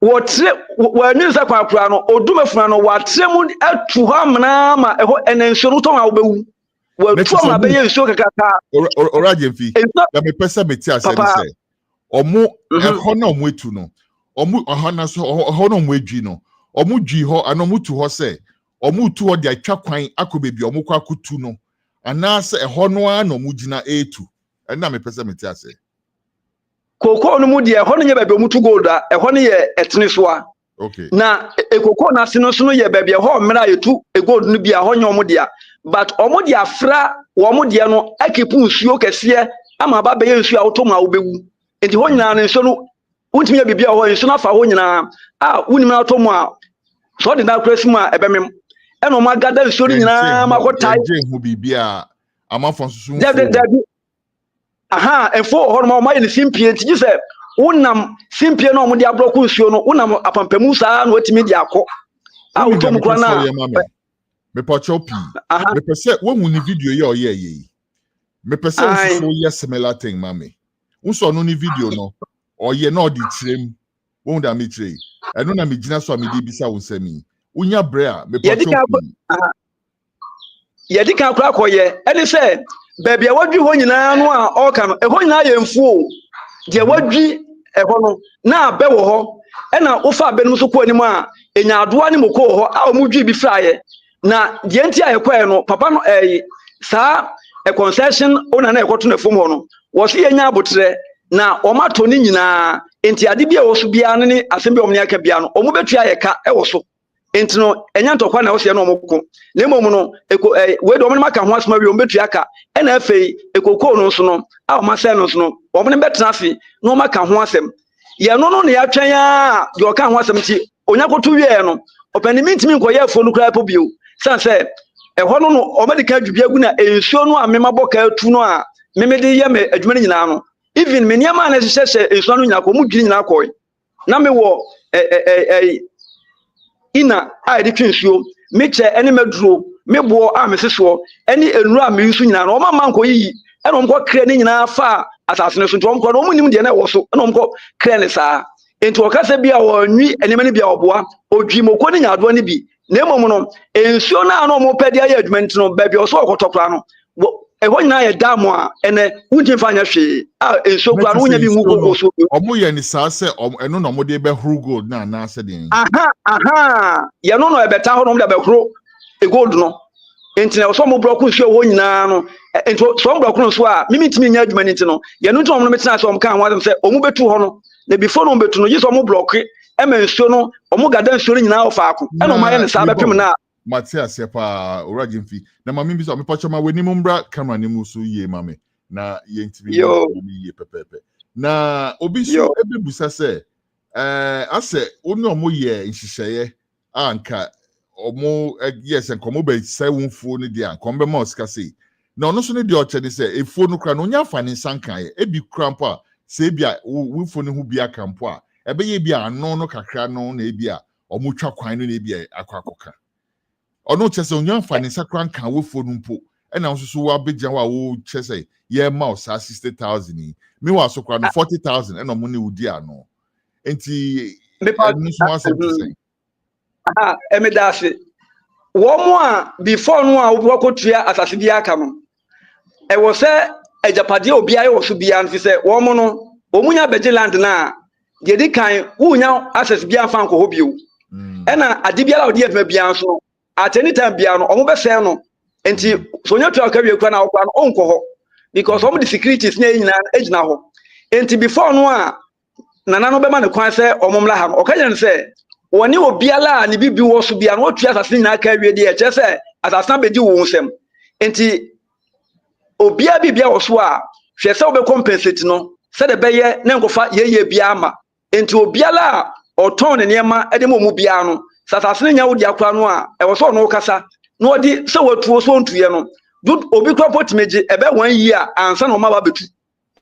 wotre wanisa kwa kura no odumafuna no watre mu atu ho amna ma eho enenso no to ma obewu watu ma be yenso kakaka oraje mfi na me pesa meti ase ni se omo eho na omo etu no omo ohana so oho na omo edwi no omo dwi ho ana omo tu ho se omo tu ho de atwa kwan akobebi omo kwa kutu no anase eho no a na omo gina etu na me pesa meti ase koko no mu de eho no nye ba be omutu gold a eho no ye etene so a Okay. Na ekoko na sino so no ye baabi ho mmra yetu egold no bia ho nyom dia but omo dia fra wo dia no akipu nsuo kese ama ba be nsuo a woto ma wo bewu enti ho nyina no nsuo no untimi ya bibia ho nsuo na fa ho nyina unim na to mu a so de na krasi mu a ebemem e no magada nsuo no nyina makotai je hu bibia amafo nsusu aha enfo ho no ma ye ne simpie enti se wonam simpie na omo de abroko nsuo no wonam apampamu saa na watimi de akọ a woto mu kra na me pacho pi me pese wo mu ni video ye oye ye me pese nsusu ye similar thing mame unso no ni video no oye na odi trem wo da me tre eno na me gina so me de bisa wo nsami unya bre a me pacho pi ye di kan kra koye eni se baabi a wadwi ho nyina no a oka no e ho nyina ye mfuo de wadwi eho no na abe wo ho e na wo fa abenum so ko anim a enya adoa ne moko ho a omudwi bi fraye na de enti a ekwae no papa no saa concession ona na ekoto na fom ho no wo se enya abotre na o mato ni nyina enti ade bia wo so bia ne asembe omne aka bia no omu betua ye ka e wo so enti no enya ntokwa na wo se na omoko na emom no we do omne maka ho asema wi ombetua ka e na afei ekoko no so no a o mase no so no omne betena afi na o maka ho asem ye no no na ya twen a de o ka ho asem ti onya koto wie no opanimi ntimi nkoye afo no kra po bio sanse eho no no o medika dwubia gu na ensuo no a memabɔ ka atu no a memede ye me adwuma ni nyina no even me niama na hyehyɛ ensuo no nyina ko mu dwiri nyina ko na me wo ina a de twensuo me che ene maduro me bo a me seso ene enuru a me nsu nyina no o mama nko yi ene o mko kre ni nyina fa asase no so nto mko no munim de na wo so ene o mko kre ne saa enti o kasa bia wo nwi enema ni bia oboa odwi moko ni nyado ni bi na emom no ensuo na no mo pede aye adwumenti no baabi o so okotokra no eho nyina ye damo a ene wunti fanya hwe a ensuo gwa no nya bi ngu gogo so omo ye ni saa se eno no mo de be huru gold na na se den aha ye no no ebeta ho no mo de be huru e gold no enti na so mo block nsuo ho nyina no enti so mo block no so a mimi timi nya adwumenti no ye no nto mo metena so mo kan ho se omu betu ho no na before no betu no ye so mo block nsuo no omu gada nsuo nyina ofa ako eno ma ye ne saa bepem na Matia sepa oragin fi na mami bi so me pacho ma weni mumbra camera ni musu ye mame na ye ntimi ye pepepe na obi so ebebusa se ase oni omo ye nhihye anka omo yes enkomo be sewunfuo ni dia nkombe ma osika sei na ono so ne dia oche ni se efuo no kra no nya fa ni sankan ye ebi krampo a se bia wufo ni hu bia kampo a ebe ye bia ano no kakra no na ebia omo twa kwan no na ebia akwakoka ono chese onyan fa ni sakra kan wofo no mpo e na nso wa begya wa wo chese ye ma o sa 60,000 ni me wa so kra no 40,000 e no mo ne udi ano enti nso ma se say aha emedase wo mo a before no a wo kotua asase bia aka no e wo se ejapade obi aye wo so bia no se wo mo no omunya beje land na de di kan wunya access bia fa nko ho bio e na ade bia la odi efema bia so at any time bia no omo be say no enti so nya to aka wie kwa na okwa no onko ho because omo the securities na nyina ejina ho enti before no a nana no be ma ne kwan say omo mla ha no okanya ne say woni obiala ne bibi wo so bia no otua asase nyina aka wie de e che say asase na beji wo nsem enti obia bibia wo so a hwe say obe compensate no say de be ye na nkofa ye bia ama enti obiala oton ne niema e de mo bia no sasase nya wo dia kwa no a e wo so no kasa no odi se watuo so ntuye no obi kwa potimeji ebe 1 year ansa no ma ba betu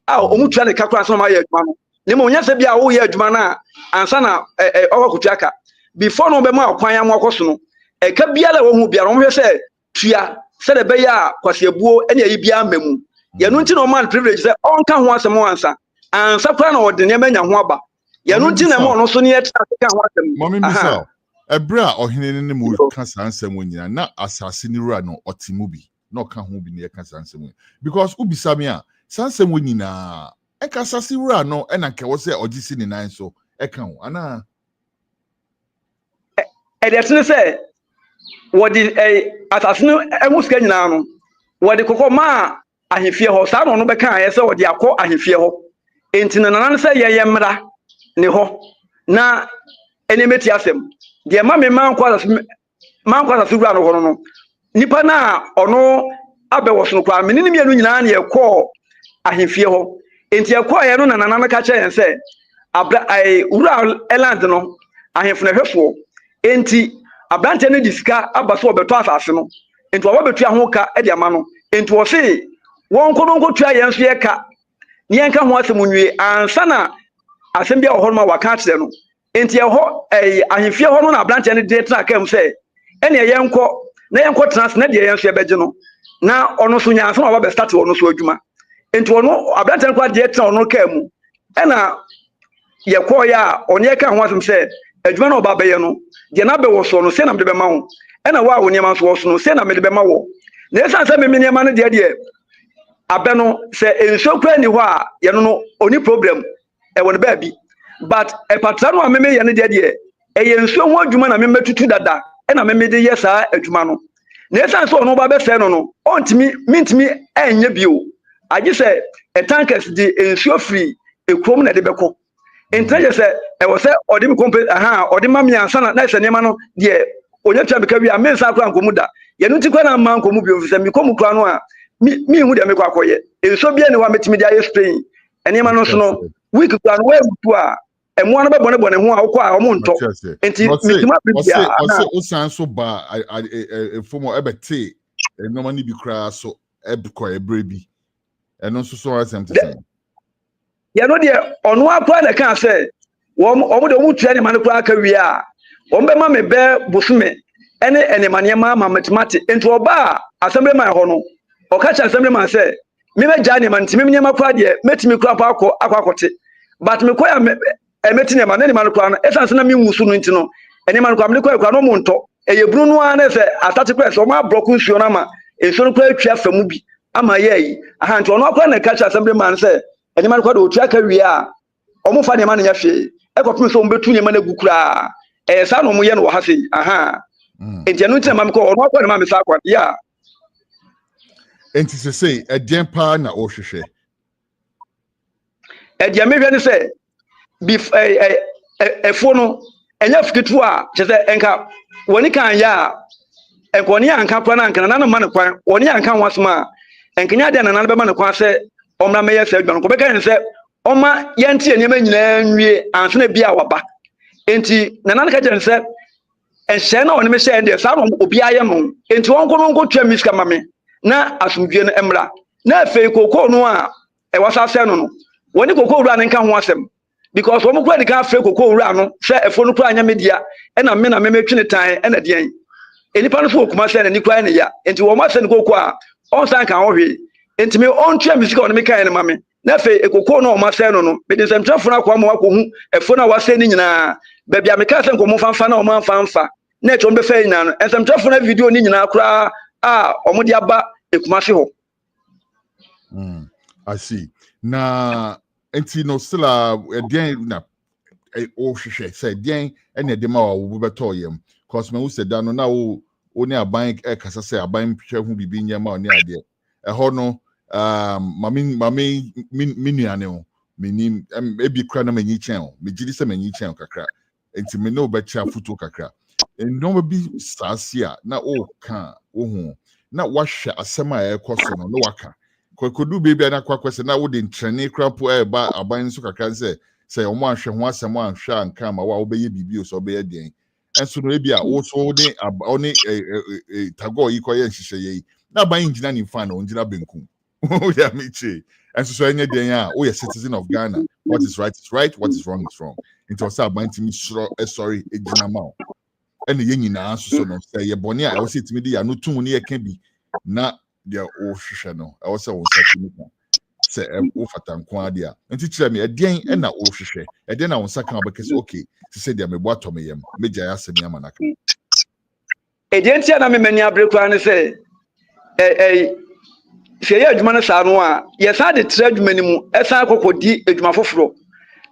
a omutua ne kakra ansa no ma ye adwuma no ne mo nya se bia wo ye adwuma na ansa na okokutua ka before no be ma akwan ya mo akoso no e ka bia la wo hu bia no hwe se tua se de be ya kwasebuo ene yi bia mamu ye no nti no man privilege se onka ho asem ansa kwa na ode ne manya ho aba ye no nti na mo no so ne ye ka ho asem Ebra ohine ne mu kasa ansem nyina na asase ni rura no otimu bi na oka ho bi ne kasa ansem because ubisa me a sansem nyina e kasa si rura no e na kewo se ogisi ni nan so e ka ho ana e de tene se wodi asase no emuska nyina no wodi kokko ma ahefie ho sa no be kan ye se wodi akọ ahefie ho enti na nan se ye mra ne ho na meti asem de ma me man kwasa wura no hono no nipa na ono abewo so kwa me ne mienu nyina na yekọ ahemfie ho enti yekọ ye no na nana ka kye yen se wura eland no ahemfo na hwefo enti abrante no disika abaso obeto asase no enti wo betu ho ka e de ama no enti wo se won ko tua yen so ye ka ne yen ka ho asem nwie ansa na asem bia wo ho ma waka kire no enti ho ahemfie ho no na abrante no de tra kam se ene yenko na yenko trans na de yen so ye beje no na ono so nyanso na wo be start ono so adwuma enti ono abrante no kwa de tra ono ka mu ena yekọ ya onye ka ho asem se adwuma na oba beye no de na be wo so no se na me de be ma wo ena wa wo niam so wo so no se na me de be ma wo na esan se me niam no de abe no se enso kwa ni ho a ye no oni problem e won ba bi but e patra no ameme ye ne de e ye nso ho adwuma na me metutu dada ena me de ye saa adwuma no na esan se ono ba be fe no ontimi mintimi enye bio agi se e tankers di enso free ekrom na de beko entraje se e wo se odi mi kompe odi ma mi ansa na se nema no de onye tua beka wi a me nsa akwa nkomu da ye no ti kwa na ma nkomu bi ofise mi komu kwa no a mi hu de me kwa koye enso bia ne wa metimi dia ye strain enema no so no week kwa no we mutu a emu an be bone ho a wo a o mu nto enti mitima bia o san so ba fomo ebete enoma ni bi kra so ebko ebrebi eno so so asem te say ya no de ono akwa na kan say wo de wo tua ne man kra aka wi a wo be ma me be bosume ene enemane ma mathematics enti oba assembly man ho no o ka cha assembly man say me meja ne man timi me nyama kra de metimi kra pa akote but me koya emeti ne man ne man kra no esanse na me nwusu no enti no ene man kra me koya kra no mo nto eye bru no an say atati kra so ma block nsuo na ma ensuo no kra atwa famu bi ama ye nti ono akra na ka cha assembly man say ene man kra de otua ka wi a omo fa ne man nya hwe ekopim so mbetu ne man agukura sa no mo ye no ha sei enti anu ntina mam ko ono akra ne ma me sa akwa ya enti se say edien pa na o hwehwe edien me hwe ne say bif efo no enya fikitu a che say enka woni kan ya enkoni anka kwa na nkan na no man kwan woni anka wasma enkenya de na be man kwan say omra me yes adwan ko be kan say oma yenti enema nyina nwie anso na bia waba enti na ka je say enhye na woni me hye de sa no obi aye no enti won ko no ko twa miska mame na asumdue no emra na afei kokoo no a e wasa se no woni kokoo wura ne nka ho asem because wo mkura dika afei kokoo wura no se efo no kura anya media e na me metwene tan e na de an enipa no so kuma se na ni kura ne ya enti wo ma se ne kokoo a on san kan ho hwe enti me on twa misika woni me kan ne mame na afei kokoo no o ma se no me de semtrafo na kwa ma wakohu efo na wase ni nyina ba bia me ka se nkomo fanfa na o ma fanfa na eto mbe fe nyina no semtrafo na video ni nyina kura omo di aba ekumase ho I see na enti no still edien na o hwehwe say edien ene de ma wo beto yem cause me wo se da no na wo oni aban kasa say aban hwe hu bibi nyama oni ade ho no mami nuane o menim ebi kra na manyi chen o megidi se manyi chen kakra enti me no be cha futo kakra no bi sasia na o ka wo hu na wahwe asem a ekoso no no waka kokodu baby na kwakwese na wo de ntrene krapo ba aban so kakra se o mo ahwe ho asem ahwe anka ma wa wo beye bibi o so beye den enso no ebi a wo so de oni tago yi koye nhihye yi na ban ngina ni fan o ngina benkum o ya miche enso so enye den a o ye citizen of Ghana what is right is right what is wrong is wrong into say aban timi sorry ejina ma ene ye nyina so no say ye boni a wo se timi de ya no tun ne ye ka bi na dia o hwehwe no e wo se wo nsaki ni kan se wo fatanko ade a enti kire me edien e na o hwehwe edien na wo nsaka obekese okay se se dia me bo ato me yam meja ya asemi amanaka edien tia na me mani abrekwa ne se se ye adwuma no sa no a ye sa de tre adwuma ni mu e sa akokodi adwuma foforo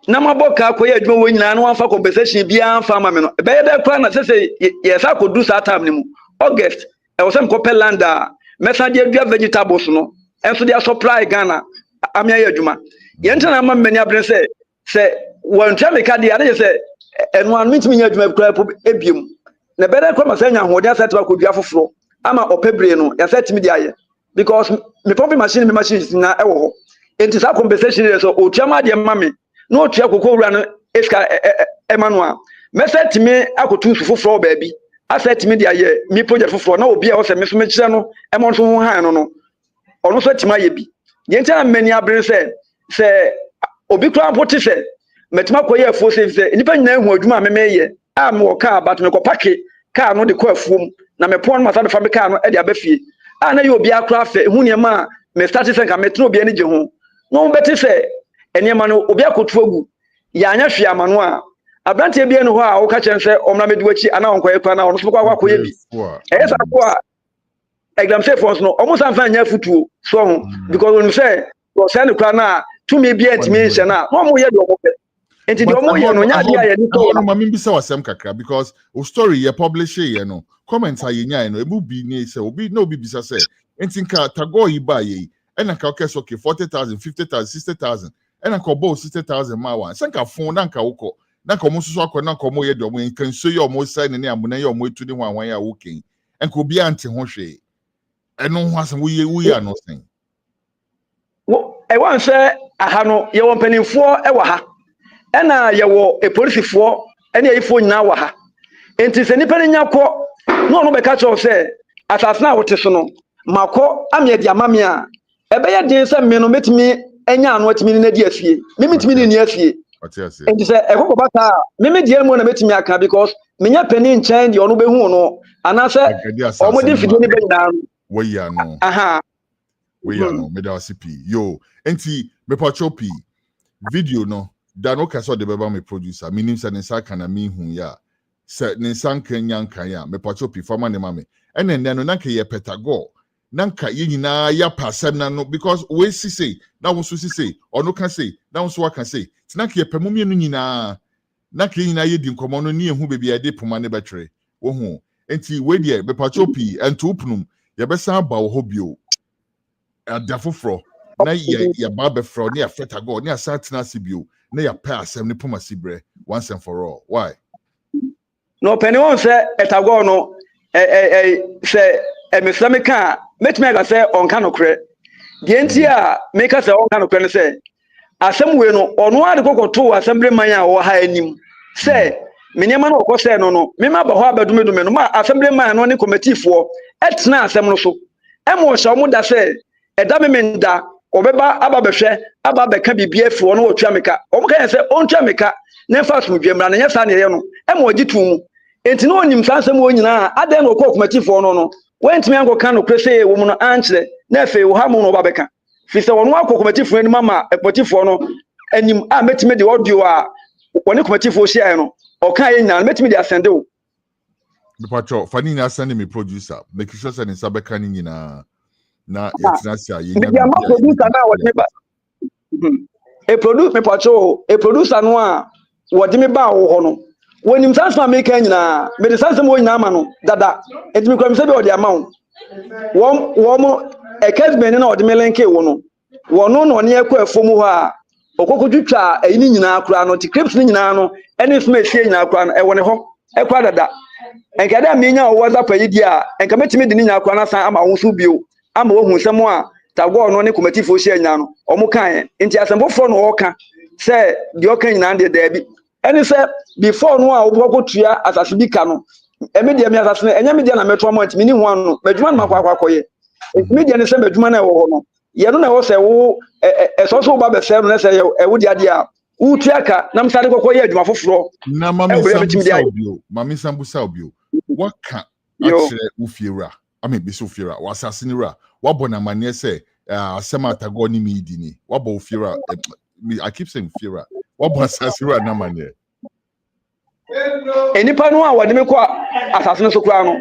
na maboka akoye adwuma wo nyina no anfa compensation bia anfa ma me no be ye de kwa na se ye sa akodu sa time ni mu August e wo se mko landa mesa de adua vegetables no enso de supply Ghana amia ye adwuma ye ntana ma mmani abre se won twa me ka de ade se and one meet me at my club ebium. The better come as any who just said to a good afro. I'm a pebrino, and said to me, because the pumping machine is now. It is a compensation, so Ochama, dear mammy, no Chiako run Esca Emmanuel. Me said to me, I could choose for floor, baby. I said to me, dear, me project for floor, no be also Miss Michano, among whom I no. Or no such my yebi. The entire many abrin say, Obicra Potice, Metmacoya forces, independent name who do my mayor. I'm more car, but me go packet, car no the quaff room, na me pon my family car at the abefi. I know you'll be a craft, who near ma, me started saying, I met no be any home. No better say, any man will be a good fogu. Yana Shia Manoa. A branch be no how catch and say, Omna Medwichi, and now Quay Pana on Smoka Quabi. As I go, exam say for us no, almost I'm fine here for two. So, because when you say, well, send the crana to me be at me, Shana, one more year. And to the because o story you publish you know, comments are you know, it will be near say, will be no BBC say, and think Tago you buy ye. And I calculate okay 40,000, 50,000, 60,000. And I call both 60,000 my one. Sanka phone nanka uko. Nanka musu ko nanka mo yedo when can show you almost sign and amuna your way to the one year working. And could be anti hoshe. And no one we are not saying. I want say I have no you want penny for ewaha. And you were a police for any phone now. And it's any penny yako. No be catch of say as now what is no. Mako am ye dia mamia. Ebe ya din se me no metimi enya anu atimi ne dia fie me metimi ne nia fie enti se ekoko bata me dia mu na metimi aka because menya pani nchen de ono behu no anase omo de fidie ne be nyina we ya no aha we ya no me da CP yo enti me pachopi video no da no kaso de beba me producer minim se ne saka na me hu ya se ne sanka nyanka ya me pachopi fama ne mame enen no nanka ye petago nanka yina ya pasem na no because we say na wo so say or no can say na wo so can say tinaka ye pemum no nyina nanka yina ye di nkomo no ne ehu bebi ade poma ne betre wo hu enti we de be pachopi ento upnum ye be san ba wo hobio adafofro na ye ba be fro ne afeta go ne asatina sibio na ya pa asem ne poma sibre once and for all why no penny on say etago no say Emeslamika, met me say on canocre. The entia make us on canocre say. Asem we no or no go to assembly mania or high nim. Say, Miniman or say no. Mima Baha Bedumedum, ma assembly man on committee for etna semloso. Emo Shamuda say, a damimenda, or Beba Ababeshe, Ababe can be BF for no Chamika. Okay, say on Chamika, never from German, and yes, I know. Emo Ditum. Ain't no him Sansam Wina, I then will cook committee for no. When to me go can press woman answer, nefe will have no babeka. Fisa on one committee for any mamma, a committee for no, and you are met me the audio when you committee for Shiano, or can you met me the ascendo. The patrol, Fanina sending me producer, make sure sending Sabekani na Yatinasia. A produce me patrol, a producer noir, what me bow hono. When you transfer me Kenya, me the sense of one amano, dada, it me come say the amount. One a case ben or the melenke wono. One no near Fomuha, or Cocojucha, a nina crown, the crips ninano, and if me say na crown, I want a home, a quadada. And Cadamina was up a idea, and commit me the nina crown, I'm a unsubio. I'm a woman somewhere, Tago no committee for Shiano, or Mokai, into a sample phone walker, say the Okan and the Debbie. And he said, before no, I will go to as a speaker. A media as an media and metro moment, meaning one, but one Maquacoy. Media is a Medjumana or no. You don't know, say, oh, as also Baba said, let's say, a woody idea. Utiaka, Namsado Koya, my floor. Namami Sambu Salbio. What can Ufira? I mean, Bisufira, was Assassinira. What Bonamania say, Samatagoni Midini. What Bofira? I keep saying Fira. What was Assassinira Namania? Any panua, what do you call Assassin Soprano?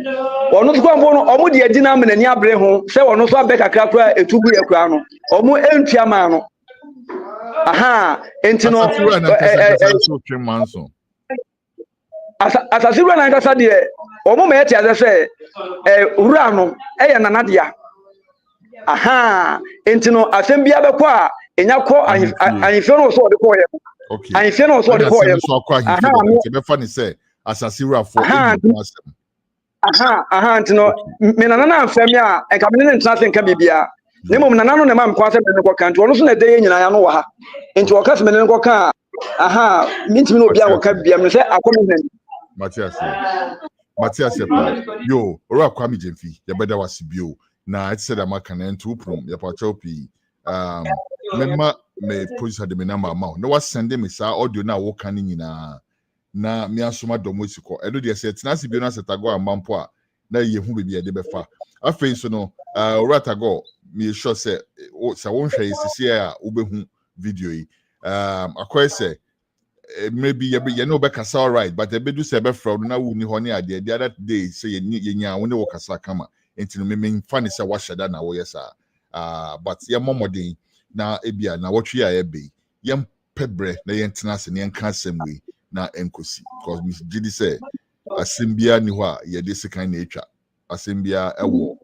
Or not one or would you dinner and ya bring home, say or no so back a crapper, a 2 year crown, or more empty amano. Aha, Entino Assassin and Cassadia, or more as I say, Urano, Nanadia. Aha, Entino Assembia Bequa, and Yako, and if you know so the poem. Okay. I say no so the call. The funny say asasira for no me na na amfam ya e ka me ne ntra se nka bibia ne mom na nano ne ma mkwa se me ne ko kan to no so na de nyina ya no wa ha enti o ka se me ne ko kan mintimi no bia ko ka bibia me se akomi hen Matthias yo ora kwami jemfi ya beda wasibio na it said amaka na ntu prom ya pa chopi memma me producer de me number ma no was send me sa audio na wo kan nyina na me asoma domo siko edo de se tinasi bi na setago amampo a na ye hu bibia de befa afei so no ora tago me sure say sa won hwe sisi a wo behu video yi akoy say maybe you know Bekasa all right, but the bedu say be fraud na wu ni honi ade the other day say ye nya wo ne wo kasa kama enti no me fan say wa shada na wo yesa but ye momodin na ebia na wotwe ya ebe ye pebre na ye ntena se ne nka asem na enkosi because Miss Gidi say asembia ni ho a ye de sekan na etwa asembia ewo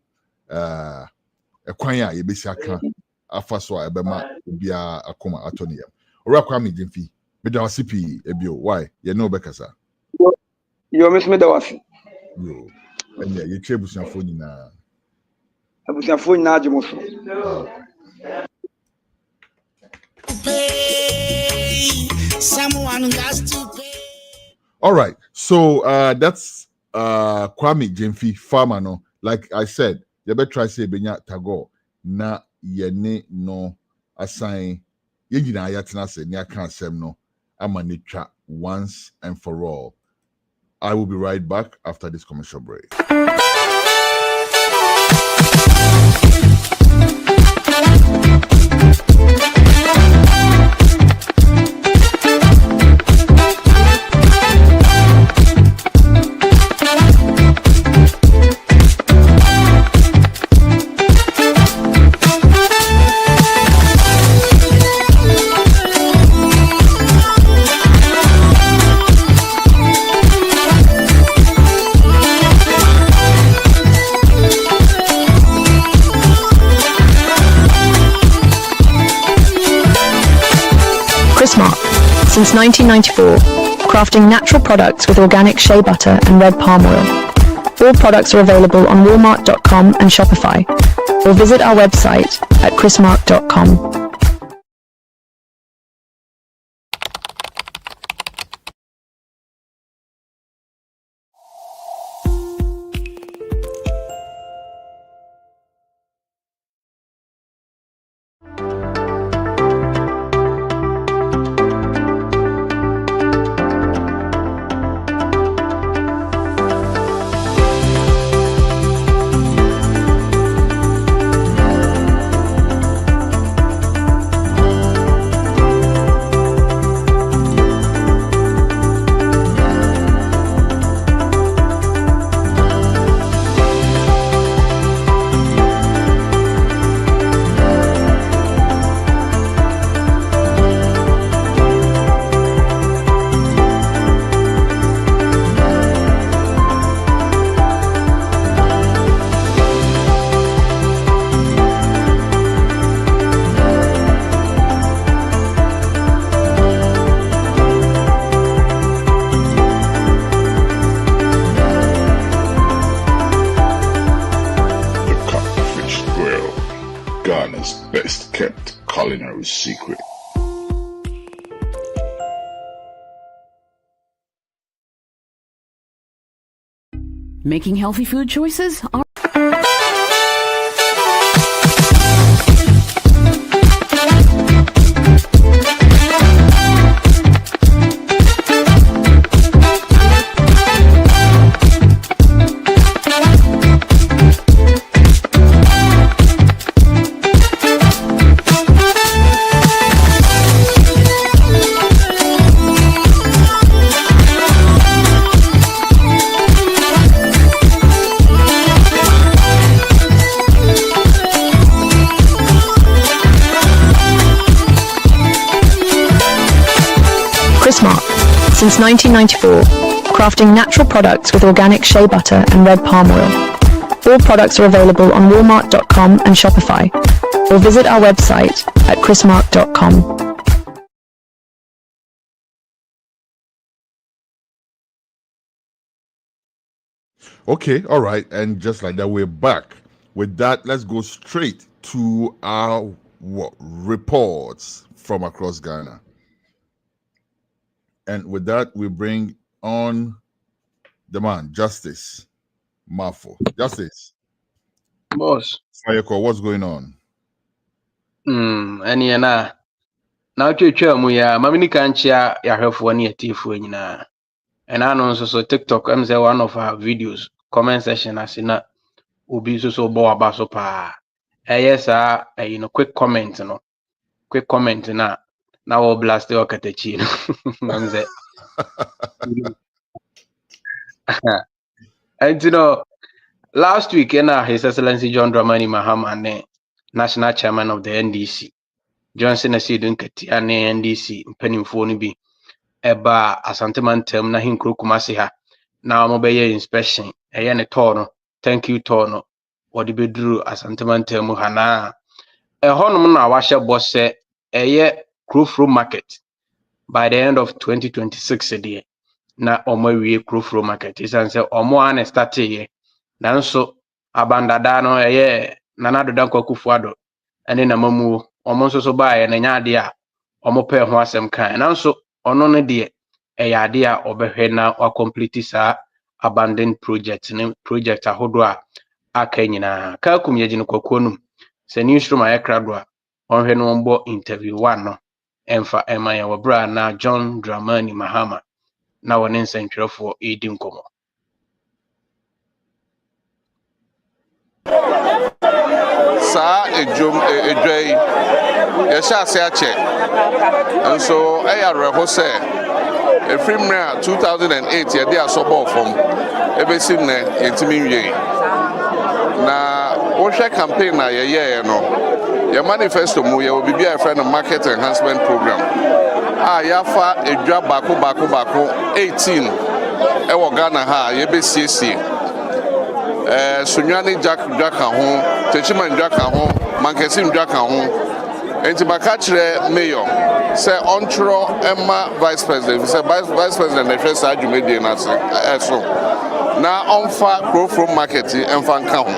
ekwan a ye besi aka afa so a ebema bia akoma atoniya ora kwa mi jemfi me da wasipi ebio why you know Bekasa yo miss me da wasi yo enya ye chebusiafo nyina ajemoso Someone has to pay. All right, so that's Kwame Jemfi farmer no like I said you better try say benya tago na yene no assign ye nyina ayatena se ne aka asem no amanitwa once and for all. I will be right back after this commercial break. Since 1994, crafting natural products with organic shea butter and red palm oil. All products are available on walmart.com and Shopify, or visit our website at chrismark.com. Best kept culinary secret. Making healthy food choices are Since 1994, crafting natural products with organic shea butter and red palm oil. All products are available on walmart.com and Shopify, or visit our website at chrismark.com. Okay, all right. And just like that, we're back. With that, let's go straight to our reports from across Ghana. And with that, we bring on the man, Justice Mafo. Justice. Boss. Sayeko, what's going on? Any na chwe mu ya mamini kanchia ya hwefo ni atifu nyina. And I know so TikTok I'm say one of our videos comment section asina obi so bo abaso pa. Yes you know quick comment no. Quick comment na we blast your Kejetia no. I'm say and you know last week His Excellency John Dramani Mahama National Chairman of the NDC Johnson Asidun Ketia NDC mpanimfo no bi eba Asante mantem na hinkro Kumasi ha na omobeye inspection eye ne tour no thank you tour no wodi beduru Asante mantem ha na honum na wahye bosse eye Krofro market by the end of 2026 dey na omawie Krofro market isanse omo an start ye nanso abandada no eye Nanado Dankwa Kufuado ene na mamu omo nso so ba ye na nyaade a omo pe ho asem kan nanso ono ne de ade a obehwe na wa complete sa abandoned project ne project ahodo a aka nyina ka kumye gine kwakonum se newsroom ayekrado a onhwe no mbo interview one no emfa emaya wabra na John Dramani Mahama na wone nsentwerefo edi nkomo. Sa edwai yesha ase ache nso eyarehwo se efrimra 2008 ye dey asobo from ebesim ne yetimi nwie na ohwe campaign na ye no ye manifesto mu ye obibi a friend market enhancement program yafa edwa bako 18 ewo Ghana ha ye besiesie Sunyani Jaka ho, Techiman Jaka ho, Mankesim Jaka ho. Enti bakachire mayor say ontro Emma vice president, say vice president the first adwumedi na so. Na onfa Krofro market emfa nka ho.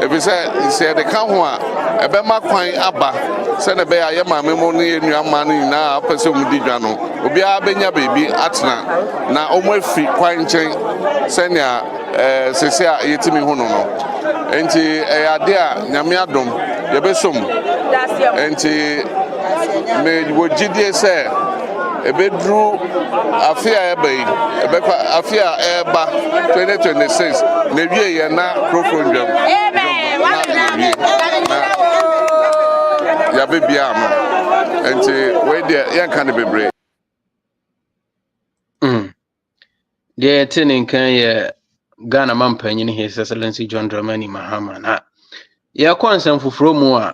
Ebi say the kan ho a ebema kwan aba say na be aye maame mo ne enuama no nyina apese mu didwa no. Obi a benya bebi atena na omo afi kwan nchen senya sese a yetimi hu no enti ade a nyame adom yebesom enti me wogidie se ebedru afia ebe afia eba 2026 na wie ye na Krofro ndwam ya bebia no enti we de yanka ne bebre de tinin kan ye Ghana mampanyin His Excellency John Dramani Mahama na ya kwansam fufuro mu a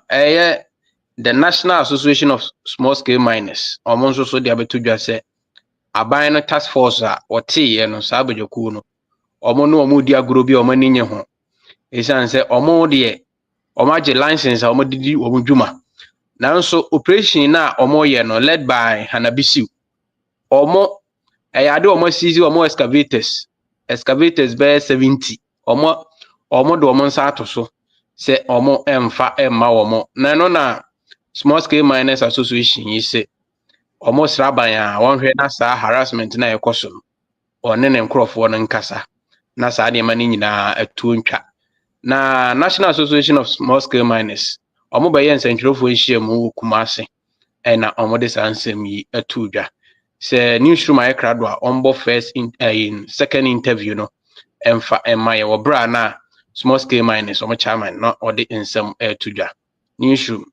the National Association of Small Scale Miners omo nso so de abetudwa se aban no task force a otie no sabejoku no omo no omo di agoro bi omo ninye ho esan se omo de omo age license a omo didi omo dwuma nanso operation na omo ye no led by Hanabisiu omo ade omo seize omo excavators be 70 omo do omo nsa atoso se omo emfa emma omo na no na Small Scale Miners Association yi se omo sraban a wonhwe na sa harassment na ekoso one ne nkrofo no nkasa na sa de mani nyina atuo ntwa na National Association of Small Scale Miners omo be yen sentwerefo nhia mu Kumasi na omo de sansem yi atudwa se newsroom ayekrado a ombo first in second interview no emfa emaye wo bra na Small Scale Miners omo chairman no ode nsem atudwa newsroom.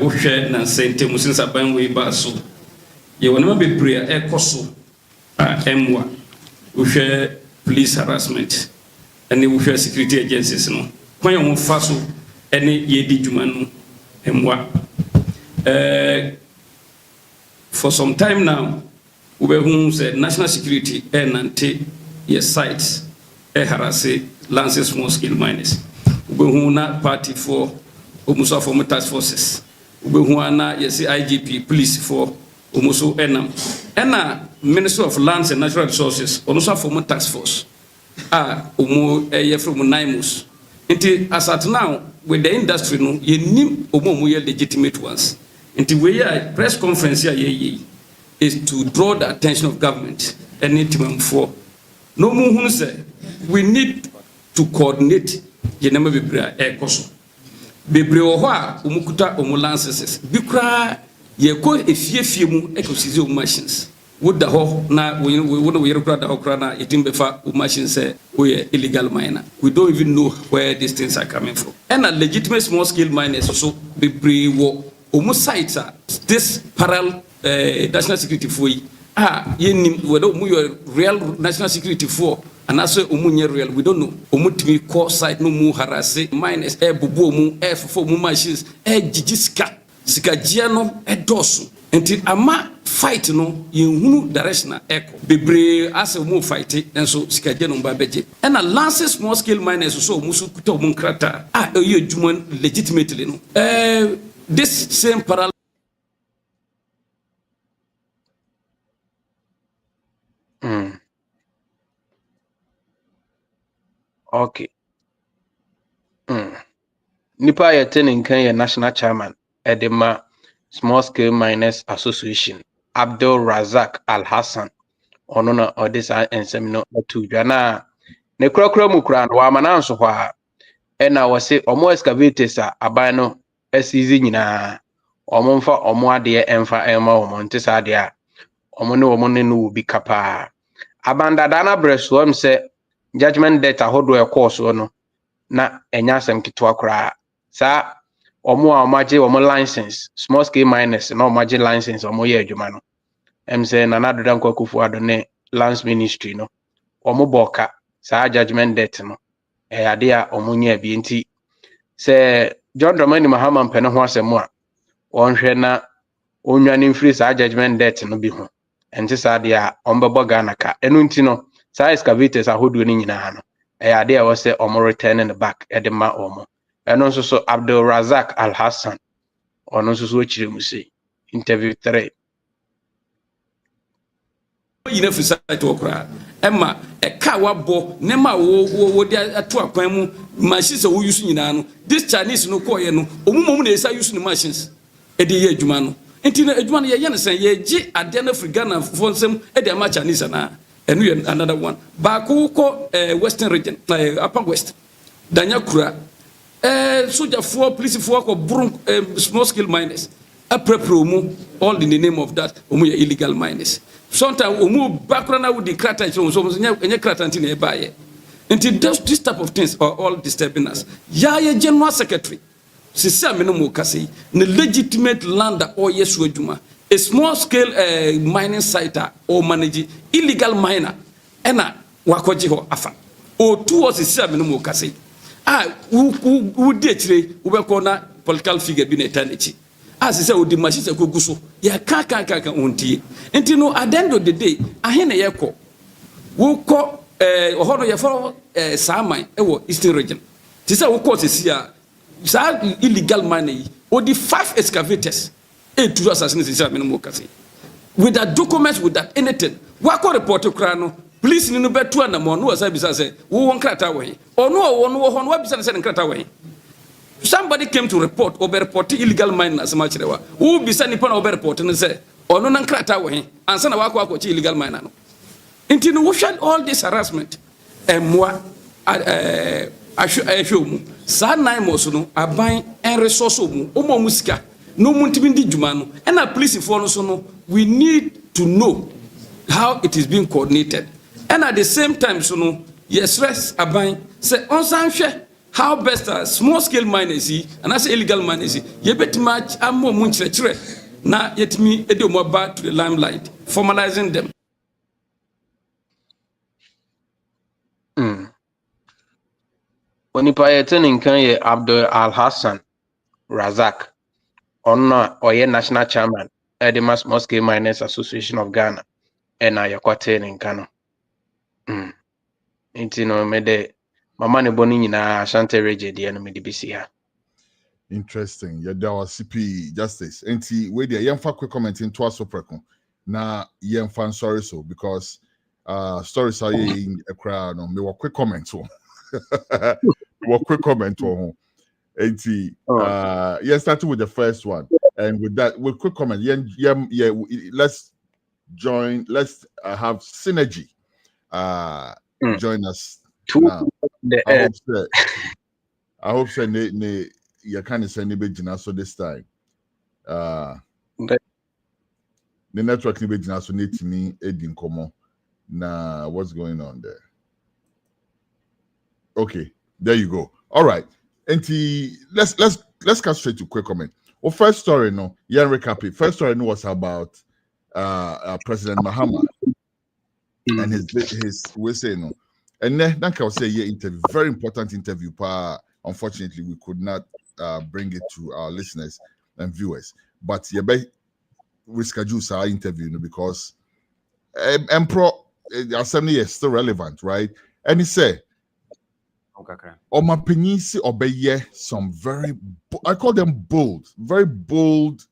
Wohwe na sente musinsa ban we ba so ye wona be prayer ekoso emwa wohwe police harassment and wohwe security agencies no kwan yo fa so ene ye di dwuma no emwa for some time now we who said national security and ye sites harass lances small scale miners ubehuna party for umuso for task forces ubehuna yes IGP police for umuso enam Ministry of Lands and Natural Resources also for task force from Naimus. As at now, with the industry, no, you need legitimate ones. Until we are press conference here is to draw the attention of government and need to for no more say we need to coordinate the number of ecoso. Bebre oha umukuta omulances bikra ye ko efie mu ecosystem machines. Would the whole now we require the Okrana, it in befa machine say we are illegal miner. We don't even know where these things are coming from. And a legitimate small scale miners also be brave almost sites this parallel national security for ye whether you real national security for and also real we don't know. Omutimi core site no mu harasse miners bubu mu for mu machines jijiska sikajiano dosu. Until ama fight no yenhunu direction echo bebre as mo fight and so sikaje no ba beje and a lance small scale miners so musu kuta mo krata ye adwuma legitimately no this same parallel Okay. Nipa yetene nkan ye national chairman edema Small Scale Miners Association, Abdul Razak Al Hassan, Onona Odessa and Semino to Jana. Necrocro Mukran, Wamanan Soha, and I was say, Omo excavators are abano, as easy na, Omonfa, Omoa dear, Enfa Emma, Montesadia, Omono Omonenu will be capa. Abanda Dana Breswam say, judgment debt a hodwe course or no, na enyasem kitwakra. Sa omo amaje omo license small scale miners no amaje license omo ye adwuma no em say nana dodan kwakufu adone lands ministry no omo boka sa judgment debt no ade a omo nya bi nti say John Dramani Mahama mpene ho asemo a wonhwe na onwane mfiri sa judgment debt no bi ho enti sa ade a ombebo Ghana ka enu nti no sa excavators ahodo ni nyina no ade a wo say omo return in the back edema omo. And also Abdul Razak Al Hassan on also Chimusi interview 3. You for site okra Emma a kawa bo nema wo dia ato akwan mu machines wo use nyina no this Chinese no call ye no omumu na esa use no machines e de ye adwuma no enti na adwuma no ye ye ne sen ye gi ade na African for nsem e de ma Chinese na enu ye another one ba ko western region upper west danya kura soldier for police for small scale miners a promo all in the name of that illegal miners sometimes background with the crata so any crata until nearby until this type of things are all disturbing us general secretary sisa minimum kasi the legitimate land or yes a small scale mining site or manage illegal miner ena wakoji ho afa o towards sisa minimum kasi who did na political figure be eternity. As I said, with the machines go so, ya kaka unti. And you know, at the end of the day, I hear a yako. Who call Hono ya for Samai, Eastern region. This is what causes here. Illegal money, or the 5 excavators, 8 to assassination with that documents, with that anything. What call report to Crano? Please, you know, bet 2 and more. No, as I say, who won't cut away. Or no one website and cut away. Somebody came to report over report illegal mining as much. Who be sending upon over report and say, or no, cut away. And send a walk illegal miner. Until we shall all this harassment. And moi, I show you, Sanai Mosono, are buying and resource Omo Musika, no Muntibindi Jumano, and a police information. We need to know how it is being coordinated. And at the same time, so no, yes, rest are buying. Say, on some share, how best small scale miners and as illegal miners, you bet much and more munchre. Now, yet me, edo more back to the limelight, formalizing them. Onipa yetene nkan ye Abdul Al Hassan Razak Oye national chairman Edema Small Scale Miners Association of Ghana and I yakwate nkan no. Inti no mede Mama ne boni nyina Ashanti region de no me de bisi ha. Interesting. Yeah, there was CP Justice. And where the yemfa quick comment into us preko. Na yemfa sorry so because stories are in a crowd no me were quick comment so. Were quick comment to and starting with the first one. And with that, with quick comment, let's join, let's have Synergy join us now. I hope so you can't send anybody so this time. The network anybody so need to me Edin Komo. Nah, what's going on there? Okay, there you go. All right. And let's get straight to quick comment. Well, first story, no, recap it. First story was about President Mahama and his we say no. And then I will say interview, very important interview. Unfortunately, we could not bring it to our listeners and viewers. But we schedule our interview because Emperor Assembly is still relevant, right? And he said, my penisi obey some very, I call them bold, very bold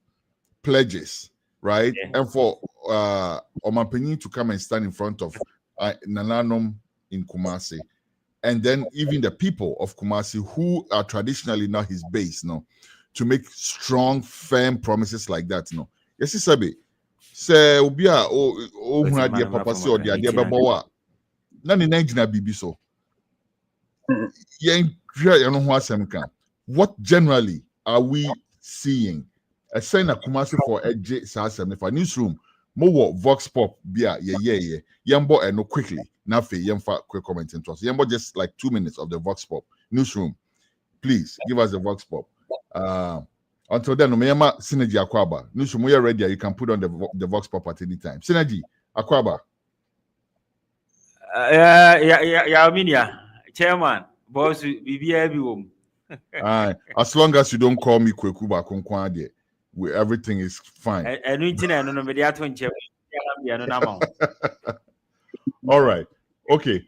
pledges, right? Yeah. And for my penini to come and stand in front of Nananom in Kumasi, and then even the people of Kumasi who are traditionally not his base, no, to make strong, firm promises like that, no. Yes, Sabi. Say ubia o huna dia papasi or dia babawa. Na ni na bibi so. What generally are we seeing? A sign of Kumasi for a J newsroom. More Vox Pop bia Yambo and no quickly. Nafe Yamfa quick commenting to us. Yambo just like 2 minutes of the Vox Pop newsroom. Please give us the Vox Pop. Until then, Mayama Synergy Akwaba. Newsroom, we are ready. You can put on the Vox Pop at any time. Synergy Akwaba. Minia. Chairman, boss, as long as you don't call me Kwekuba Konkwade, everything is fine. All right. Okay.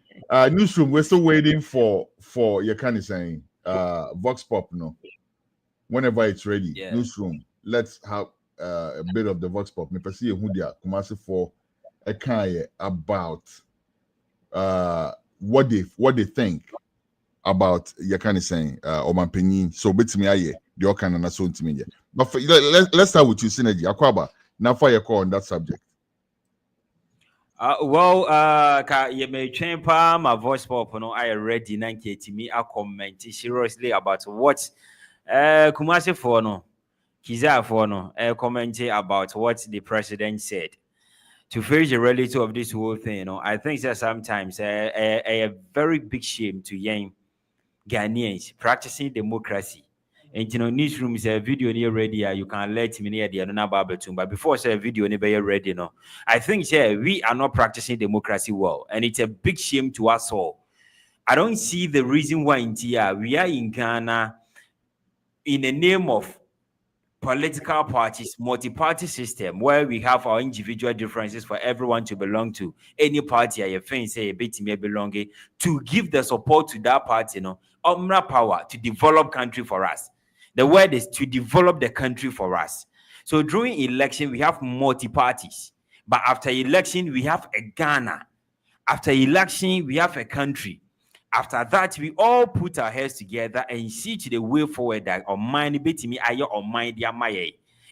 Newsroom, we're still waiting for your kind of saying Vox Pop, no. Whenever it's ready, yeah. Newsroom, let's have a bit of the Vox Pop. Me perceive who they are Kumasi for a kind about what they think about your kind of saying Oman Penny. So bit me aye, the kind of so to me. But let's start with you, Synergy. Akwaba, now for your call on that subject. You may change my Voice Pop. No, I already 98 me. I comment seriously about what Kumasi for no, Kiza for no, commenting about what the president said. To face the reality of this whole thing, I think that sometimes a very big shame to young Ghanaians practicing democracy. And newsroom is a video near ready. You can let me near the another too. But before say a video never ready, I think we are not practicing democracy well, and it's a big shame to us all. I don't see the reason why we are in Ghana in the name of political parties, multi-party system, where we have our individual differences for everyone to belong to any party. I think say a bit may belong to give the support to that party, omra power to develop country for us. The word is to develop the country for us. So during election, we have multi-parties, but after election, we have a Ghana. After election, we have a country. After that, we all put our heads together and see to the way forward that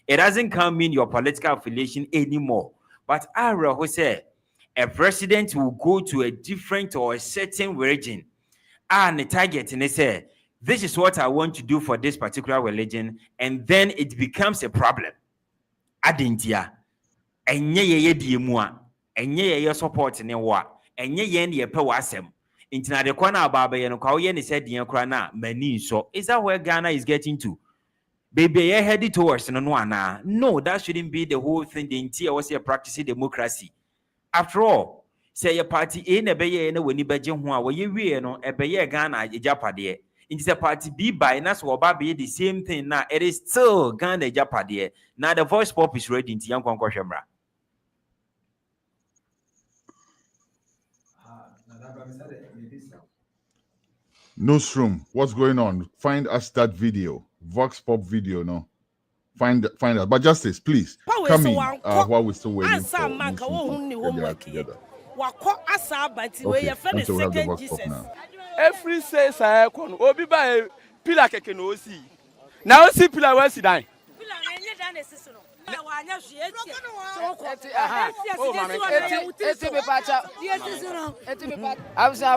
it doesn't come in your political affiliation anymore. But I will say a president will go to a different or a certain region and the target and they say, this is what I want to do for this particular religion, and then it becomes a problem. Adintia. Enye support ne wa. Enye yen ye pe wasem. Intina de kwana baba ye no kwa ye ne said yen kra na mani so. Is that where Ghana is getting to? Baby, you're headed towards no, that shouldn't be the whole thing. The entire was here practicing democracy. After all, say your party in a bay no when you bejen who are you no a bay Ghana a japade. It's a party B by and that's what baby the same thing now. It is still Ghana japade. Now the Voice Pop is ready into young Concoshambra. Newsroom, what's going on? Find us that video, Vox Pop video, no? Find us. But Justice, please, come in while we're still waiting for Newsroom to get their act together. Okay, and so we have the Vox Pop now. Every says I can obi by pillar keke no see. Now see pillar where sit down. I'm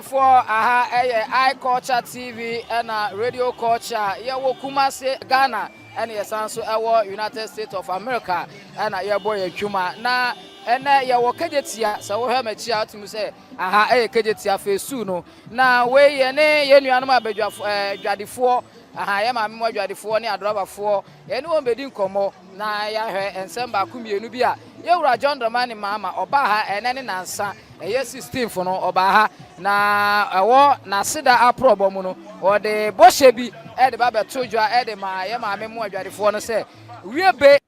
for eye culture TV and radio culture. Yeah, Kumasi, Ghana, and yes, also our United States of America, and your boy Kuma. Na and ya Kejetia, so we have a chat to say, Kejetia Phase soon. Now, we any anima bedja jadi 4. I am a more jadi 4 near driver 4. Anyone bedin como na ya and send back Nubia. You are John Dramani Mama, Obaha, and any Nansa, a year 16 for no Obaha. Na a war Nasida Aprobomuno, or the Boshebi, Eddie Baba Tuja, Eddie, my Yama, more jadi 4 say, we are big.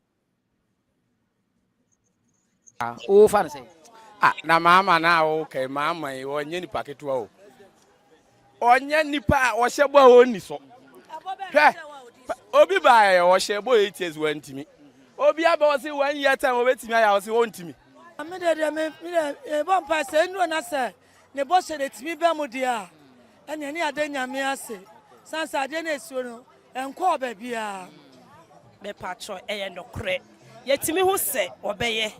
Oh, fancy. Na mama na okay, mama, you want any packet to Onya nipa or shebo only so. Obi by or shebo 8 years went to me. Obi about 1 year time wait me, I was want to me. I made a bomb pass and one answer. The boss said it's me Bermudia. And any other Yamiase. Sans Adenesuno and call baby. The patro and no credit. Yet to me who say, obey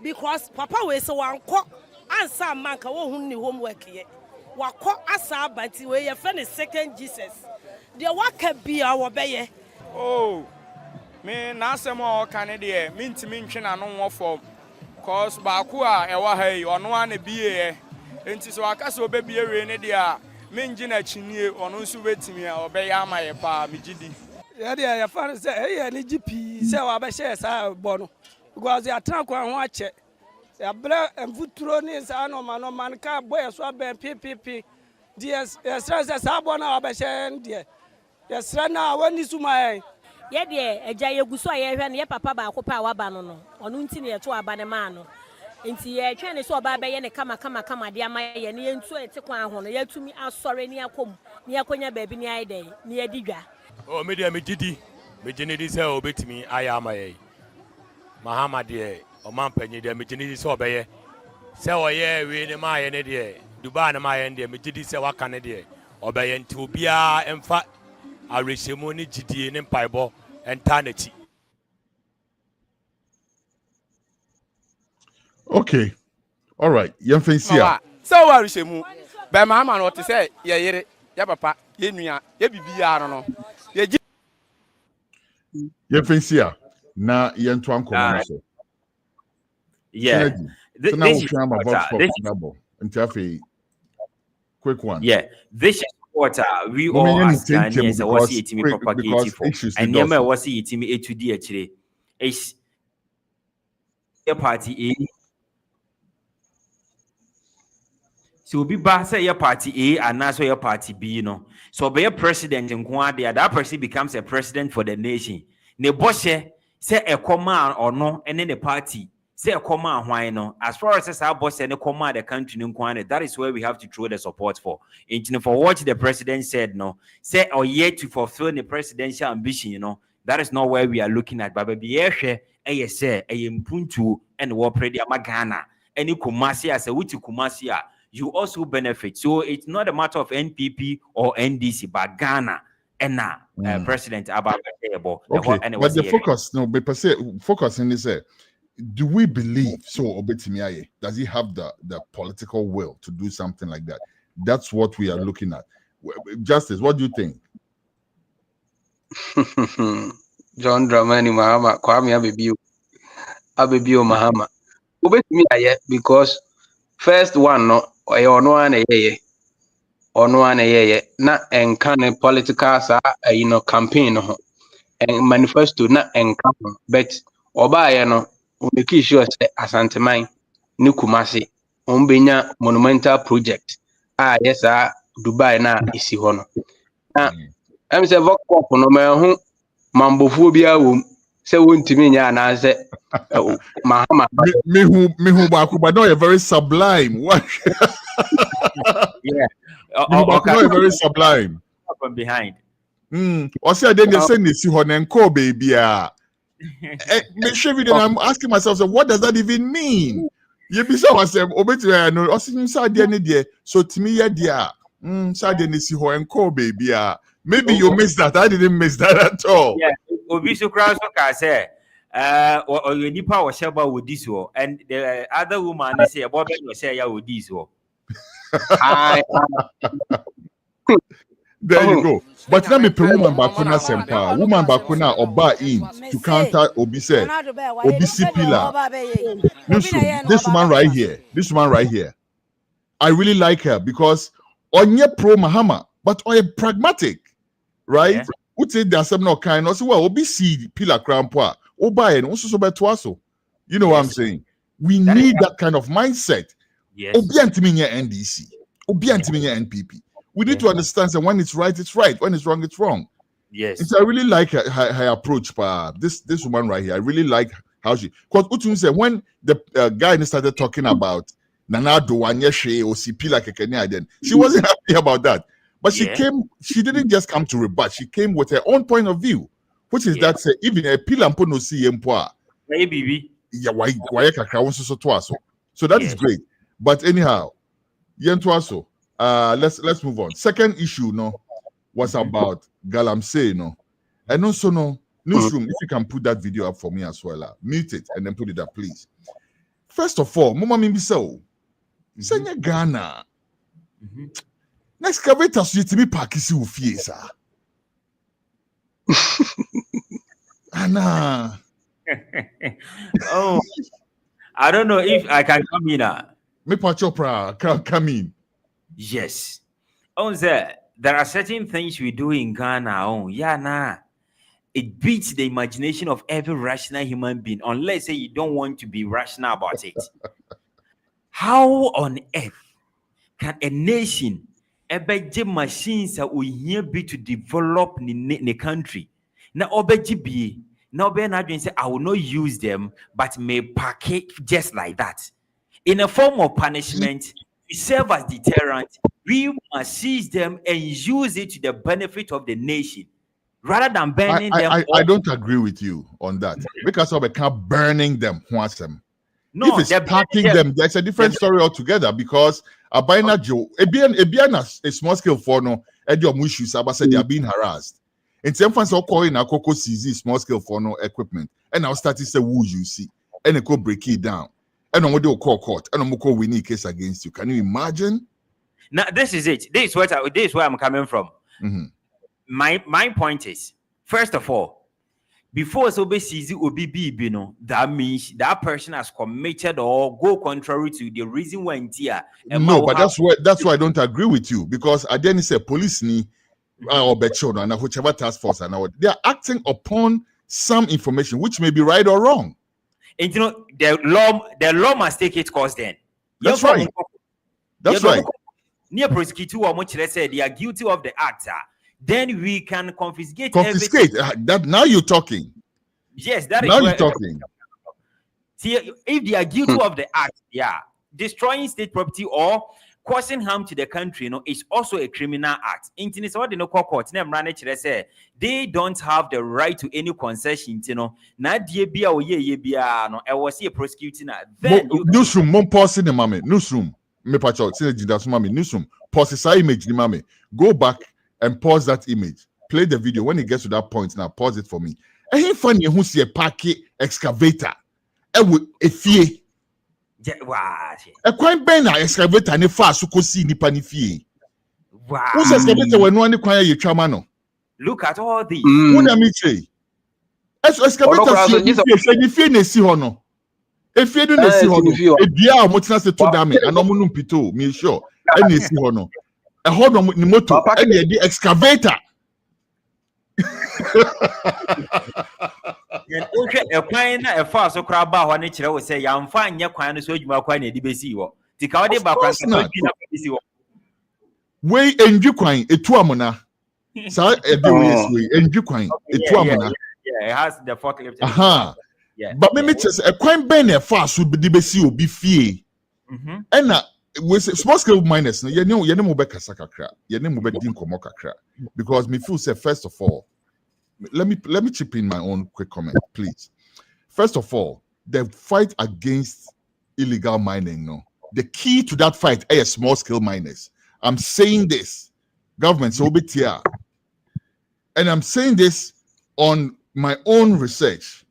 because Papa was so one cock and some man who knew homework yet. What cock asa by the way, a friend is second Jesus. The what can be our bay. Oh, me, now some more Canadian, mean to mention and no more for cause Bakua, a way, or no one a beer. And so I can so baby a rainy dear, mean Gina Chini or no suet me or bay my pa, me giddy. Yeah, your father said, hey, I need GP, so I bet shares I born. Because they are trunk and watch it. They are black and foot thrown is no man car boy, swab and PPP. Yes, stress as I want our best, dear. Yes, now when is my. Yeah, dear, a Jayagusa, and your papa by Copa Banono, or Nuntin to a Banamano. Into your train is so bad by any come, dear my and you to a Tequan, yet to me are sorry near Cum, near Conya baby near day, near Diga. Oh, media me didi, me genidi say obey me, I am a Mahama dear, or Mampenny, dear, me genidi so obey. Say, oh, yeah, we in my end, dear, Dubai and my end, dear, me didi say what can I dear, obey and to be and fat. I reach a money GD and Empire and Tanity. Okay. All right. Young Fancy. So I wish you by Mama what to say, yeah, papa, yeah, baby, I don't know. Young Fancy. Now, young Twan commercial. Yeah. So now we're trying about quick one. Yeah. This what we all as Ghanaians was eating me propagating for, and never was eating me to the actually. It's a party A. So be back say your party A and now your party B, you know. So be a president in Kwandia, that person becomes a president for the nation. Ne boshe say a command or no, and then the party say a command why no. As far as our boss and a command the country in Kwandia, that is where we have to throw the support for. And for what the president said, no, say or yet to fulfill the presidential ambition, you know, that is not where we are looking at. But be a say a impuntu and war predia magana, and you kumasi as a witty kumasia. You also benefit. So it's not a matter of NPP or NDC, but Ghana and now President Abba. Okay, but the focus, no, but per se, focus in this. Do we believe so? Obetimiaye, does he have the political will to do something like that? That's what we are looking at. Justice, what do you think? John Dramani Mahama, Kwame Abibio Mahama. Obetimiaye because first one no. Ono ane yeye na enkane political sa campaign no and manifesto na enka but obaye no make sure say Ashanti man ni Kumasi ombenya monumental project yes Dubai na isi ho no na em say vox pop no me hu mambofuo bia wo say wontimi nya na say Mahama me who but no, you're very sublime. What? Yeah. very sublime. From behind. Or say then they say see honenko baby. I'm asking myself, so what does that even mean? You be so myself, obey no, or see inside the so to me, yeah, side then see honenko baby. Maybe you missed that. I didn't miss that at all. Yeah, Obisu Cross say, or you need power shaba with this one, and the other woman say about you say ya with this one. There you go. But let me put woman bakuna sempa. Woman bakuna oba in to counter Obise. Obisi pillar. This woman right here. This one right here. I really like her because onye pro Mahama, but onye pragmatic. Right? Who say there's some no kind also well Obisi pillar crampoa. Oba and also so betwaso. You know what I'm saying? We need that kind of mindset. Yes. Obi antiminya NDC. Obi antiminya NPP. We need to understand that when it's right, it's right. When it's wrong, it's wrong. Yes. And so I really like her approach, this woman right here. I really like how she. Because Utun said when the guy started talking about Nanado Wanyeshe or CP like a Kenya, then she wasn't happy about that. But she came. She didn't just come to rebut. She came with her own point of view, which is that even a pilampo no see empoa. Maybe. Yeah, why so that is great. But anyhow, yentuaso. Let's move on. Second issue was about galamseyer and also newsroom. If you can put that video up for me as well, mute it and then put it up, please. First of all, Mama Mimbiso, Senya Ghana. Next excavator so yet me pakisi ufie sa. Anna. Oh, I don't know if I can come in. Me Pachopra can come in. Yes. There are certain things we do in Ghana. It beats the imagination of every rational human being, unless say you don't want to be rational about it. How on earth can a nation ever machines that we here be to develop in the country? Now, obeji now be not say I will not use them, but may package just like that in a form of punishment. We serve as deterrent. We must seize them and use it to the benefit of the nation, rather than burning them. I don't agree with you on that because of burning them. No, if it's packing them, there's a different story altogether. Because a binary Joe, a small scale for no, said they are being harassed. In some fans, are calling a cocoa CZ small scale for no equipment, and I'll start to say, "Who you see?" and they go break it down. And I'm going to call court. And I'm going to win a case against you. Can you imagine? Now, this is it. This is where I'm coming from. My point is, first of all, before that means that person has committed or go contrary to the reason why. No, but that's why I don't agree with you. Because at the end, it's a police or Betchon and whichever task force they are acting upon some information which may be right or wrong. And the law must take its course then. That's right. That's right. Near prosecutor or much less say they are guilty of the act. Then we can confiscate. That now you're talking. Yes, that now is you're talking. See, if they are guilty of the act, destroying state property or causing harm to the country, is also a criminal act. They don't have the right to any concession. I was here prosecuting. Newsroom, mom pause in the mame. Newsroom, me pacho. Newsroom, pause this image, mame. Go back and pause that image. Play the video. When it gets to that point, now pause it for me. And he funny who see a packet excavator. A fear. A quite banner excavator and a fast who could see nipa ni fie. Wow. Who's excavator when one require your chamano? Look at all these. What am I saying? Excavator si fie ne si hono. If you don't see hono, a dia motina se to dame and omunum pito, me sure. And si hono. A hono ni moto and the excavator. A quine a fast so crab one nature will say, I'm fine, your quine so you are quite a DBC. Tikawadi backwards. Way and you quine a tuamona. So a way and you quine a tuamona. Yeah, it has the forklift. Yeah. But maybe it's a quine banner fast would be DBC or be fee. And we say small scale miners, you know mo be kasa kakra, you know mo be din komo kakra, because me feel say first of all, let me chip in my own quick comment, please. First of all, the fight against illegal mining, no, the key to that fight is small scale miners. I'm saying this, government so be here, and I'm saying this on my own research.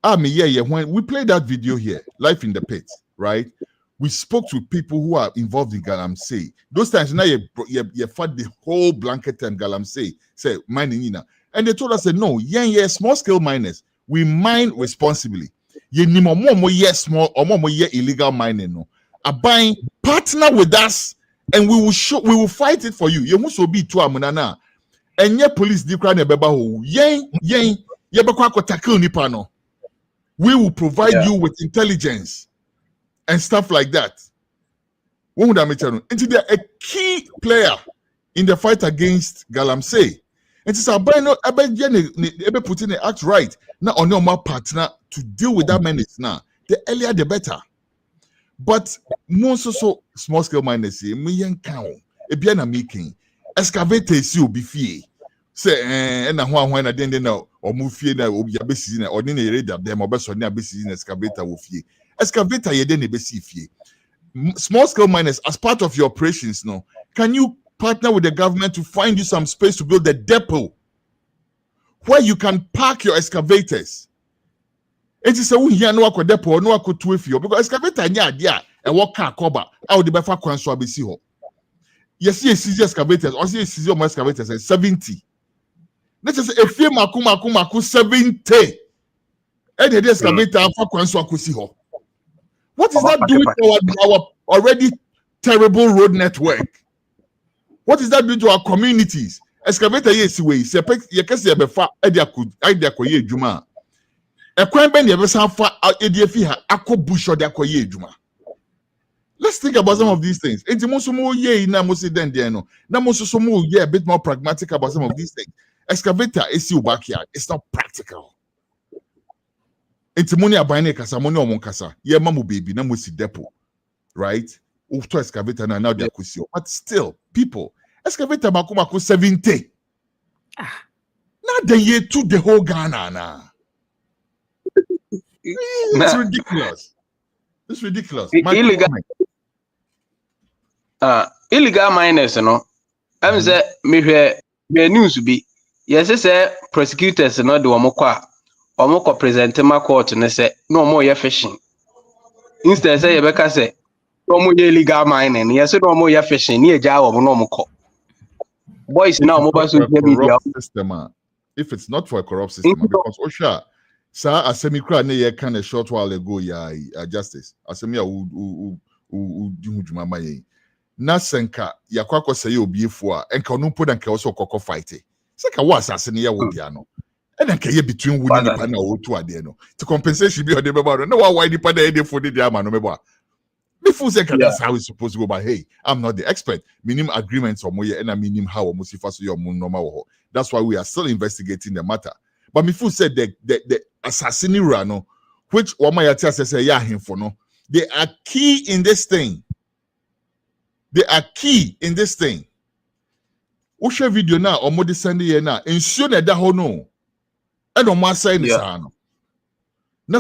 When we played that video here, Life in the Pit, right? We spoke to people who are involved in galamsey. Those times now you fought the whole blanket term galamsey, say mining, and they told us that no, small scale miners, we mine responsibly. Ye ni mo small or more illegal mining. No, a buying partner with us, and we will fight it for you. You must be to amunana, and ye police di kra na beba ho. Ye bekwa ko tackle nipa no. We will provide you with intelligence and stuff like that. What would I mention? And they're a key player in the fight against galamsey. And it's about putting the act right now on your partner to deal with that menace now. The earlier the better. But most so small scale miners say me yan count e bia na making excavators you be fee. Say and when I didn't know or move fee na obi abesi na or ni na read them obeso ni abesi na excavator wo fee. Excavator ye dey na besi fee. Small scale miners, as part of your operations, no, can you partner with the government to find you some space to build a depot where you can park your excavators? It is a no akwa depot no akwa two fee because excavator nya dia e work car cover how the befa kwan so abesi ho. Yes, excavators, or yes, excavators 70. Let's just a few maku 70. And the excavator for kwan so akosi ho. What is that doing to our already terrible road network? What is that doing to our communities? Excavator yes way. Ye kese ye befa idea koye adwuma. Ekwan ben ye besa fa idea fi ha akobush or de koye adwuma. Let's think about some of these things. Enti mo so mo ye na mo se den there no. Na mo so mo ye a bit more pragmatic about some of these things. Excavator is your backyard. It's not practical. It's money abane kasa money omon kasa. Ye mamu baby na mo si depot. Right? Ufto excavator na now they akusio. But still, people, excavator maku 70. Now the year to the whole Ghana na. It's ridiculous. It's ridiculous. Illegal miners, no. I'm say me news be. Yes, say prosecutors no do omoko present ma court ne say no more ye fishing. Instead say Rebecca say no more illegal mining. Yes, no more ye fishing. Ni eja wo no moko. Boys now mobile social media system. If it's not for a corrupt system, because Osha, sir, asemi kra ne ye kind of short while ago ya justice. Asemi u juma maye. Na senka yakwakọ say obiefo a enka no mpo da nka wo kokọ fight. Seka wo asase ne ye wo bia no. And then can between winning the panel or two at the end to compensation be on the member. No why the panel any for the no member. Before second, that's how it's supposed to go. But hey, I'm not the expert. Minimum agreements or more and I mean how Musifa your moon normal. That's why we are still investigating the matter. But before said the assassin rano, which one my says yeah him for no, they are key in this thing. They are key in this thing. Osha video now or more Sunday here now. Ensure that whole no. And on my side, no.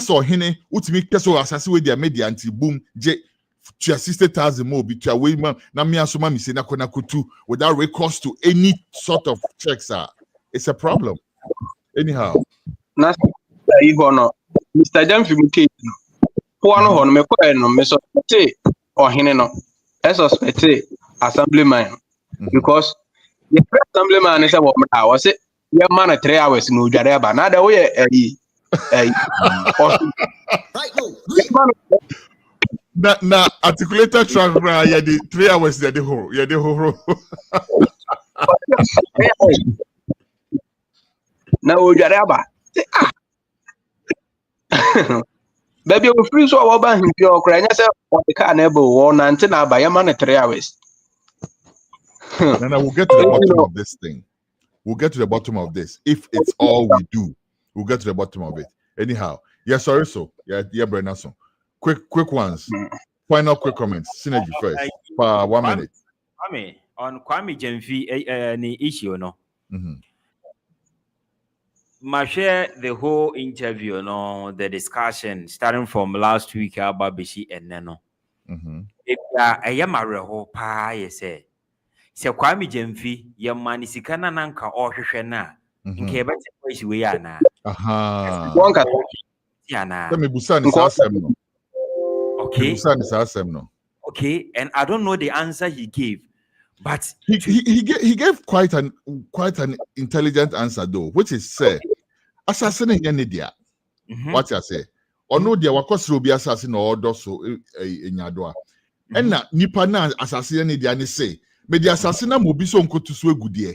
So hene utimi keso asase we dia media anti boom je to assist thousand more be to way man na me asoma mi se na kona kutu without recourse to any sort of checks. It's a problem. Anyhow. Na Igbo no Mr. Jamfi Muke po ano ho no me ko no me suspect o hene no suspect assemblyman because the assemblyman is what I was say yeah, man, 3 hours no Jareba. Now the way na articulator track yeah the 3 hours the whole now Jareba. Baby, we free so about him your crying yourself on the car neighbor or Nantina by a man 3 hours. Then I will get to the bottom of this thing. We'll get to the bottom of this. If it's all we do, we'll get to the bottom of it. Anyhow, yeah, sorry, so yeah, Brenna. So quick ones. Final quick comments. Synergy first. For 1 minute. Kwame, on Kwame Jemfi ni issue no. Ma share the whole interview, no, the discussion starting from last week about Bishi and Neno. If I am a reho pa, you say Kwame Jemfi, your man is Sikana Nanka or Shana, in Quebec, we are now. Okay, and I don't know the answer he gave, but he gave quite an intelligent answer though, which is say assassin in India. What I say? Or no, there were cost will be assassin or doso in Yadwa. And na nipa na assassin in India say, but the assassin will be so good to swear good year.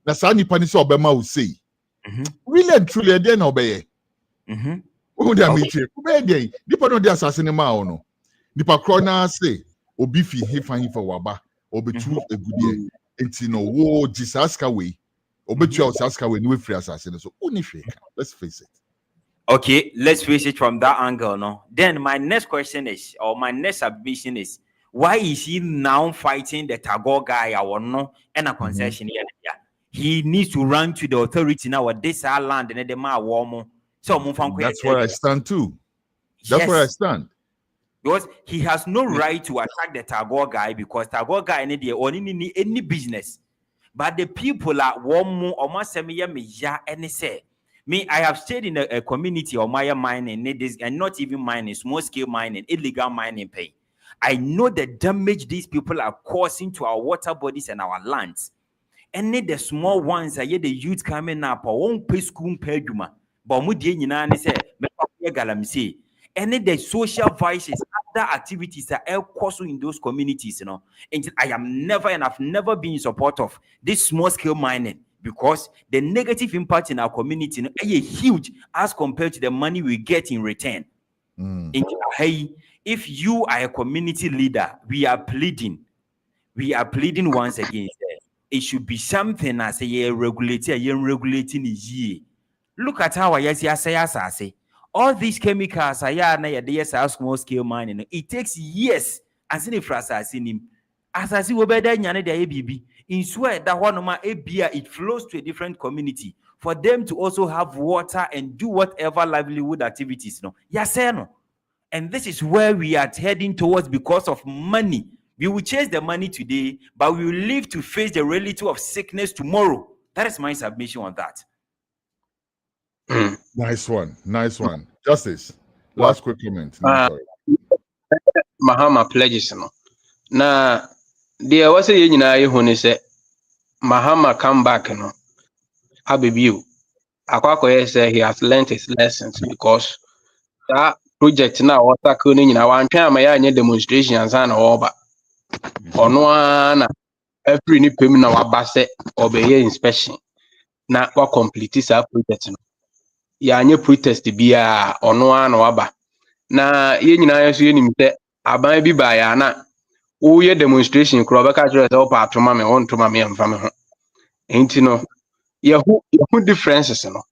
Na sa nipa ni so obema will say. Really and truly, then obey. Oh, they are meeting. Obey. Nipa no the assassin ma ono. Nipa krona say obi fi hefa waba obi tu egudie enti no wo jisaska we obi tu saska we no free assassin so oni fake. Let's face it. Okay, let's face it from that angle, no. Then my next question is, or my next submission is, why is he now fighting the Tagore guy or no and a concession here? He needs to run to the authority now or this land and the ma warm. So that's where I stand too. That's where I stand. Because he has no right to attack the Tagore guy because Tagore guy only any business. But the people are warm almost and say, me, I have stayed in a community of Maya mining, and not even mining, small scale mining, illegal mining pay. I know the damage these people are causing to our water bodies and our lands. And the small ones are the youth coming up or won't pay school pay juma. But say, galamseyer. And the social vices, other activities are causing in those communities, you know. And I am never and I've never been in support of this small scale mining because the negative impact in our community is huge as compared to the money we get in return. If you are a community leader, we are pleading once again. It should be something as a regulating year. Look at how I say. All these chemicals are small scale mining. It takes years. As in him. As I see in swear that one it flows to a different community for them to also have water and do whatever livelihood activities. No. Yes, no. And this is where we are heading towards because of money. We will chase the money today, but we will live to face the reality of sickness tomorrow. That is my submission on that. Nice one. Justice. Last quick comment. Mahama pledges no. Na dear was a union say Mahama come back no. Habibu. Akwako say he has learned his lessons because that project now was tackling in our time demonstrations and over. On one every new payment our base obey inspection. Na what complete this project no. Yanye protest biya ono ano waba na ye nyina yeso ye nimte aban bi ba ya na wo ye demonstration kro be ka kire se opa atoma me on toma me mfa me ho enti no yehu differences no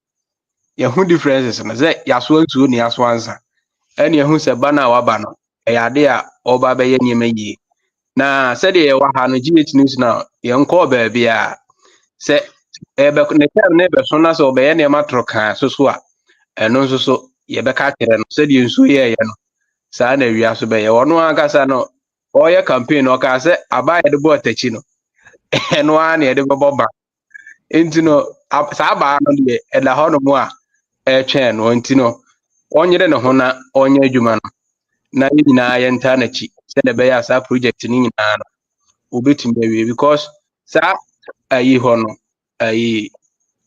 ze yaso antu ni yaso ansa ene yehu se bana waba no e yade a oba be ye nyema yi na se de ye wa ha no GH news na ye nko ba bia se ebe ne time ne be so na so be ye ne matroka so a eno so ye be ka kire no se de nsu ye no sa na wi aso be ye wono akasa no oye campaign o ka se aba ye de bo tachi no eno an ye de bo ba enti no sa aba no de e da ho no mu a e twen no enti no onyere ne ho na onye adwuma no na nyina ye nta na chi se de be ya sa project ni nyina no obetim be wi because sa ayi ho no ayi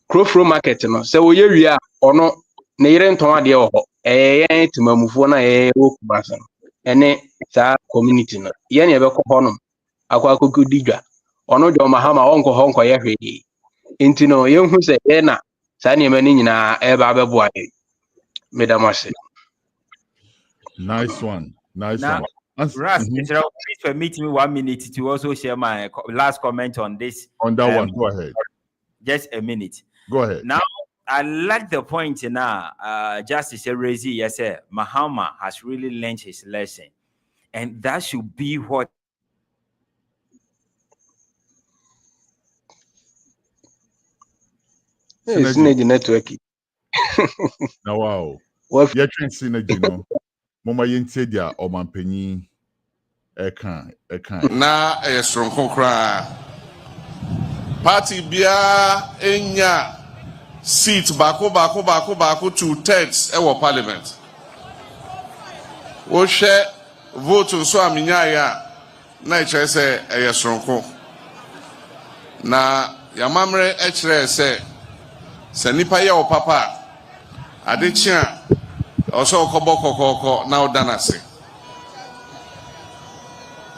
crofro market no se wo ye wi a ono ne yire nton ade wo ho yen timamufo na wo kubasa ene sa community no ye ne be ko ho no akwa kokodidwa ono jo Mahama onko ho nko ye hwe enti no ye hu se ye na sa ne mani nyina e ba be boa ye medamase. Nice one. Ras, please permit me 1 minute to also share my last comment on this. On that one, go ahead. Just a minute. Go ahead. Now, I like the point now. Justice Rezi, yes, sir. Mahama has really learned his lesson. And that should be what synergy network. Now, wow. You're trying synergy, no? Mama yentie dia omanpanyi eka. Na strong kra. Party bia enya seat bako 2/3 ewo parliament. Wo share vote so aminya ya na ekire se strong. Na yamamre ekire se nipa ye o papa adechia also kokoko na odanase.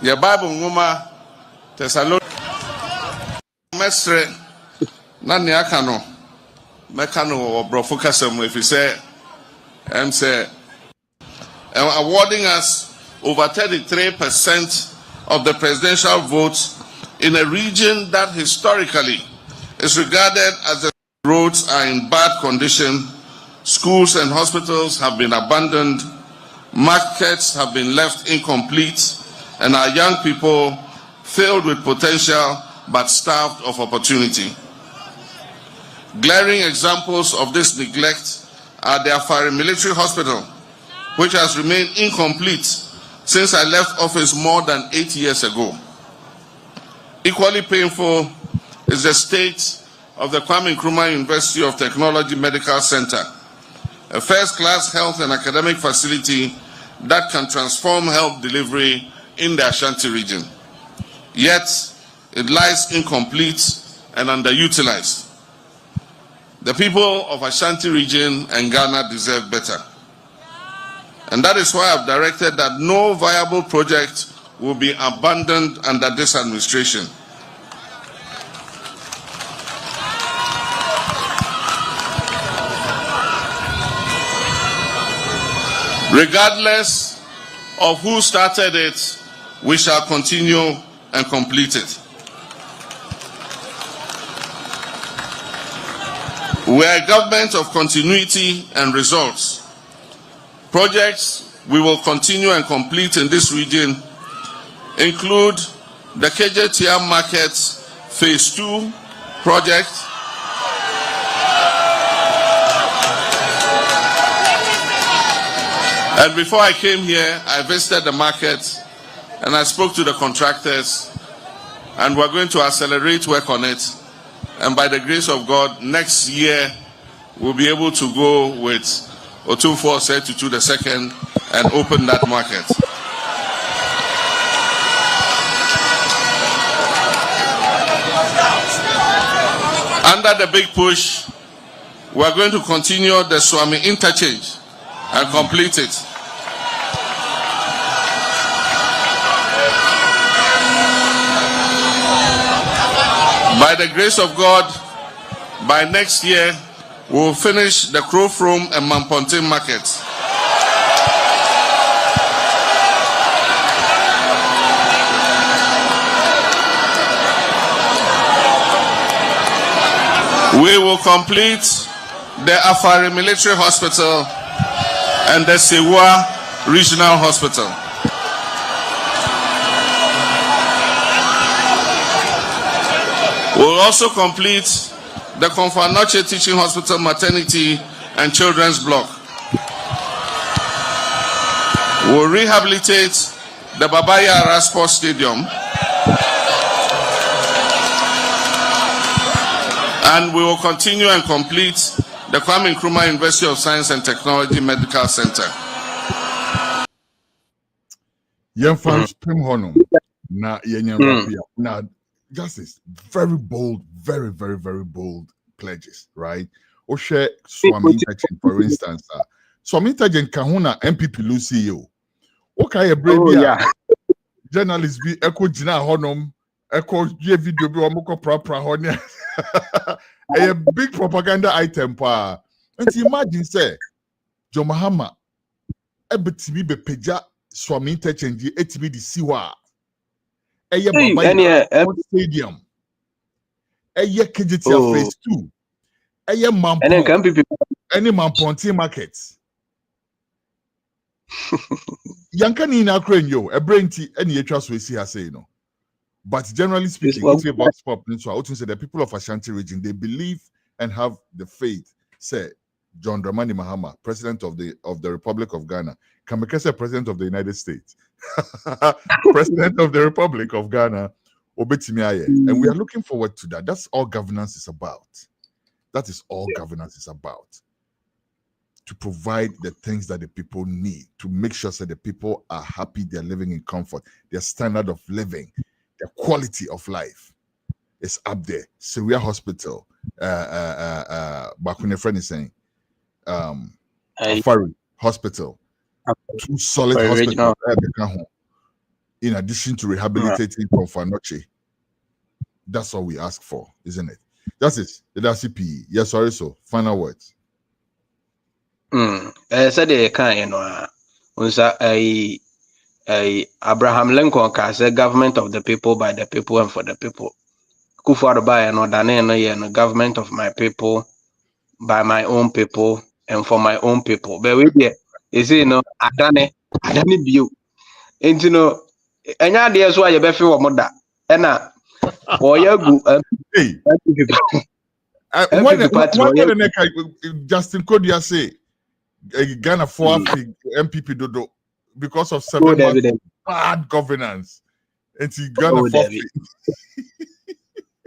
Ye Bible ngoma Thessalonians mestre na ne aka no meka no obrofo kasam if say awarding us over 33% of the presidential votes in a region that historically is regarded as the roads are in bad condition, schools and hospitals have been abandoned, markets have been left incomplete, and our young people filled with potential but starved of opportunity. Glaring examples of this neglect are the Afari Military Hospital, which has remained incomplete since I left office more than 8 years ago. Equally painful is the state of the Kwame Nkrumah University of Technology Medical Center, a first-class health and academic facility that can transform health delivery in the Ashanti region. Yet, it lies incomplete and underutilized. The people of Ashanti region and Ghana deserve better. And that is why I've directed that no viable project will be abandoned under this administration. Regardless of who started it, we shall continue and complete it. We are a government of continuity and results. Projects we will continue and complete in this region include the Kejetia Market Phase 2 project, and before I came here, I visited the market and I spoke to the contractors, and we're going to accelerate work on it. And by the grace of God, next year we'll be able to go with Otumfuo Setutu II and open that market. Under the big push, we're going to continue the Swami interchange and complete it. By the grace of God, by next year, we will finish the Krofrom and Mamponte markets. We will complete the Afari Military Hospital and the Sewa Regional Hospital. We'll also complete the Konfanoche Teaching Hospital Maternity and Children's Block. We'll rehabilitate the Babaya Rasport Stadium. And we will continue and complete the Kwame Nkrumah University of Science and Technology Medical Center. Now, Justice, very bold, very, very, very bold pledges, right? Oshe Swami Interchange, for instance. Swami Interchange Kahuna MPP Lucy. Okay, a brave journalist be echo Jina Honum, echo J video be Omoko Propra Honia. A big propaganda item, pa. And imagine, say, Jo Mahama, Ebetibi be Peja Swami Interchange, Etibi di Siwa. Eye Babaya Stadium. Eye Kejetia Phase 2. Eye Mampo. Any Mamponte markets. Yankani na crane yo, a brain tea, any trust we see her say, But generally speaking, if you vox pop, so I would say the people of Ashanti region, they believe and have the faith, say John Dramani Mahama, president of the Republic of Ghana, Kamekese, president of the United States, president of the Republic of Ghana, Obetimiaye. And we are looking forward to that. That's all governance is about. That is all governance is about. To provide the things that the people need, to make sure that the people are happy, they're living in comfort, their standard of living, their quality of life is up there. Syria Hospital, Bakune friend is saying, Afari Hospital, 2 solid hospitals, in addition to rehabilitating Confanoche. That's all we ask for, isn't it? That's it. That's CPE. Yes, sorry, so final words. Said the kind, Abraham Lincoln said government of the people, by the people, and for the people. Kufuor by no government of my people, by my own people, and for my own people. But we you I done view. And any ideas why you be feel mother. And Justin Kodia say Ghana for MPP Dodo because of 7 months of bad governance. And he Ghana for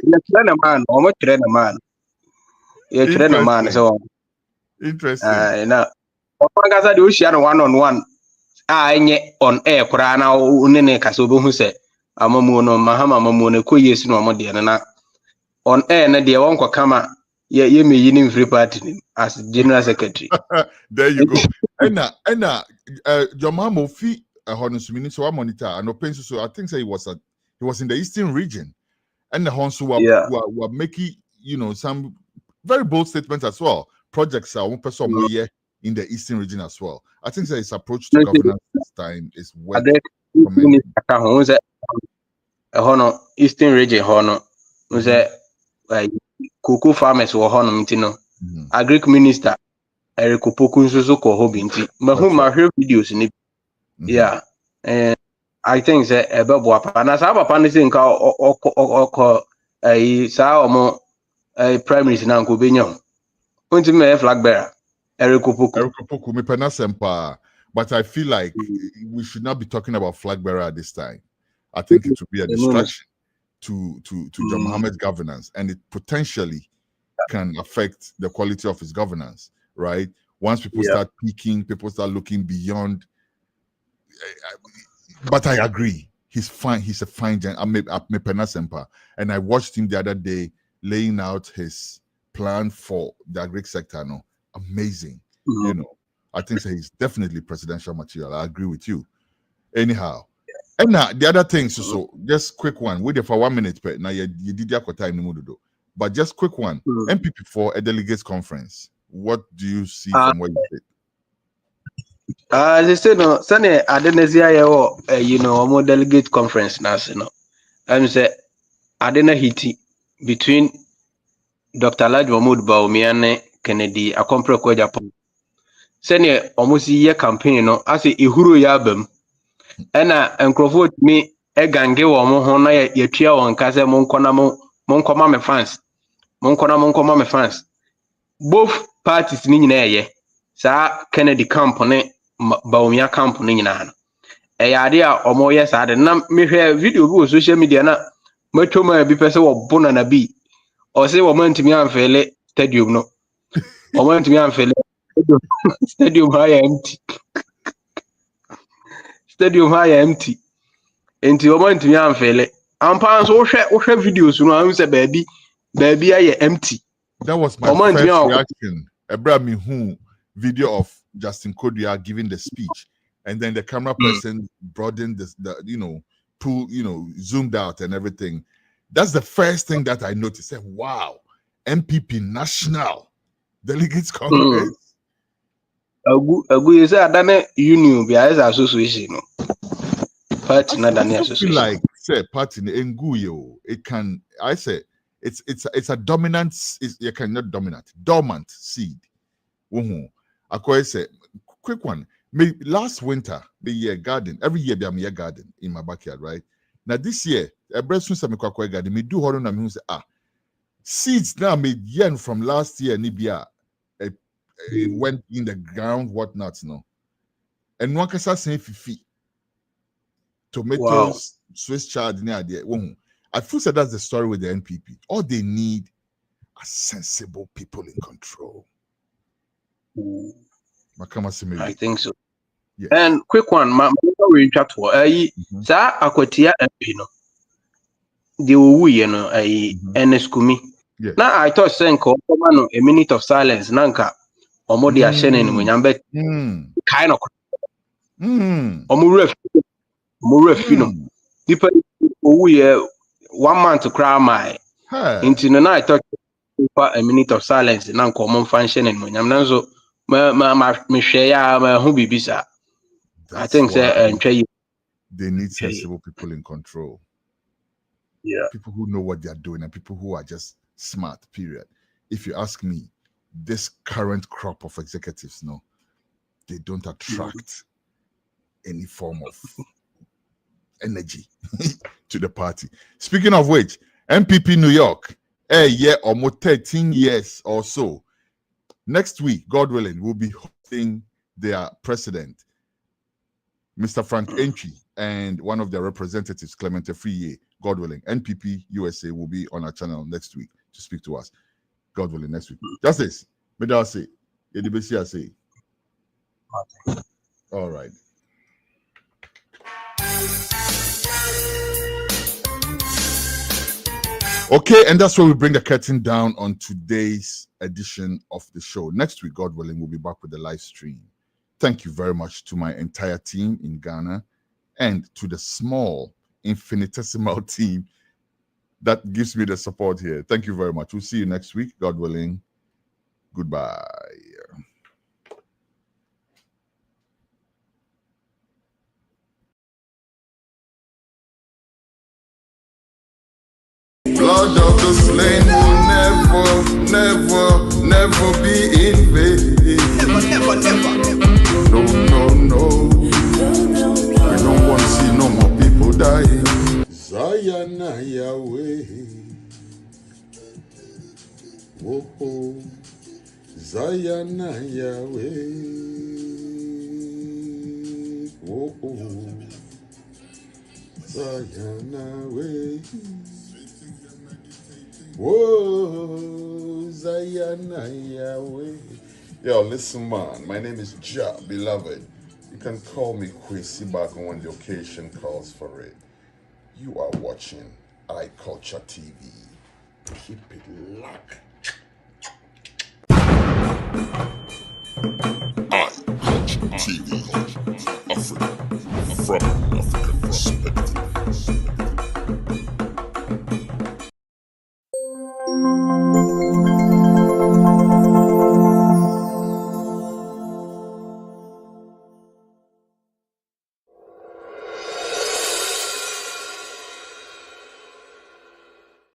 You're a man, almost a man. You're a man, so interesting. Now, I do share 1-on-1. I on air, Korana, Unene Kasubu, who said, Amamuno, Mahama, Mamuno, Kuyes, no more than on air, and the Wonka Kama, ye may yin free party as general secretary. There you go. And your mom will fee a honest minister or monitor and open so I think he was in the eastern region. And the Honsu were making, some very bold statements as well. Projects are one person in the eastern region as well. I think that his approach to governance this time is well. Eastern region, cocoa farmers were honor, agric minister, Eric Pokunzo Kohobinti, Mahuma heard videos in it. Yeah, and I think that a bubble, and as our panicing or a prime minister now could be young. Ultimate flag bearer, Eric Poku, me penasempa. But I feel like we should not be talking about flag bearer at this time. I think it would be a distraction to John Mohammed's governance, and it potentially can affect the quality of his governance, right? Once people start peaking, people start looking beyond. But I agree, he's fine. He's a fine gentleman. And I watched him the other day laying out his plan for the agri sector. No, amazing. I think that he's definitely presidential material. I agree with you. Anyhow, and now the other things. So just quick one. Wait for 1 minute. Now you did your time in Mududo. But just quick one. MPP for a delegates conference. What do you see from what you said? As I said, no, Sunday I didn't see more delegate conference now. I'm say I didn't hit between Dr. Laj Mahmoud Bawumia Kennedy a compre kwa Japan. Sene almost year campaign no as a ihuru yabem. Ena encrofoot me e gange wo mo ho na ye tua won ka se mon koma me fans. Mon koma me fans. Both parties ni nyina ye. Sa Kennedy camp ne Bawumia camp ni nyina no. E yade a omo ye sa de na me hwe video bi social media na matoma bi pese wo bona na bi. O se wo mantimi anfele stadium no. O mantimi anfele stadium high empty. Stadium high empty. Enti o mantimi anfele. Ampa so wo hwe videos no am se baby aye empty. That was my first reaction. Abraham who video of Justin Kodia giving the speech, and then the camera person broadened the zoomed out and everything. That's the first thing that I noticed. Said, wow, MPP National Delegates Congress. Agu is a union behind association. Party not an association. Like say party in Nguyo, it can. I say it's a dominant. Dormant seed. I say quick one. Last winter, the year garden, every year I'm a garden in my backyard, right? Now this year, a breast soon garden, me do horror and say, seeds now made yen from last year, Nibia, it went in the ground, whatnot, no. And one can say fifi. Tomatoes, Swiss chard, near there. I feel that that's the story with the NPP. All they need are sensible people in control. I think so. Yes. And quick one, we chat for sa akwatia MP no. The uwu no NSKUMI. Now I thought saying ko no a minute of silence nanka omodi ashene ni munyambe kind of omuref no. People uwu 1 month to cry my into no I thought a minute of silence nanka omon function ni munyam nanzo me share ma hu bibisa. I think they need sensible people in control. Yeah. People who know what they are doing and people who are just smart, period. If you ask me, this current crop of executives, no, they don't attract any form of energy to the party. Speaking of which, MPP New York, a year or more 13 years or so. Next week, God willing, we'll be hosting their president, Mr. Frank Entry, and one of their representatives, Clemente Friye, God willing. NPP USA will be on our channel next week to speak to us. God willing, next week. Justice, may I say? I say. All right. Okay, and that's where we bring the curtain down on today's edition of the show. Next week, God willing, we'll be back with the live stream. Thank you very much to my entire team in Ghana and to the small, infinitesimal team that gives me the support here. Thank you very much. We'll see you next week, God willing. Goodbye. Blood of the slain will never be in vain. Never. No. We don't want to see no more people dying. Zion Yahweh. Whoa. Zion Yahweh. Whoa. Zion Yahweh. Whoa, Zion Yahweh. Yo, listen, man. My name is Ja, beloved. You can call me Kwesi back when the occasion calls for it. You are watching iCulture TV. Keep it locked. iCulture TV. Africa from African perspective.